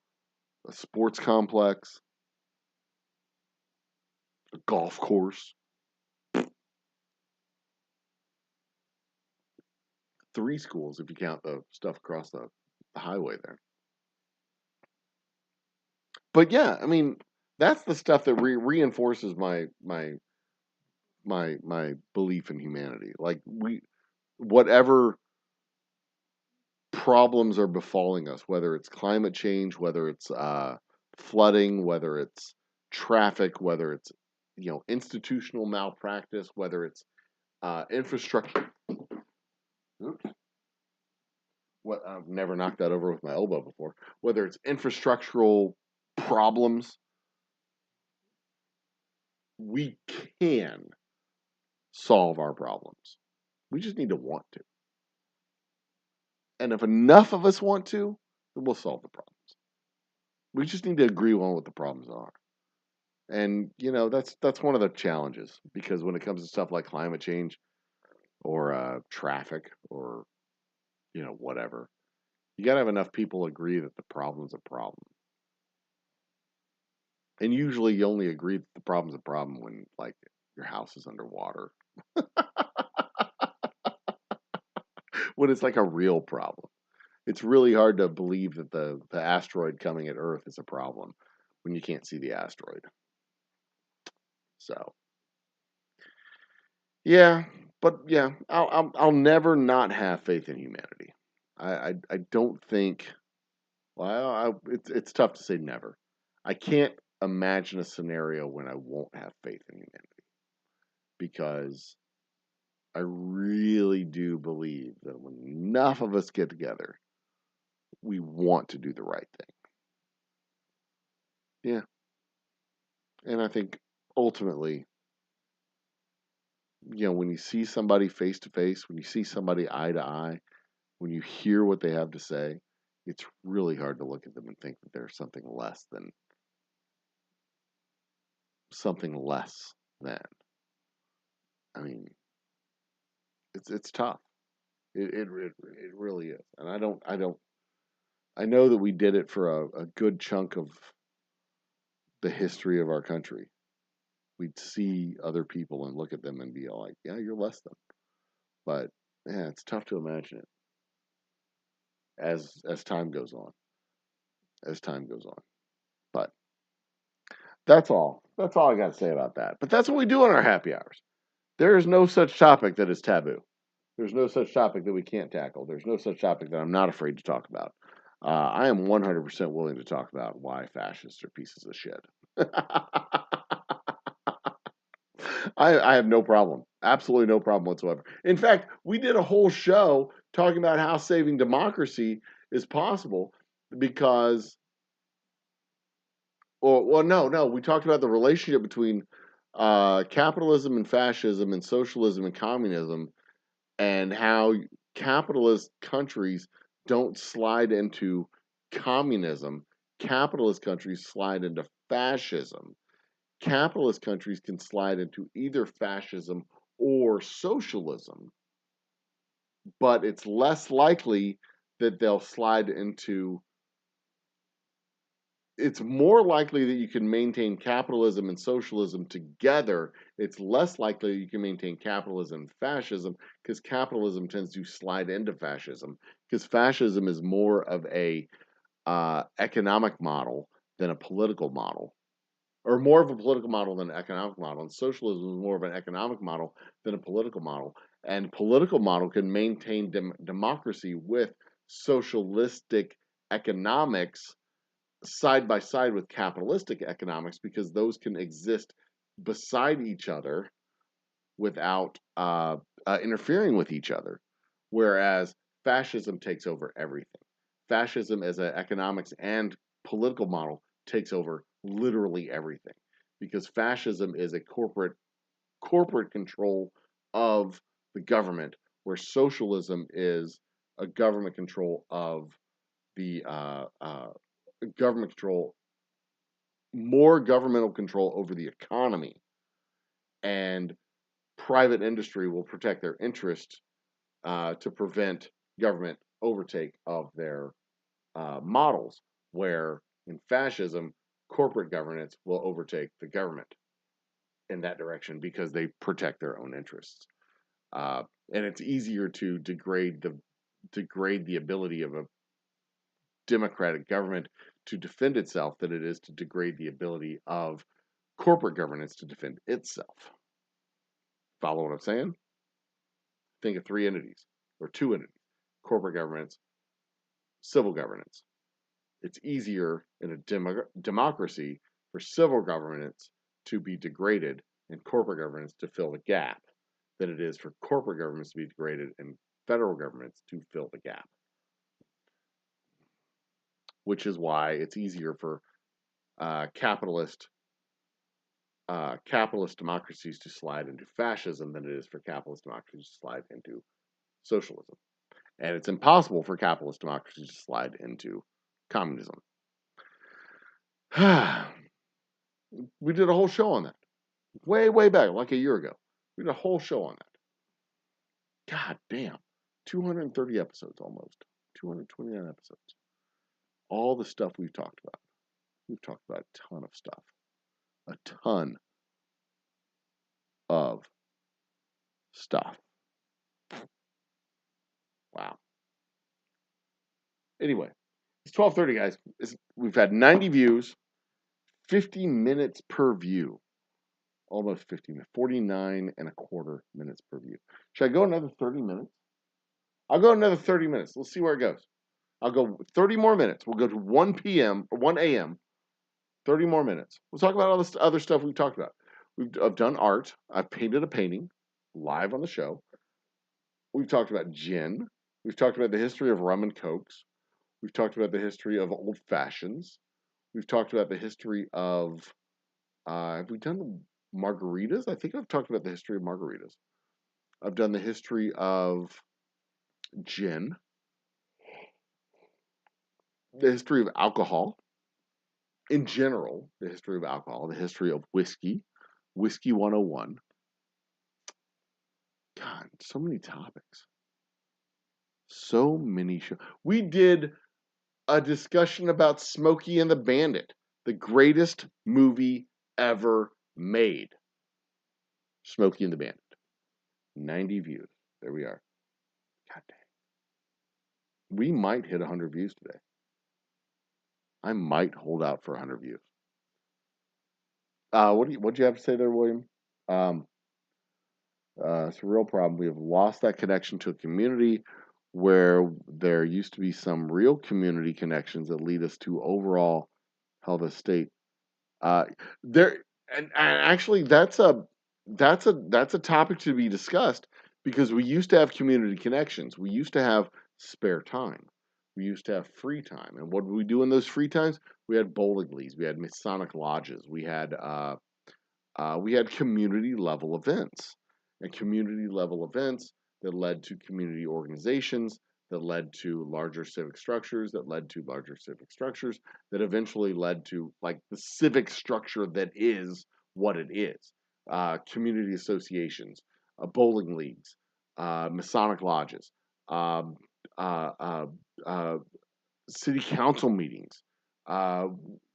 a sports complex, a golf course. 3 schools if you count the stuff across the highway there. But yeah, I mean, that's the stuff that reinforces my belief in humanity. Like whatever problems are befalling us, whether it's climate change, whether it's flooding, whether it's traffic, whether it's institutional malpractice, whether it's infrastructure. Oops. What I've never knocked that over with my elbow before. Whether it's infrastructural problems, we can solve our problems. We just need to want to. And if enough of us want to, then we'll solve the problems. We just need to agree on what the problems are. And that's one of the challenges, because when it comes to stuff like climate change or traffic or whatever, you got to have enough people agree that the problem's a problem. And usually you only agree that the problem's a problem when like your house is underwater. When it's like a real problem. it's really hard to believe that the asteroid coming at Earth is a problem when you can't see the asteroid. So, yeah, but yeah, I'll never not have faith in humanity. I don't think. Well, it's tough to say never. I can't imagine a scenario when I won't have faith in humanity because I really do believe that when enough of us get together, we want to do the right thing. Yeah. And I think ultimately, when you see somebody face to face, when you see somebody eye to eye, when you hear what they have to say, it's really hard to look at them and think that they're something less than. I mean, it's tough. It really is. And I know that we did it for a good chunk of the history of our country. We'd see other people and look at them and be like, yeah, you're less than. But yeah, it's tough to imagine it as time goes on. As time goes on. But that's all. That's all I got to say about that. But that's what we do on our happy hours. There is no such topic that is taboo. There's no such topic that we can't tackle. There's no such topic that I'm not afraid to talk about. I am 100% willing to talk about why fascists are pieces of shit. I have no problem. Absolutely no problem whatsoever. In fact, we did a whole show talking about how saving democracy is possible because, no, we talked about the relationship between capitalism and fascism and socialism and communism and how capitalist countries don't slide into communism. Capitalist countries slide into fascism. Capitalist countries can slide into either fascism or socialism, but it's less likely that they'll slide into. It's more likely that you can maintain capitalism and socialism together. It's less likely you can maintain capitalism and fascism because capitalism tends to slide into fascism because fascism is more of a economic model than a political model, or more of a political model than an economic model. And socialism is more of an economic model than a political model. And political model can maintain democracy with socialistic economics side by side with capitalistic economics because those can exist beside each other without interfering with each other. Whereas fascism takes over everything. Fascism as an economics and political model takes over literally everything because fascism is a corporate control of the government, where socialism is a government control of the government control, more governmental control over the economy, and private industry will protect their interest to prevent government overtake of their models, where in fascism, corporate governance will overtake the government in that direction because they protect their own interests. And it's easier to degrade the ability of a democratic government to defend itself than it is to degrade the ability of corporate governance to defend itself. Follow what I'm saying? Think of three entities or two entities: corporate governance, civil governance. It's easier in a democracy for civil governance to be degraded and corporate governance to fill the gap than it is for corporate governments to be degraded and federal governments to fill the gap. Which is why it's easier for capitalist democracies to slide into fascism than it is for capitalist democracies to slide into socialism. And it's impossible for capitalist democracies to slide into communism. We did a whole show on that. Way, way back, like a year ago. We did a whole show on that. God damn. 230 episodes almost. 229 episodes. All the stuff we've talked about. We've talked about a ton of stuff. A ton of stuff. Wow. Anyway, it's 12:30, guys. We've had 90 views, 50 minutes per view. Almost 50 minutes, 49 and a quarter minutes per view. Should I go another 30 minutes? I'll go another 30 minutes. Let's see where it goes. I'll go 30 more minutes. We'll go to 1 p.m. or 1 a.m. 30 more minutes. We'll talk about all this other stuff we've talked about. I've done art. I've painted a painting live on the show. We've talked about gin. We've talked about the history of rum and cokes. We've talked about the history of old fashions. We've talked about the history of, have we done margaritas? I think I've talked about the history of margaritas. I've done the history of gin, the history of alcohol in general, the history of alcohol, the history of whiskey, Whiskey 101. God, so many topics. So many shows. We did a discussion about Smokey and the Bandit, the greatest movie ever made. Smokey and the Bandit. 90 views. There we are. God dang. We might hit 100 views today. I might hold out for 100 views. What'd you have to say there, William? It's a real problem. We have lost that connection to a community where there used to be some real community connections that lead us to overall health of state. There and actually that's a topic to be discussed because we used to have community connections. We used to have spare time. We used to have free time. And what did we do in those free times? We had bowling leagues. We had Masonic lodges. We had community level events. And community level events that led to community organizations, that led to larger civic structures, that led to larger civic structures, that eventually led to like the civic structure that is what it is. Community associations, bowling leagues, Masonic lodges, um, uh, uh, uh, city council meetings, uh,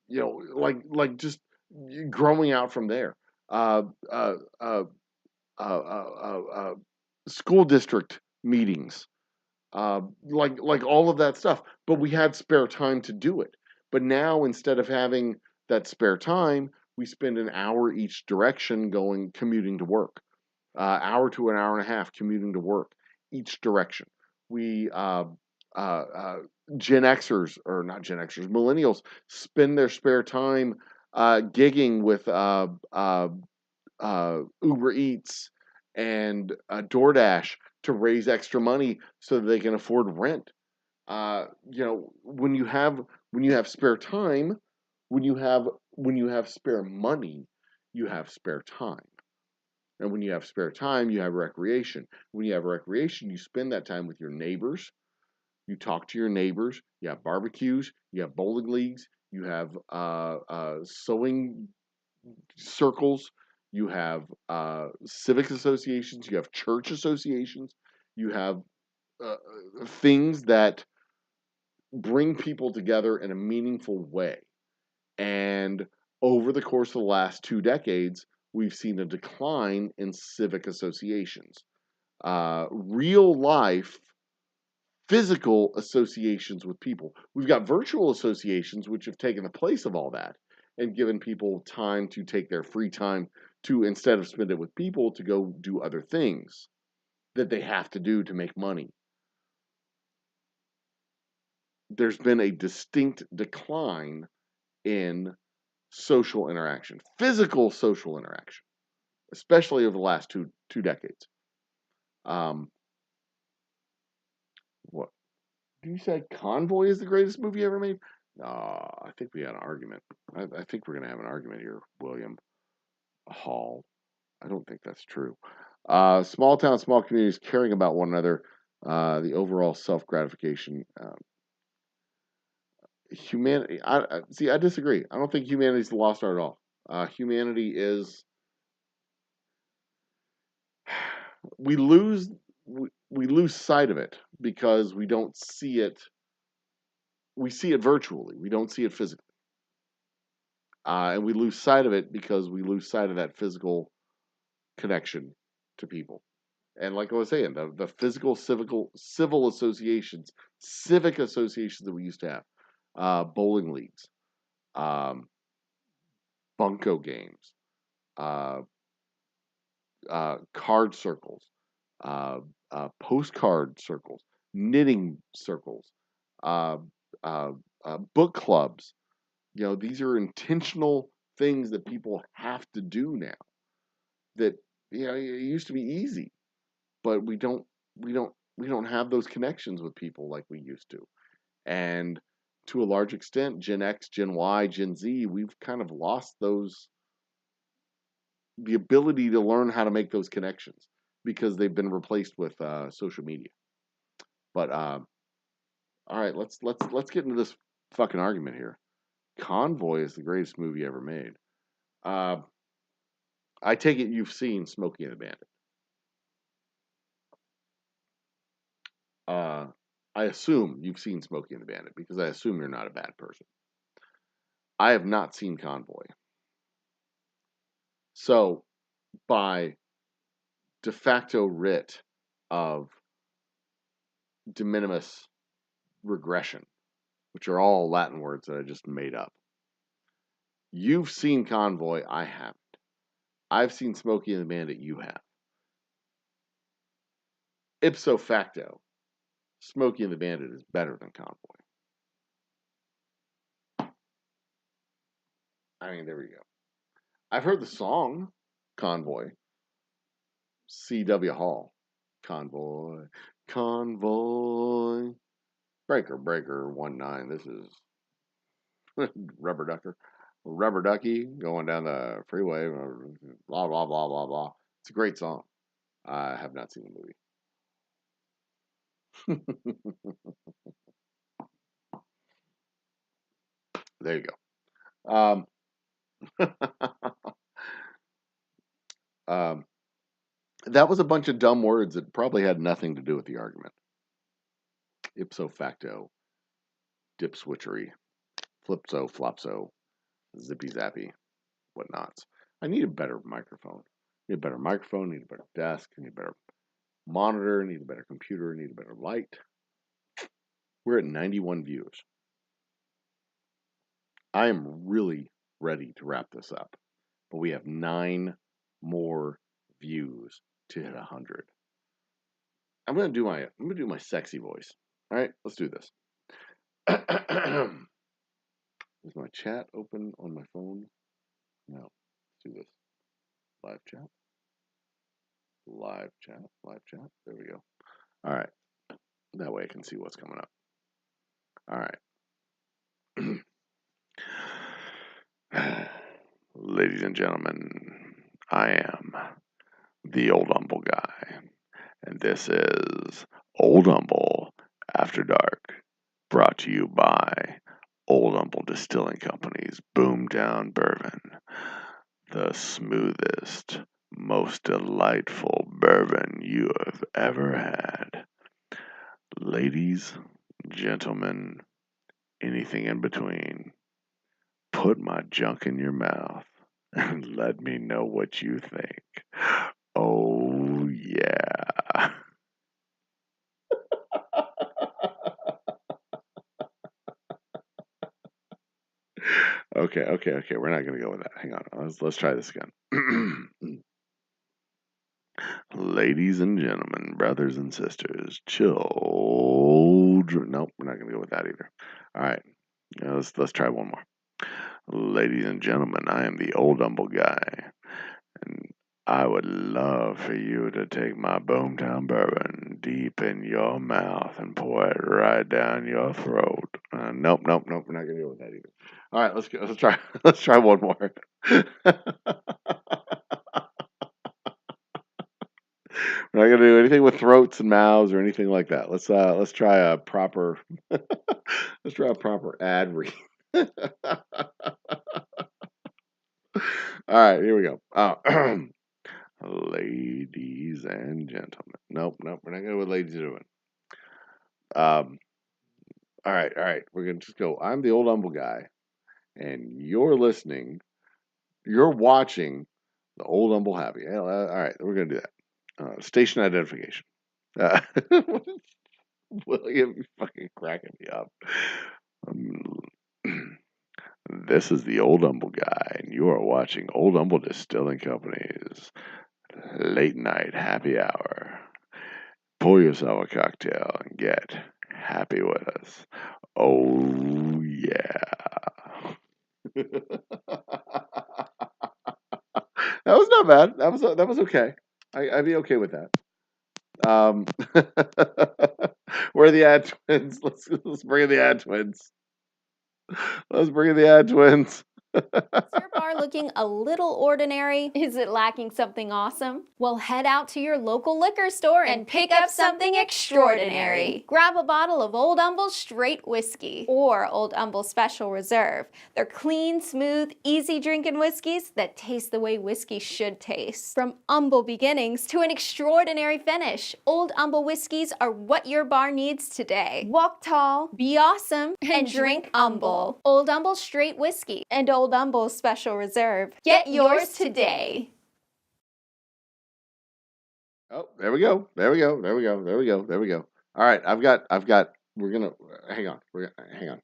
like just growing out from there. Uh, uh, uh, School district meetings, like all of that stuff. But we had spare time to do it. But now instead of having that spare time, we spend an hour each direction commuting to work, hour to an hour and a half commuting to work each direction. We Gen Xers or not Gen Xers, millennials spend their spare time gigging with Uber Eats and DoorDash to raise extra money so that they can afford rent. When you have spare time, when you have spare money, you have spare time. And when you have spare time, you have recreation. When you have recreation, you spend that time with your neighbors. You talk to your neighbors. You have barbecues. You have bowling leagues. You have sewing circles. You have civic associations. You have church associations. You have things that bring people together in a meaningful way. And over the course of the last 2 decades, we've seen a decline in civic associations. Real life, physical associations with people. We've got virtual associations which have taken the place of all that and given people time to take their free time to, instead of spend it with people, to go do other things that they have to do to make money. There's been a distinct decline in social interaction, physical social interaction, especially over the last two decades. What do you say? Convoy is the greatest movie ever made? No, I think we had an argument. I think we're going to have an argument here, William Hall. I don't think that's true. Small town, small communities caring about one another, the overall self gratification. Humanity. I disagree. I don't think humanity's the lost art at all. Humanity is. We lose sight of it because we don't see it. We see it virtually. We don't see it physically. And we lose sight of it because we lose sight of that physical connection to people. And like I was saying, the physical, civil associations, civic associations that we used to have, bowling leagues, um, bunco games, uh, card circles, uh, postcard circles, knitting circles, uh, uh, book clubs. These are intentional things that people have to do now. That it used to be easy, but we don't have those connections with people like we used to. And to a large extent, Gen X, Gen Y, Gen Z, we've kind of lost the ability to learn how to make those connections because they've been replaced with social media. But all right, let's get into this fucking argument here. Convoy is the greatest movie ever made. Uh, I take it you've seen Smokey and the Bandit. Uh, I assume you've seen Smokey and the Bandit because I assume you're not a bad person. I have not seen Convoy. So, by de facto writ of de minimis regression, which are all Latin words that I just made up, you've seen Convoy, I haven't. I've seen Smokey and the Bandit, you have. Ipso facto, Smokey and the Bandit is better than Convoy. I mean, there we go. I've heard the song Convoy, C.W. Hall. Convoy, Convoy. Breaker, breaker, 1-9. This is Rubber Ducker. Rubber Ducky going down the freeway. Blah, blah, blah, blah, blah. It's a great song. I have not seen the movie. There you go. Um, that was a bunch of dumb words that probably had nothing to do with the argument. Ipso facto, dip switchery, flipso, flopso, zippy zappy, whatnots. I need a better microphone. Need a better microphone, need a better desk, need a better monitor, need a better computer, need a better light. We're at 91 views. I am really ready to wrap this up, but we have 9 more views to hit 100. I'm gonna do my sexy voice. All right, let's do this. Is my chat open on my phone? No. Let's do this. Live chat. Live chat. Live chat. There we go. All right. That way I can see what's coming up. All right. Ladies and gentlemen, I am the Old Humble Guy, and this is Old Humble After Dark, brought to you by Old Humble Distilling Company's Boomtown Bourbon, the smoothest, most delightful bourbon you have ever had. Ladies, gentlemen, anything in between, put my junk in your mouth and let me know what you think. Oh, yeah. Okay. We're not going to go with that. Hang on. Let's try this again. Ladies and gentlemen, brothers and sisters, children. Nope, we're not going to go with that either. All right. Let's try one more. Ladies and gentlemen, I am the Old Humble Guy, and I would love for you to take my Boomtown Bourbon deep in your mouth and pour it right down your throat. Nope. We're not going to go with that either. All right, let's go. Let's try. Let's try one more. We're not gonna do anything with throats and mouths or anything like that. Let's try a proper let's try a proper ad read. All right, here we go. Ladies and gentlemen. Nope. We're not gonna go with ladies and gentlemen. All right. We're gonna just go. I'm the Old Humble Guy, and you're listening. You're watching the Old Humble Happy. All right, we're gonna do that. Station identification. William, you fucking cracking me up. This is the Old Humble Guy, and you are watching Old Humble Distilling Company's late night happy hour. Pour yourself a cocktail and get happy with us. Oh, yeah. That was not bad. That was okay. I'd be okay with that. Where are the ad twins? Let's bring in the ad twins. Let's bring in the ad twins. Is your bar looking a little ordinary? Is it lacking something awesome? Well, head out to your local liquor store and pick up something extraordinary. Grab a bottle of Old Humble Straight Whiskey or Old Humble Special Reserve. They're clean, smooth, easy drinking whiskeys that taste the way whiskey should taste. From humble beginnings to an extraordinary finish, Old Humble whiskeys are what your bar needs today. Walk tall, be awesome, and drink humble. Old Humble Straight Whiskey and Old Humble Special Reserve. Get yours today. Oh, there we go. There we go. There we go. There we go. There we go. All right, we're gonna hang on. Hang on.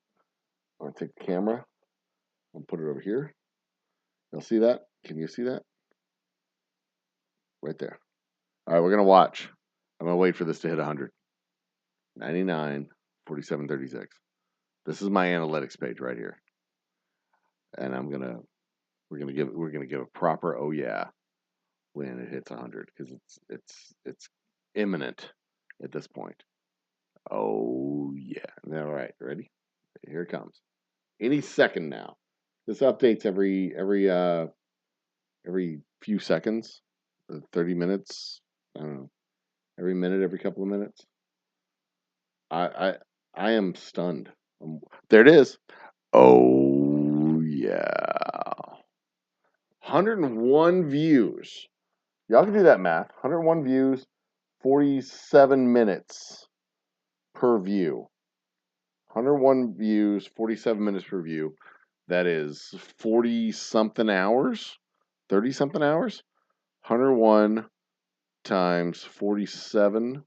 I'm gonna take the camera and put it over here. You'll see that? Can you see that? Right there. All right, we're gonna watch. I'm gonna wait for this to hit 100. 99, 47, 36. This is my analytics page right here, and we're gonna give a proper oh yeah when it hits 100 because it's imminent at this point. Oh yeah! All right, ready? Here it comes. Any second now. This updates every few seconds, 30 minutes. I don't know. Every minute, every couple of minutes. I am stunned. There it is. Oh yeah. 101 views. Y'all can do that math. 101 views, 47 minutes per view. 101 views, 47 minutes per view. That is 40 something hours, 30 something hours. 101 times 47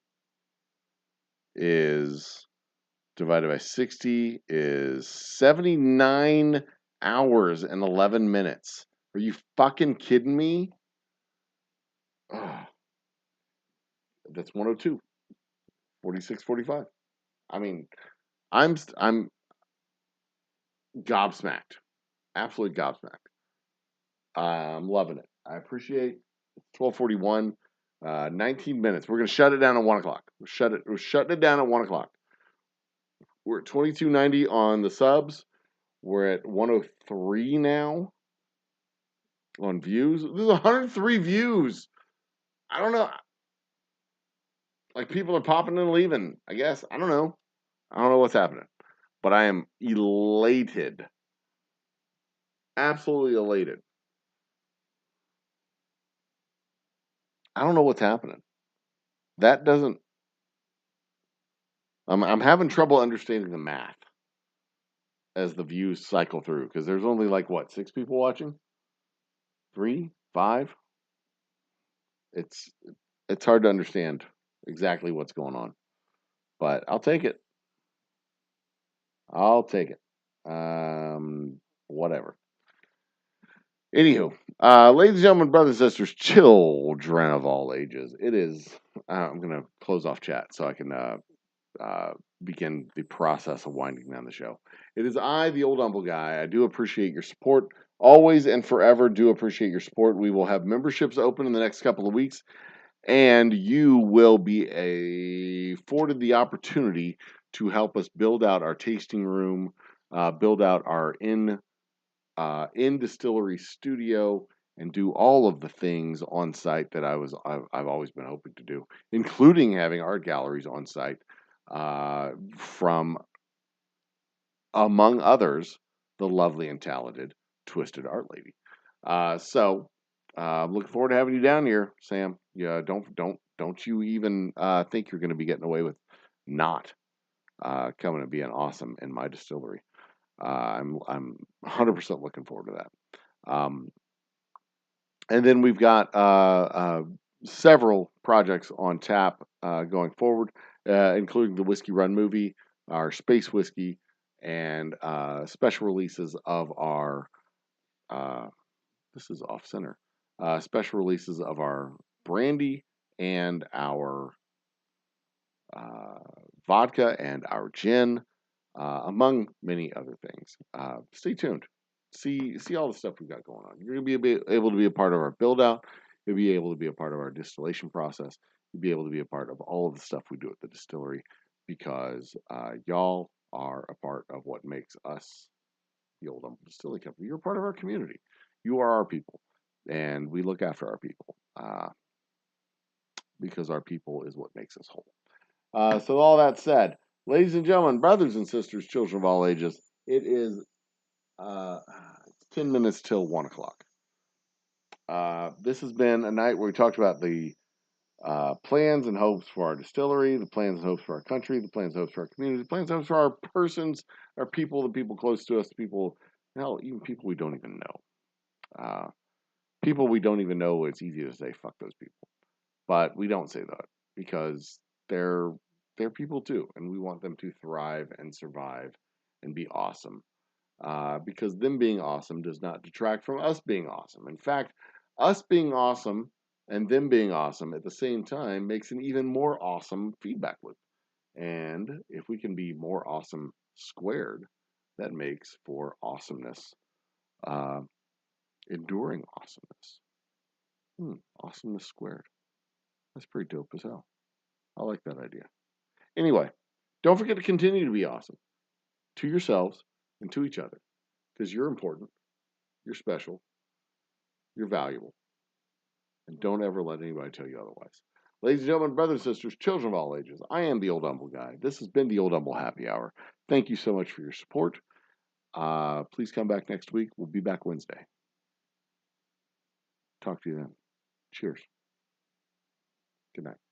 is divided by 60 is 79 hours and 11 minutes. Are you fucking kidding me? Oh, that's 102. 46, 45. I mean, I'm gobsmacked. Absolutely gobsmacked. I'm loving it. I appreciate 12:41. 19 minutes. We're gonna shut it down at 1 o'clock. We're shutting it down at 1 o'clock. We're at 2290 on the subs. We're at 103 now on views. There's 103 views. I don't know. Like people are popping and leaving. I guess I don't know. I don't know what's happening, but I am elated. Absolutely elated. I don't know what's happening. That doesn't. I'm having trouble understanding the math as the views cycle through because there's only like what 6 people watching, 3, 5. It's it's hard to understand exactly what's going on, but I'll take it. I'll take it. Whatever. Anywho, ladies and gentlemen, brothers and sisters, children of all ages, it is. I'm gonna close off chat so I can begin the process of winding down the show. It is I, the Old Humble Guy. I do appreciate your support. Always and forever do appreciate your support. We will have memberships open in the next couple of weeks, and you will be afforded the opportunity to help us build out our tasting room, build out our in distillery studio, and do all of the things on site that I've always been hoping to do, including having art galleries on site from, among others, the lovely and talented Twisted Art Lady. I'm looking forward to having you down here, Sam. Yeah, don't you even think you're going to be getting away with not coming and being awesome in my distillery. I'm 100% looking forward to that. And then we've got several projects on tap going forward, including the Whiskey Run movie, our space whiskey, and special releases of our. This is off center. Special releases of our brandy and our vodka and our gin, among many other things. Stay tuned. See all the stuff we've got going on. You're going to be able to be a part of our build out. You'll be able to be a part of our distillation process. You'll be able to be a part of all of the stuff we do at the distillery because y'all are a part of what makes us the Old Humble Distilling Company. You're a part of our community. You are our people, and we look after our people because our people is what makes us whole. So all that said, ladies and gentlemen, brothers and sisters, children of all ages, it is 10 minutes till 1 o'clock. This has been a night where we talked about the plans and hopes for our distillery, the plans and hopes for our country, the plans and hopes for our community, the plans and hopes for our persons, our people, the people close to us, the people, hell, even people we don't even know. People we don't even know, it's easy to say, fuck those people. But we don't say that because they're people too, and we want them to thrive and survive and be awesome. Because them being awesome does not detract from us being awesome. In fact, us being awesome and them being awesome at the same time makes an even more awesome feedback loop. And if we can be more awesome squared, that makes for awesomeness, enduring awesomeness. Awesomeness squared. That's pretty dope as hell. I like that idea. Anyway, don't forget to continue to be awesome to yourselves and to each other because you're important, you're special, you're valuable, and don't ever let anybody tell you otherwise. Ladies and gentlemen, brothers and sisters, children of all ages, I am the Old Humble Guy. This has been the Old Humble Happy Hour. Thank you so much for your support. Please come back next week. We'll be back Wednesday. Talk to you then. Cheers. Good night.